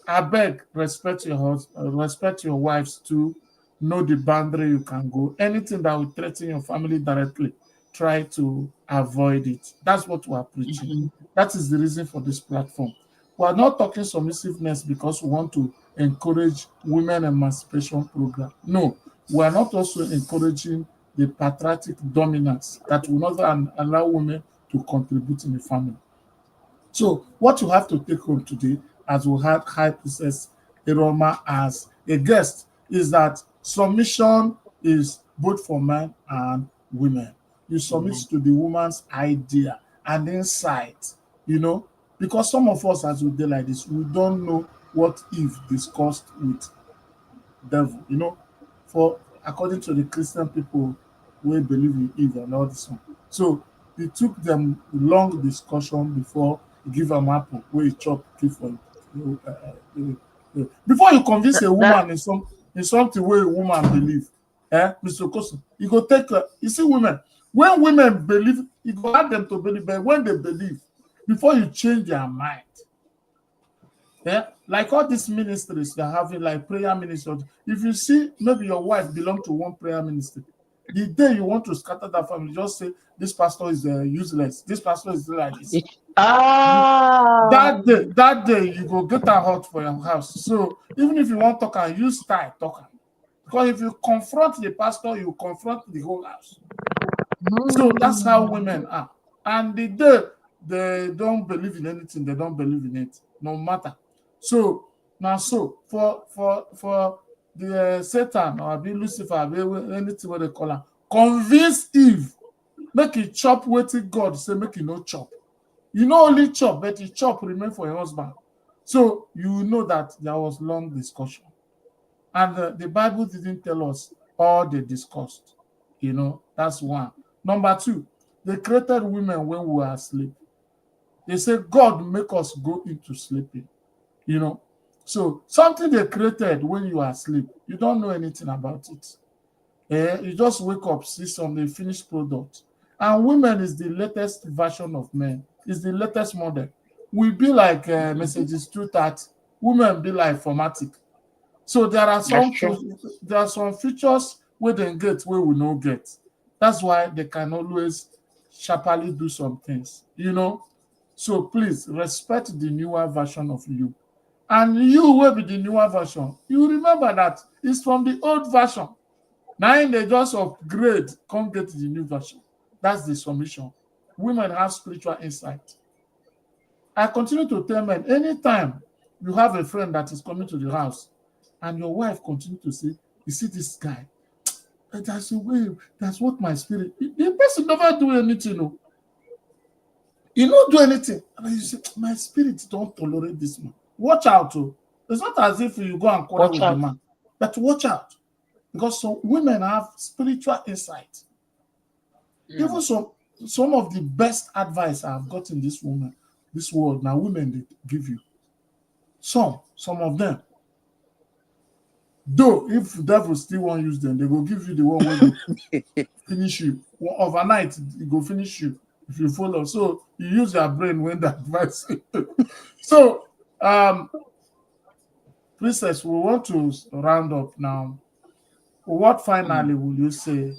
I beg, respect your husband, respect your wives too. Know the boundary you can go. Anything that will threaten your family directly, try to avoid it. That's what we are preaching. That is the reason for this platform. We are not talking submissiveness because we want to encourage women emancipation program. No, we are not also encouraging the patriarchal dominance that will not allow women to contribute in the family. So what you have to take home today, as we had High Priestess IRUOMA as a guest, is that submission is both for men and women. You submit to the woman's idea and insight, because some of us, as we do like this, we don't know what Eve discussed with devil, for according to the Christian people who believe in Eve and all this one. So it took them long discussion before he give am apple where he chop give for before you convince a That woman in something where a woman believe, Mr. Kosi, you go take you see women, when women believe, you go ask them to believe, but when they believe, before you change their mind, like all these ministries they're having, like prayer ministries. If you see maybe your wife belong to one prayer ministry, the day you want to scatter that family, just say this pastor is useless. This pastor is like this. it's ah That day you go get her hot for your house. So even if you want to talk and use style talk, because if you confront the pastor, you confront the whole house. So that's how women are. And the day they don't believe in anything, they don't believe in it, no matter. So now, so for the Satan or be Lucifer, anything what they call him, convince Eve, make it chop wetin God say make it no chop. You know only chop, but the chop remain for your husband. So you know that there was long discussion. And the Bible didn't tell us all they discussed. That's one. Number two, they created women when we were asleep. They say God make us go into sleeping. So something they created when you are asleep, you don't know anything about it. You just wake up, see some finished product. And women is the latest version of men. Is the latest model. We be like messages 230. Women be like formatic. So there are that's true. some features where they get where we no get. That's why they can always sharply do some things. So please respect the newer version of you. And you will be the newer version. You remember that it's from the old version. Now they just upgrade, come get the new version. That's the submission. Women have spiritual insight. I continue to tell men, anytime you have a friend that is coming to the house and your wife continue to say, you see this guy, that's a way, that's what my spirit, the person never do anything. No. You don't do anything. And you say, my spirit don't tolerate this man. Watch out. Oh. It's not as if you go and quarrel Watch with the out. man, but watch out. Because some women have spiritual insight. Even some of the best advice I've got in this world, now women they give you. Some of them. Though if the devil still won't use them, they will give you the one where will finish you. Overnight, it will finish you if you follow. So you use your brain when the advice. So Priestess, we want to round up now. What finally will you say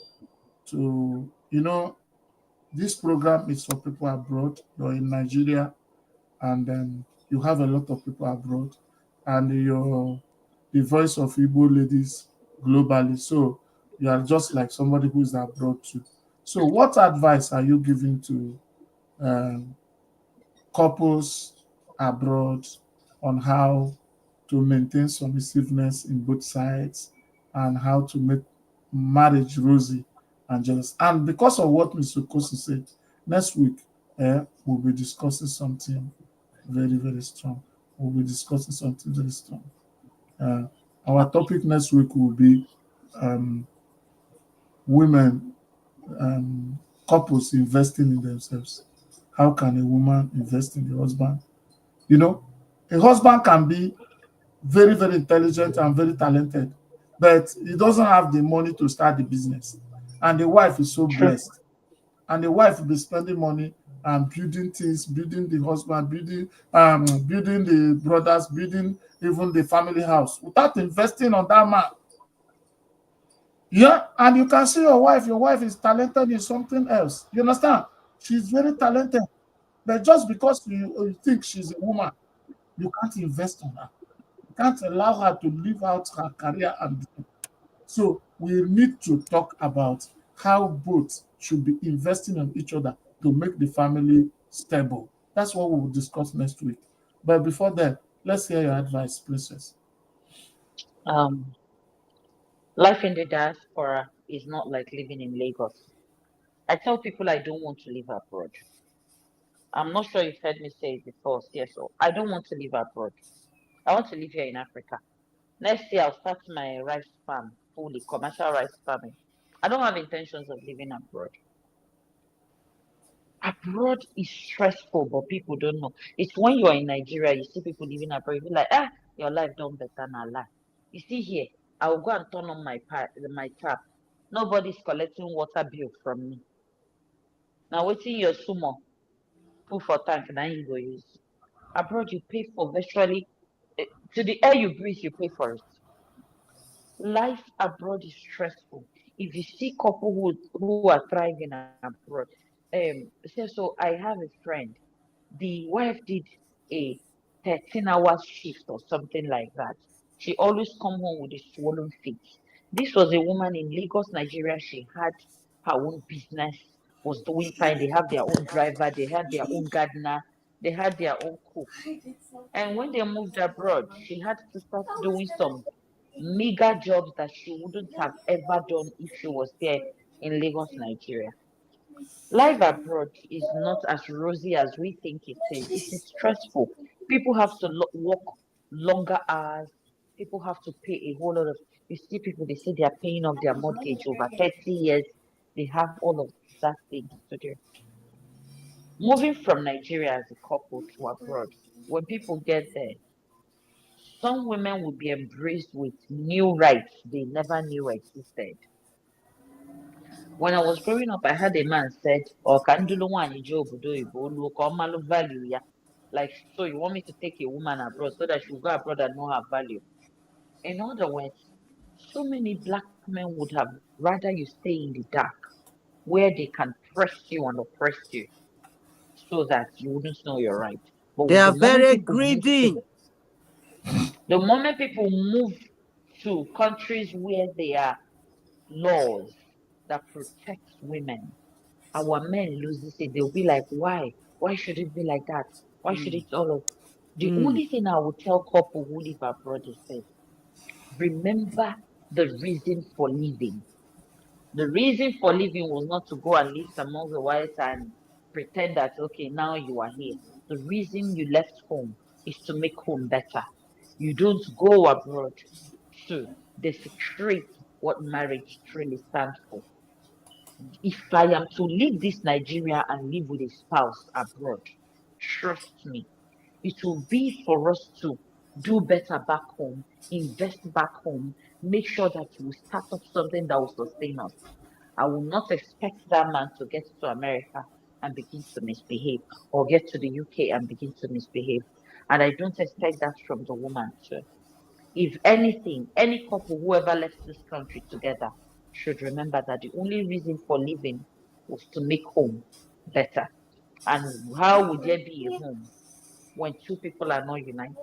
to, this program is for people abroad. You're in Nigeria, and then you have a lot of people abroad, and you're the voice of Igbo ladies globally. So you are just like somebody who's abroad too. So what advice are you giving to couples abroad on how to maintain submissiveness in both sides and how to make marriage rosy and jealous? And because of what Mr. Kosi said, next week we'll be discussing something very, very strong. We'll be discussing something very strong. Our topic next week will be women, couples investing in themselves. How can a woman invest in the husband? A husband can be very, very intelligent and very talented, but he doesn't have the money to start the business. And the wife is so True. blessed. And the wife will be spending money and building things, building the husband, building the brothers, building even the family house without investing on that man. Yeah, and you can see your wife is talented in something else. You understand? She's very talented. But just because you think she's a woman, you can't invest on her. You can't allow her to live out her career and so we need to talk about how both should be investing on each other to make the family stable. That's what we will discuss next week. But before that, let's hear your advice, Princess. Um, Life in the diaspora is not like living in Lagos. I tell people I don't want to live abroad. I'm not sure you've heard me say it before, CSO. I don't want to live abroad. I want to live here in Africa. Next year, I'll start my rice farm fully, commercial rice farming. I don't have intentions of living abroad. Abroad is stressful, but people don't know. It's when you're in Nigeria, you see people living abroad, you be like, your life don't better than life. You see here, I will go and turn on my tap. Nobody's collecting water bill from me. Now, waiting your sumo, put for tank, then you go use. Abroad, you pay for virtually, to the air you breathe, you pay for it. Life abroad is stressful. If you see couple who are thriving abroad, so I have a friend. The wife did a 13-hour shift or something like that. She always come home with a swollen feet. This was a woman in Lagos, Nigeria. She had her own business, was doing fine. They have their own driver, they had their own gardener, they had their own cook. And when they moved abroad, she had to start doing some mega jobs that she wouldn't have ever done if she was there in Lagos, Nigeria. Life abroad is not as rosy as we think it is. It is stressful. People have to work longer hours. People have to pay a whole lot of. You see people, they say they are paying off their mortgage over 30 years. They have all of that things to do. Moving from Nigeria as a couple to abroad, when people get there, some women will be embraced with new rights they never knew existed. When I was growing up, I had a man said, "Oh, can do one job value ya." Like, so you want me to take a woman abroad so that she'll go abroad and know her value? In other words, so many black men would have rather you stay in the dark where they can press you and oppress you so that you wouldn't know you're right. But They are the moment very people move to greedy. countries where there are laws that protect women, our men loses it. They'll be like, why? Why should it be like that? Why should Mm, it all of the mm, only thing I would tell couple who live abroad is this: remember the reason for living. The reason for living was not to go and live among the whites and pretend that okay, now you are here. The reason you left home is to make home better. You don't go abroad to desecrate what marriage truly stands for. If I am to leave this Nigeria and live with a spouse abroad, trust me, it will be for us to do better back home, invest back home, make sure that we start up something that will sustain us. I will not expect that man to get to America and begin to misbehave, or get to the UK and begin to misbehave. And I don't expect that from the woman too. If anything, any couple, whoever left this country together, should remember that the only reason for living was to make home better. And how would there be a home when two people are not united?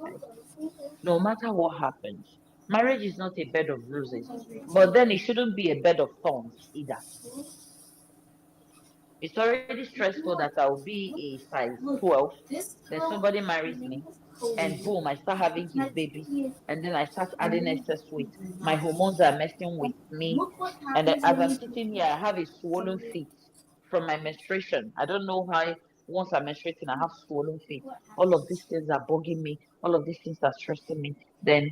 No matter what happens, marriage is not a bed of roses, but then it shouldn't be a bed of thorns either. It's already stressful that I'll be a size 12, then somebody marries me, and boom, I start having his baby, and then I start adding excess weight. My hormones are messing with me, and then as I'm sitting here, I have a swollen feet from my menstruation. I don't know how. Once I'm menstruating, I have swollen feet. All of these things are bugging me. All of these things are stressing me. Then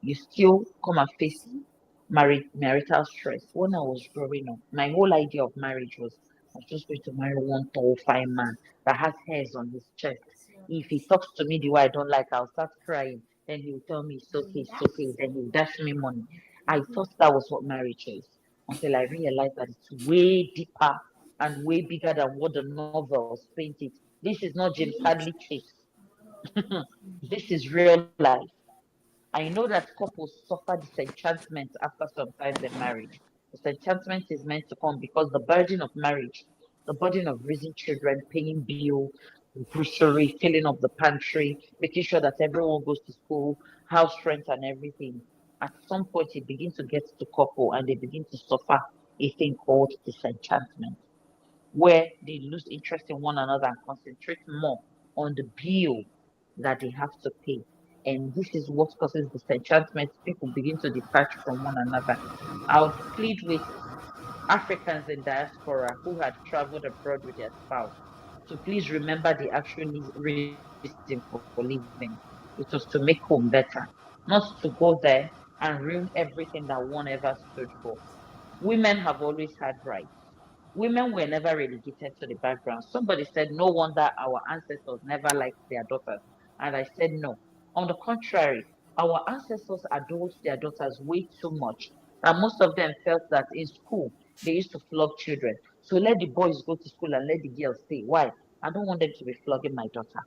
you still come and face marital stress. When I was growing up, my whole idea of marriage was I was just going to marry one tall, fine man that has hairs on his chest. If he talks to me the way I don't like, I'll start crying. Then he'll tell me it's okay, it's okay. Then he'll dash me money. I thought that was what marriage is until I realized that it's way deeper and way bigger than what the novels paint it. This is not James Hadley Chase. This is real life. I know that couples suffer disenchantment after some time in marriage. Disenchantment is meant to come because the burden of marriage, the burden of raising children, paying bill, grocery, filling up the pantry, making sure that everyone goes to school, house rent and everything. At some point it begins to get to couple and they begin to suffer a thing called disenchantment, where they lose interest in one another and concentrate more on the bill that they have to pay And this is what causes disenchantment. People begin to detach from one another. I would plead with Africans in diaspora who had traveled abroad with their spouse to please remember the actual reason for leaving. It was to make home better, not to go there and ruin everything that one ever stood for. Women have always had rights. Women were never relegated to the background. Somebody said, no wonder our ancestors never liked their daughters. And I said, no. On the contrary, our ancestors adored their daughters way too much. And most of them felt that in school, they used to flog children. So let the boys go to school and let the girls stay. Why? I don't want them to be flogging my daughter.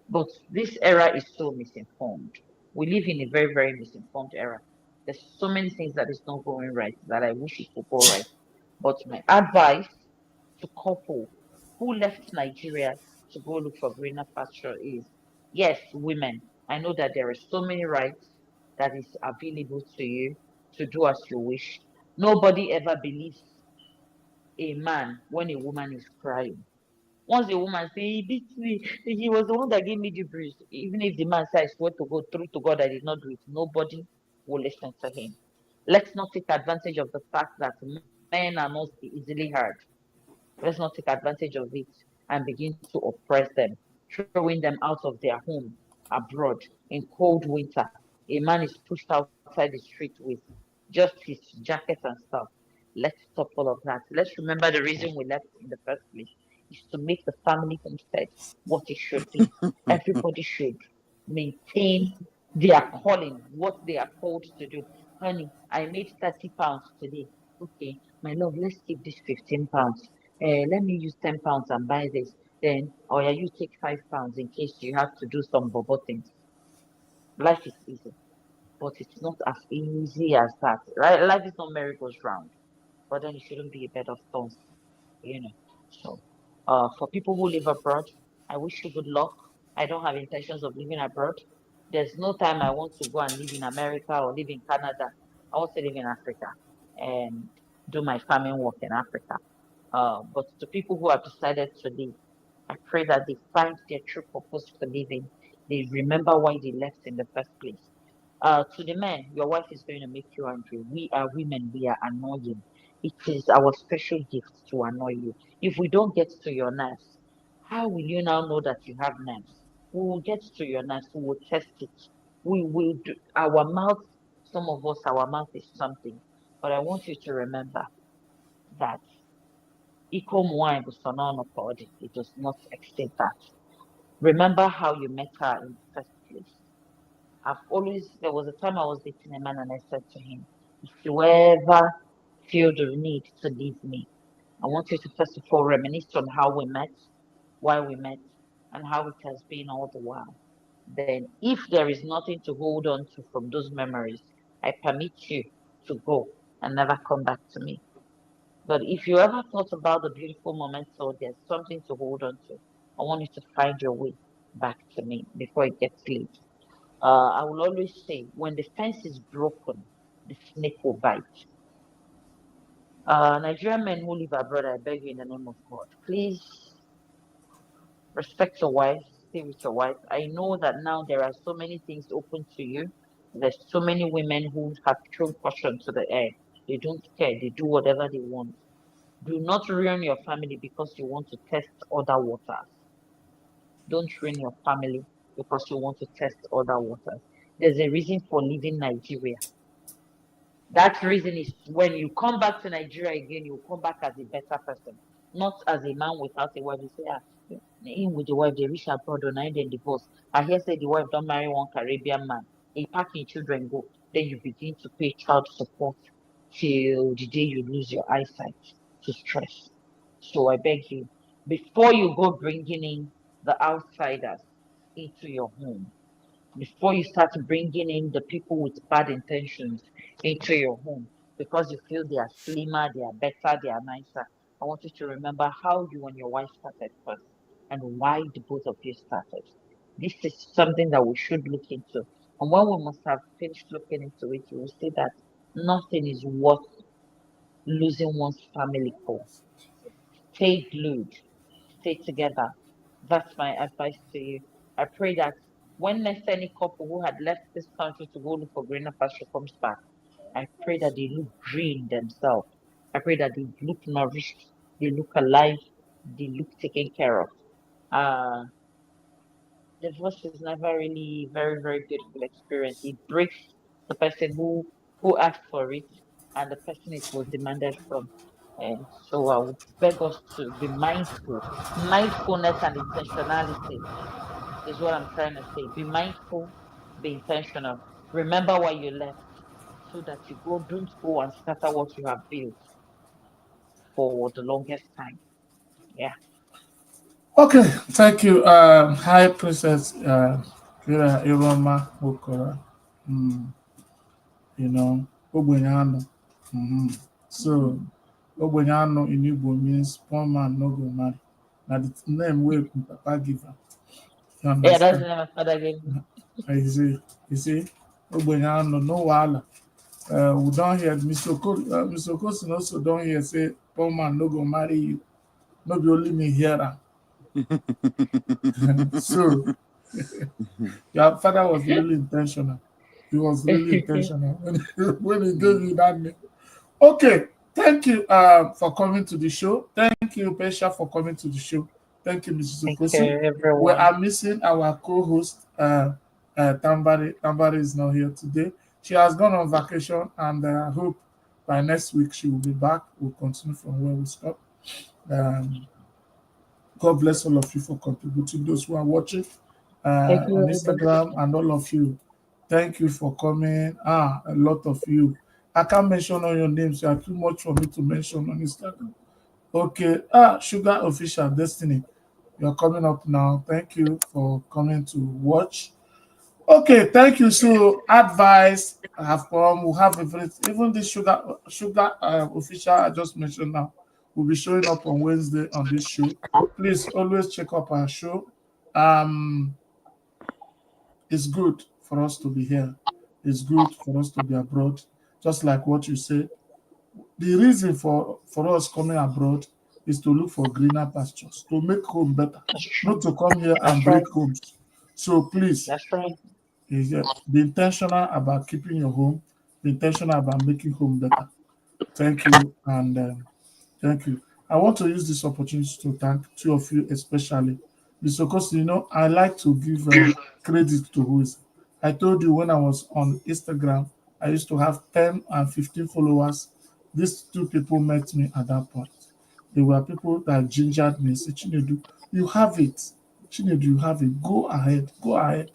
But this era is so misinformed. We live in a very, very misinformed era. There's so many things that is not going right that I wish it could go right. But my advice to couple who left Nigeria to go look for greener pasture is yes, women. I know that there are so many rights that is available to you to do as you wish. Nobody ever believes a man when a woman is crying. Once a woman say he beat me, he was the one that gave me the bruise. Even if the man says I swear to God, true to God, I did not do it, nobody will listen to him. Let's not take advantage of the fact that men are not easily hurt. Let's not take advantage of it and begin to oppress them, throwing them out of their home abroad in cold winter. A man is pushed outside the street with just his jacket and stuff. Let's stop all of that. Let's remember the reason we left in the first place is to make the family homestead what it should be. Everybody should maintain their calling, what they are called to do. Honey, I made 30 pounds today. Okay, my love, let's keep this 15 pounds. Let me use 10 pounds and buy this. Then, or yeah, you take 5 pounds in case you have to do some bobo things. Life is easy, but it's not as easy as that, right? Life is not merry-go-round, but then it shouldn't be a bed of thorns, you know. So, for people who live abroad, I wish you good luck. I don't have intentions of living abroad. There's no time I want to go and live in America or live in Canada. I want to live in Africa and do my farming work in Africa. But to people who have decided to leave, I pray that they find their true purpose for living. They remember why they left in the first place. To the men, your wife is going to make you angry. We are women, we are annoying. It is our special gift to annoy you. If we don't get to your nerves, how will you now know that you have nerves? We will get to your nerves, we will test it. We will do our mouth, some of us, our mouth is something. But I want you to remember that equal wine was body. It does not exceed that. Remember how you met her in the first place. There was a time I was dating a man and I said to him, if you ever feel the need to leave me, I want you to first of all reminisce on how we met, why we met, and how it has been all the while. Then, if there is nothing to hold on to from those memories, I permit you to go and never come back to me. But if you ever thought about the beautiful moments or there's something to hold on to, I want you to find your way back to me before it gets late. I will always say, when the fence is broken, the snake will bite. Nigerian men who live abroad, I beg you in the name of God, please respect your wife, stay with your wife. I know that now there are so many things open to you. There's so many women who have thrown caution to the air. They don't care. They do whatever they want. Do not ruin your family because you want to test other waters. Don't ruin your family because you want to test other waters. There's a reason for leaving Nigeria. That reason is when you come back to Nigeria again, you come back as a better person, not as a man without a wife. You say, in with the wife, they reach abroad and then divorce. I hear say the wife don't marry one Caribbean man. He pack in children go. Then you begin to pay child support till the day you lose your eyesight to stress. So I beg you, before you go bringing in the outsiders into your home, before you start bringing in the people with bad intentions into your home because you feel they are slimmer, they are better, they are nicer. I want you to remember how you and your wife started first and why the both of you started. This is something that we should look into. And when we must have finished looking into it, you will see that nothing is worth losing one's family for. Stay glued, stay together. That's my advice to you. I pray that when next any couple who had left this country to go look for greener pasture comes back, I pray that they look green themselves. I pray that they look nourished, they look alive, they look taken care of. Uh, divorce is never really very, very beautiful experience. It breaks the person who asked for it and the person it was demanded from. And so I would beg us to be mindful. Mindfulness and intentionality is what I'm trying to say. Be mindful, be intentional. Remember why you left so that you don't go and scatter what you have built for the longest time. Yeah. Okay, thank you, High Priestess IRUOMA NWOKORA. Mm, you know, Ogbenyano. So, Ogbenyano in Igbo means poor man no go marry. Now the name where Papa give her. You Yeah, that's the understand? name my father gave me. You see, Ogbenyano, no wahala. We don't hear Mr. Okosin also don't hear say poor man no go marry you. No be only me hear am. So your father was really intentional. He was really intentional when he gave you that name. Okay, thank you for coming to the show. Thank you, Pesha, for coming to the show. Thank you, Mrs. Thank Okosi. you, We everyone. are missing our co-host, Tambari. Tambari is not here today. She has gone on vacation, and I hope by next week she will be back. We'll continue from where we stopped. Um, God bless all of you for contributing. Those who are watching Thank you, on everybody. Instagram and all of you, thank you for coming. A lot of you. I can't mention all your names. You are too much for me to mention on Instagram. Okay. Sugar Official Destiny. You're coming up now. Thank you for coming to watch. Okay, thank you. So advice I have come. We have everything. Even this sugar official I just mentioned now will be showing up on Wednesday on this show. Please always check up our show. Um, it's good for us to be here. It's good for us to be abroad. Just like what you said. The reason for us coming abroad is to look for greener pastures, to make home better, That's not true. to come here and That's right. break homes. So please That's right. be intentional about keeping your home, be intentional about making home better. Thank you, and thank you. I want to use this opportunity to thank two of you, especially. Because, I like to give credit to who is. I told you when I was on Instagram, I used to have 10 and 15 followers. These two people met me at that point. They were people that gingered me, say, Chinedu, you have it. Chinedu, you have it. Go ahead. Go ahead.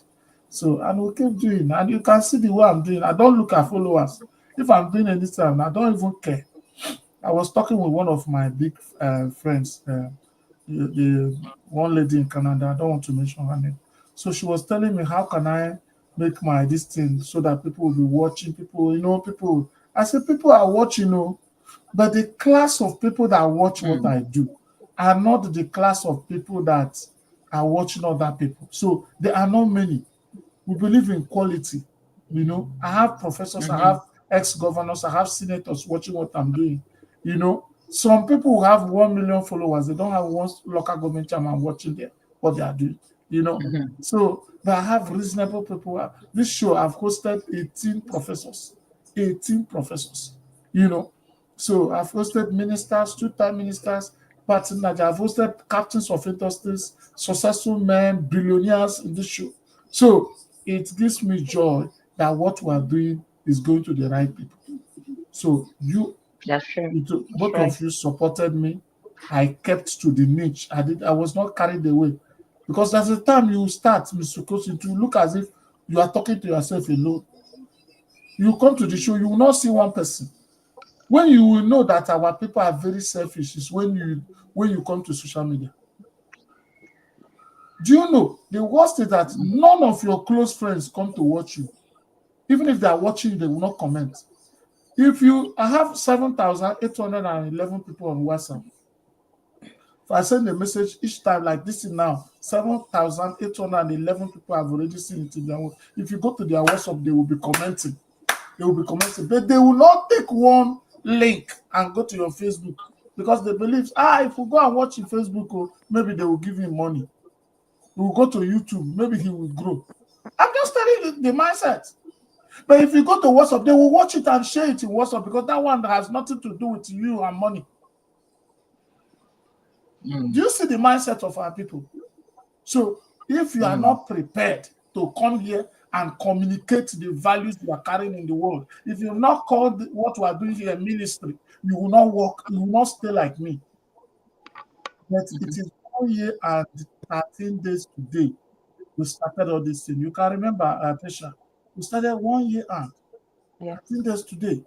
So, and we keep doing. And you can see the way I'm doing. I don't look at followers. If I'm doing anything, I don't even care. I was talking with one of my big friends, the one lady in Canada. I don't want to mention her name. So she was telling me, how can I make my this thing so that people will be watching? People, people. I said, people are watching, but the class of people that watch what I do are not the class of people that are watching other people. So there are not many. We believe in quality. I have professors, I Mm-hmm. have ex-governors, I have senators watching what I'm doing. Some people who have 1 million followers, they don't have one local government chairman watching what they are doing. Mm-hmm. So, but I have reasonable people. This show, I've hosted 18 professors. 18 professors. You know, so I've hosted ministers, two-time ministers, but I've hosted captains of industries, successful men, billionaires in this show. So it gives me joy that what we are doing is going to the right people. So That's true. That's both right. of you supported me. I kept to the niche. I was not carried away. Because there's a time you start, Mr. Kosi, to look as if you are talking to yourself alone. You come to the show, you will not see one person. When you will know that our people are very selfish is when you come to social media. Do you know the worst is that none of your close friends come to watch you. Even if they are watching, they will not comment. I have 7,811 people on WhatsApp. If I send a message each time like this now, 7,811 people have already seen it in their work. If you go to their WhatsApp, they will be commenting. They will be commenting, but they will not take one link and go to your Facebook because they believe, if we go and watch in Facebook, maybe they will give him money. We will go to YouTube, maybe he will grow. I'm just telling you the mindset. But if you go to WhatsApp, they will watch it and share it in WhatsApp because that one has nothing to do with you and money. Do you see the mindset of our people? So if you are not prepared to come here and communicate the values you are carrying in the world, if you're not called what we are doing here ministry, you will not work, you will not stay like me. But it is 1 year and 13 days today we started all this thing. You can remember, Pesha, we started 1 year and 13 days today.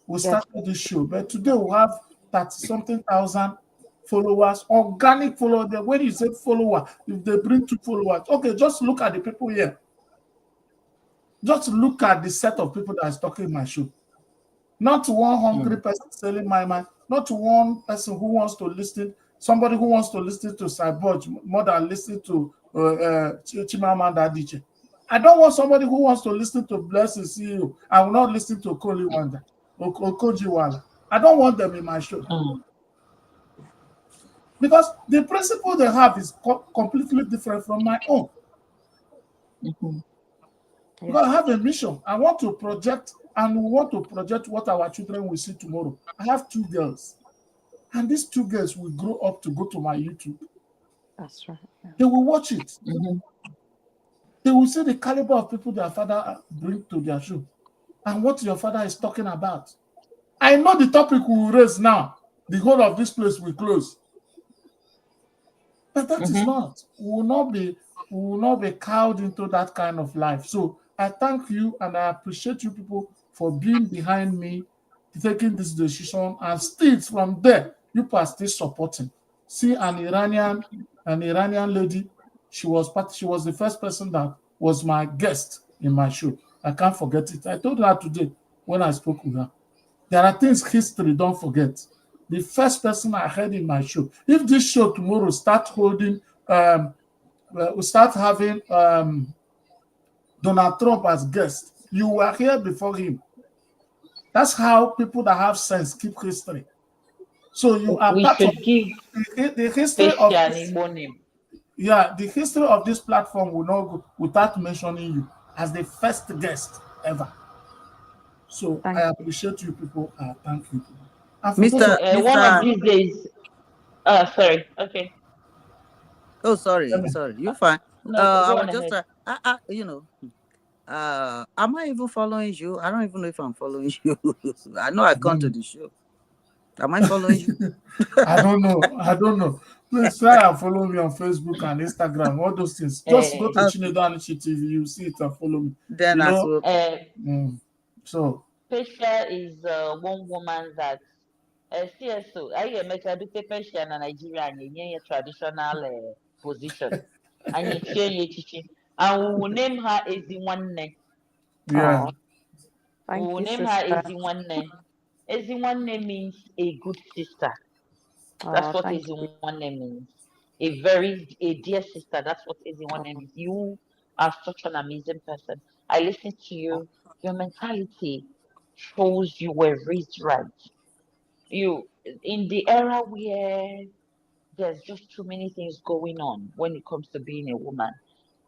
We started this show, but today we have 30-something thousand followers, organic followers. When you say follower, if they bring 2 followers, okay, just look at the people here. Just look at the set of people that is talking in my show. Not one hungry person selling my mind, not one person who wants to listen, somebody who wants to listen to Cyborg more than listen to Chimamanda Adichie. I don't want somebody who wants to listen to Blessing CEO. I will not listen to Koli Wanda or Kojiwala. I don't want them in my show. Because the principle they have is completely different from my own. Because I have a mission. I want to project, and we want to project what our children will see tomorrow. I have 2 girls. And these 2 girls will grow up to go to my YouTube. That's right. Yeah. They will watch it. They will see the caliber of people their father bring to their show and what your father is talking about. I know the topic we will raise now. The whole of this place will close. But that is not. We will not be cowed into that kind of life. So I thank you and I appreciate you people for being behind me, taking this decision, and still from there, you are still supporting. See an Iranian lady. She was the first person that was my guest in my show. I can't forget it. I told her today when I spoke with her. There are things history don't forget. The first person I heard in my show. If this show tomorrow start holding, we start having Donald Trump as guest, you were here before him. That's how people that have sense keep history. So you are We part of should give the history of an this, name. yeah, the history of this platform will not go without mentioning you as the first guest ever. So I appreciate you people. Thank you. One of these days. Sorry. Okay. Oh, sorry. You're fine. No, I go was on just ahead. am I even following you? I don't even know if I'm following you. I know I come to the show. Am I following you? I don't know. Please try and follow me on Facebook and Instagram, all those things. Just go to Chinedu Anichi TV, you see it and follow me. Then so Pesha is one woman that CSO. I make a bit Pesha na Nigeria and traditional position. And you change and we will name her Ezinwanne. Yeah. We will name her Ezinwanne. Ezinwanne means a good sister. That's what Ezinwanne means. A dear sister. That's what Ezinwanne means. You are such an amazing person. I listen to you. Your mentality shows you were raised right. You in the era where there's just too many things going on when it comes to being a woman.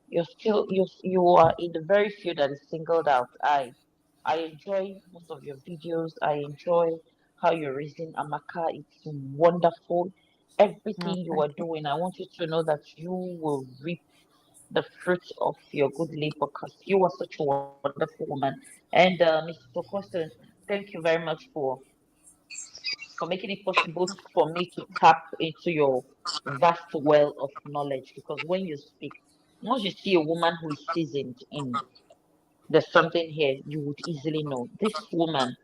You are in the very few that is singled out. I enjoy most of your videos. I enjoy how you're raising Amaka. It's wonderful. Everything you are doing, I want you to know that you will reap the fruits of your good labor because you are such a wonderful woman. And Mr. Tokoson, thank you very much for making it possible for me to tap into your vast well of knowledge. Because when you speak, once you see a woman who is seasoned in there's something here, you would easily know. This woman,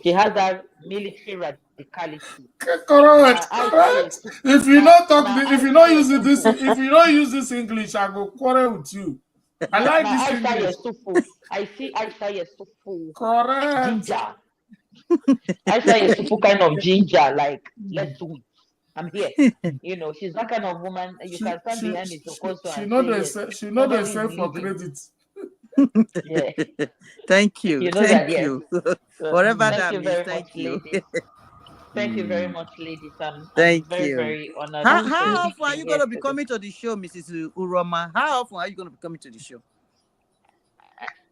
she has that military radicality. Correct. If you not talk, if you not use this English, I go quarrel with you. I like this English. I see Aisha Yesufu. Correct. Ginger. Aisha Yesufu kind of ginger, like let's do it. I'm here. You know, she's that kind of woman. You can stand behind me to she know they say for credit. Yeah. Thank you. You know thank that, yes. you. Whatever that means, very thank much, you. ladies. Thank you very much, ladies. I'm Thank very, you. very honored. How often are you going to be coming to the show, Mrs. Uroma? How often are you going to be coming to the show?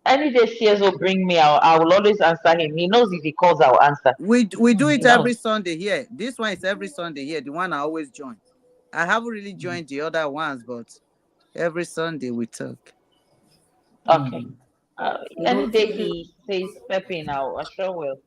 Any day CS will bring me, I will always answer him. He knows if he calls, I'll answer. We do it He every knows. Sunday here. This one is every Sunday here. The one I always join. I haven't really joined the other ones, but every Sunday we talk. Okay. You Any know, day he says Pepe now, I sure will.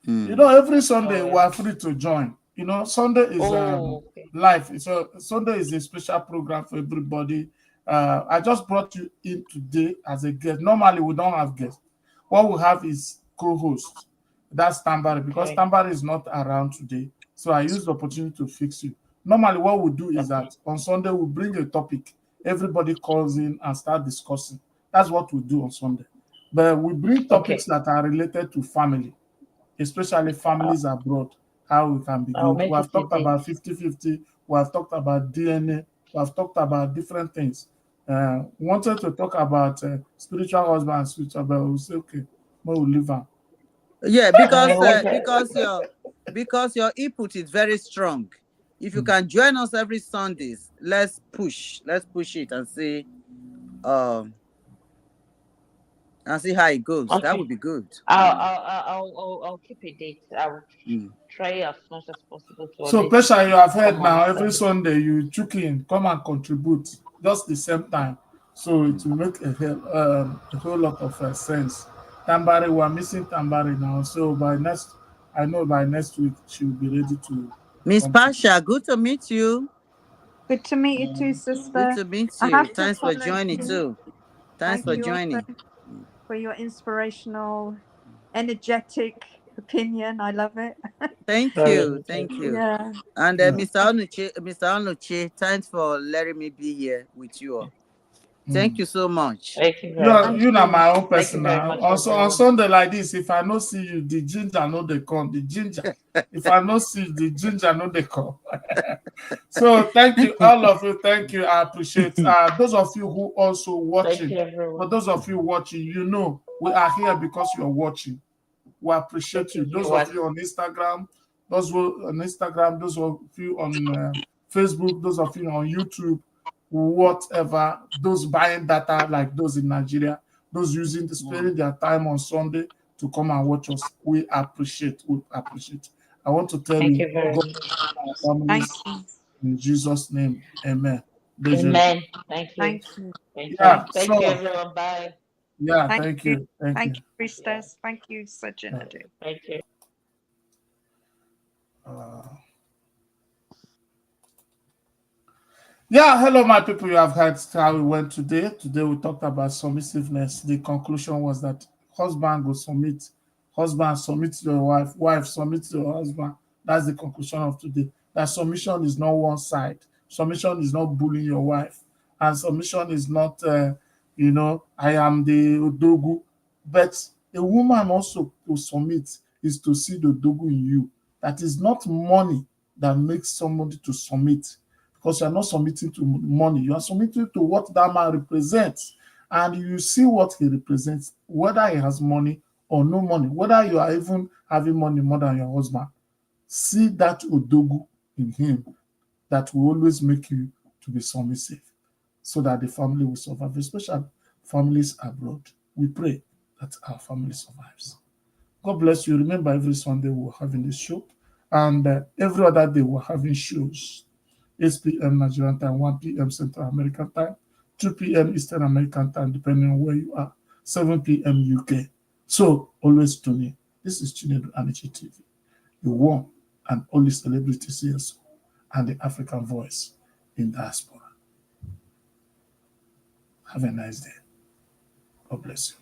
every Sure Sunday we will. are free to join. Sunday is Oh, okay. live. So Sunday is a special program for everybody. I just brought you in today as a guest. Normally we don't have guests. What we have is co-host. That's Tambari, because Okay. Tambari is not around today. So I use the opportunity to fix you. Normally what we do is Okay. that on Sunday we bring a topic. Everybody calls in and start discussing. That's what we do on Sunday. But we bring Okay. topics that are related to family, especially I'll, families abroad, how we can be I'll good. We make have it a talked date. about 50-50. We have talked about DNA. We have talked about different things. Wanted to talk about spiritual husband and spiritual, but we say, okay, we'll leave her. Yeah, What because your input is very strong. If you can join us every Sundays, let's push it and see how it goes. That Okay. would be good. I'll keep a date. I'll Mm. try as much as possible to So, always Pesha, you have heard come on now, every Sunday. Sunday you chook in, come and contribute just the same time. So it will make a whole lot of sense. Tambari, we are missing Tambari now. So I know by next week she will be ready to Miss come. Pasha, good to meet you. Good to meet you too, Good sister. to meet I you. have to Thanks for follow joining you. too. Thanks Thank for you also joining. for your inspirational, energetic opinion. I love it. Thank you. Thank you. Yeah. And Yeah. Mr. Onuche, thanks for letting me be here with you all. Thank Mm. you so much. Thank you You very are much. Thank you know you. my own Thank you person very now. much, Also on everyone. Sunday like this, if I no see you, the ginger no they come. The ginger. If I no see you, the ginger no they come. So thank you, all of you. Thank you. I appreciate those of you who also Thank watching. you, everyone. For those of you watching, we are here because you're watching. We appreciate Thank you, you. Those of viewers. you on Instagram, those of you on Facebook, those of you on YouTube, whatever, those buying data like those in Nigeria, those spending their time on Sunday to come and watch us. We appreciate. We appreciate. I want to tell Thank you, you very God much. bless our Thank families you. in Jesus' name. Amen. Amen. Thank you. Thank you. Thank you. Yeah, Thank you, so everyone. Bye. yeah, Thank thank you. you. Thank you. Thank you, Yeah. priestess. Thank you, Chinedu. Thank you. Uh, Yeah, hello, my people. You have heard how we went today. Today we talked about submissiveness. The conclusion was that husband will submit, husband submit to your wife, wife submit to your husband. That's the conclusion of today. That submission is not one side. Submission is not bullying your wife, and submission is not, I am the odogu. But a woman also to submit is to see the odogu in you. That is not money that makes somebody to submit, because you are not submitting to money. You are submitting to what that man represents. And you see what he represents, whether he has money or no money, whether you are even having money more than your husband. See that odogu in him that will always make you to be submissive so that the family will survive, especially families abroad. We pray that our family survives. God bless you. Remember, every Sunday we're having this show, and every other day we're having shows. 8 p.m. Nigerian time, 1 p.m. Central American time, 2 p.m. Eastern American time, depending on where you are, 7 p.m. UK. So always tune in. This is Chinedu Anichi TV, the one and only celebrity CSO and the African voice in diaspora. Have a nice day. God bless you.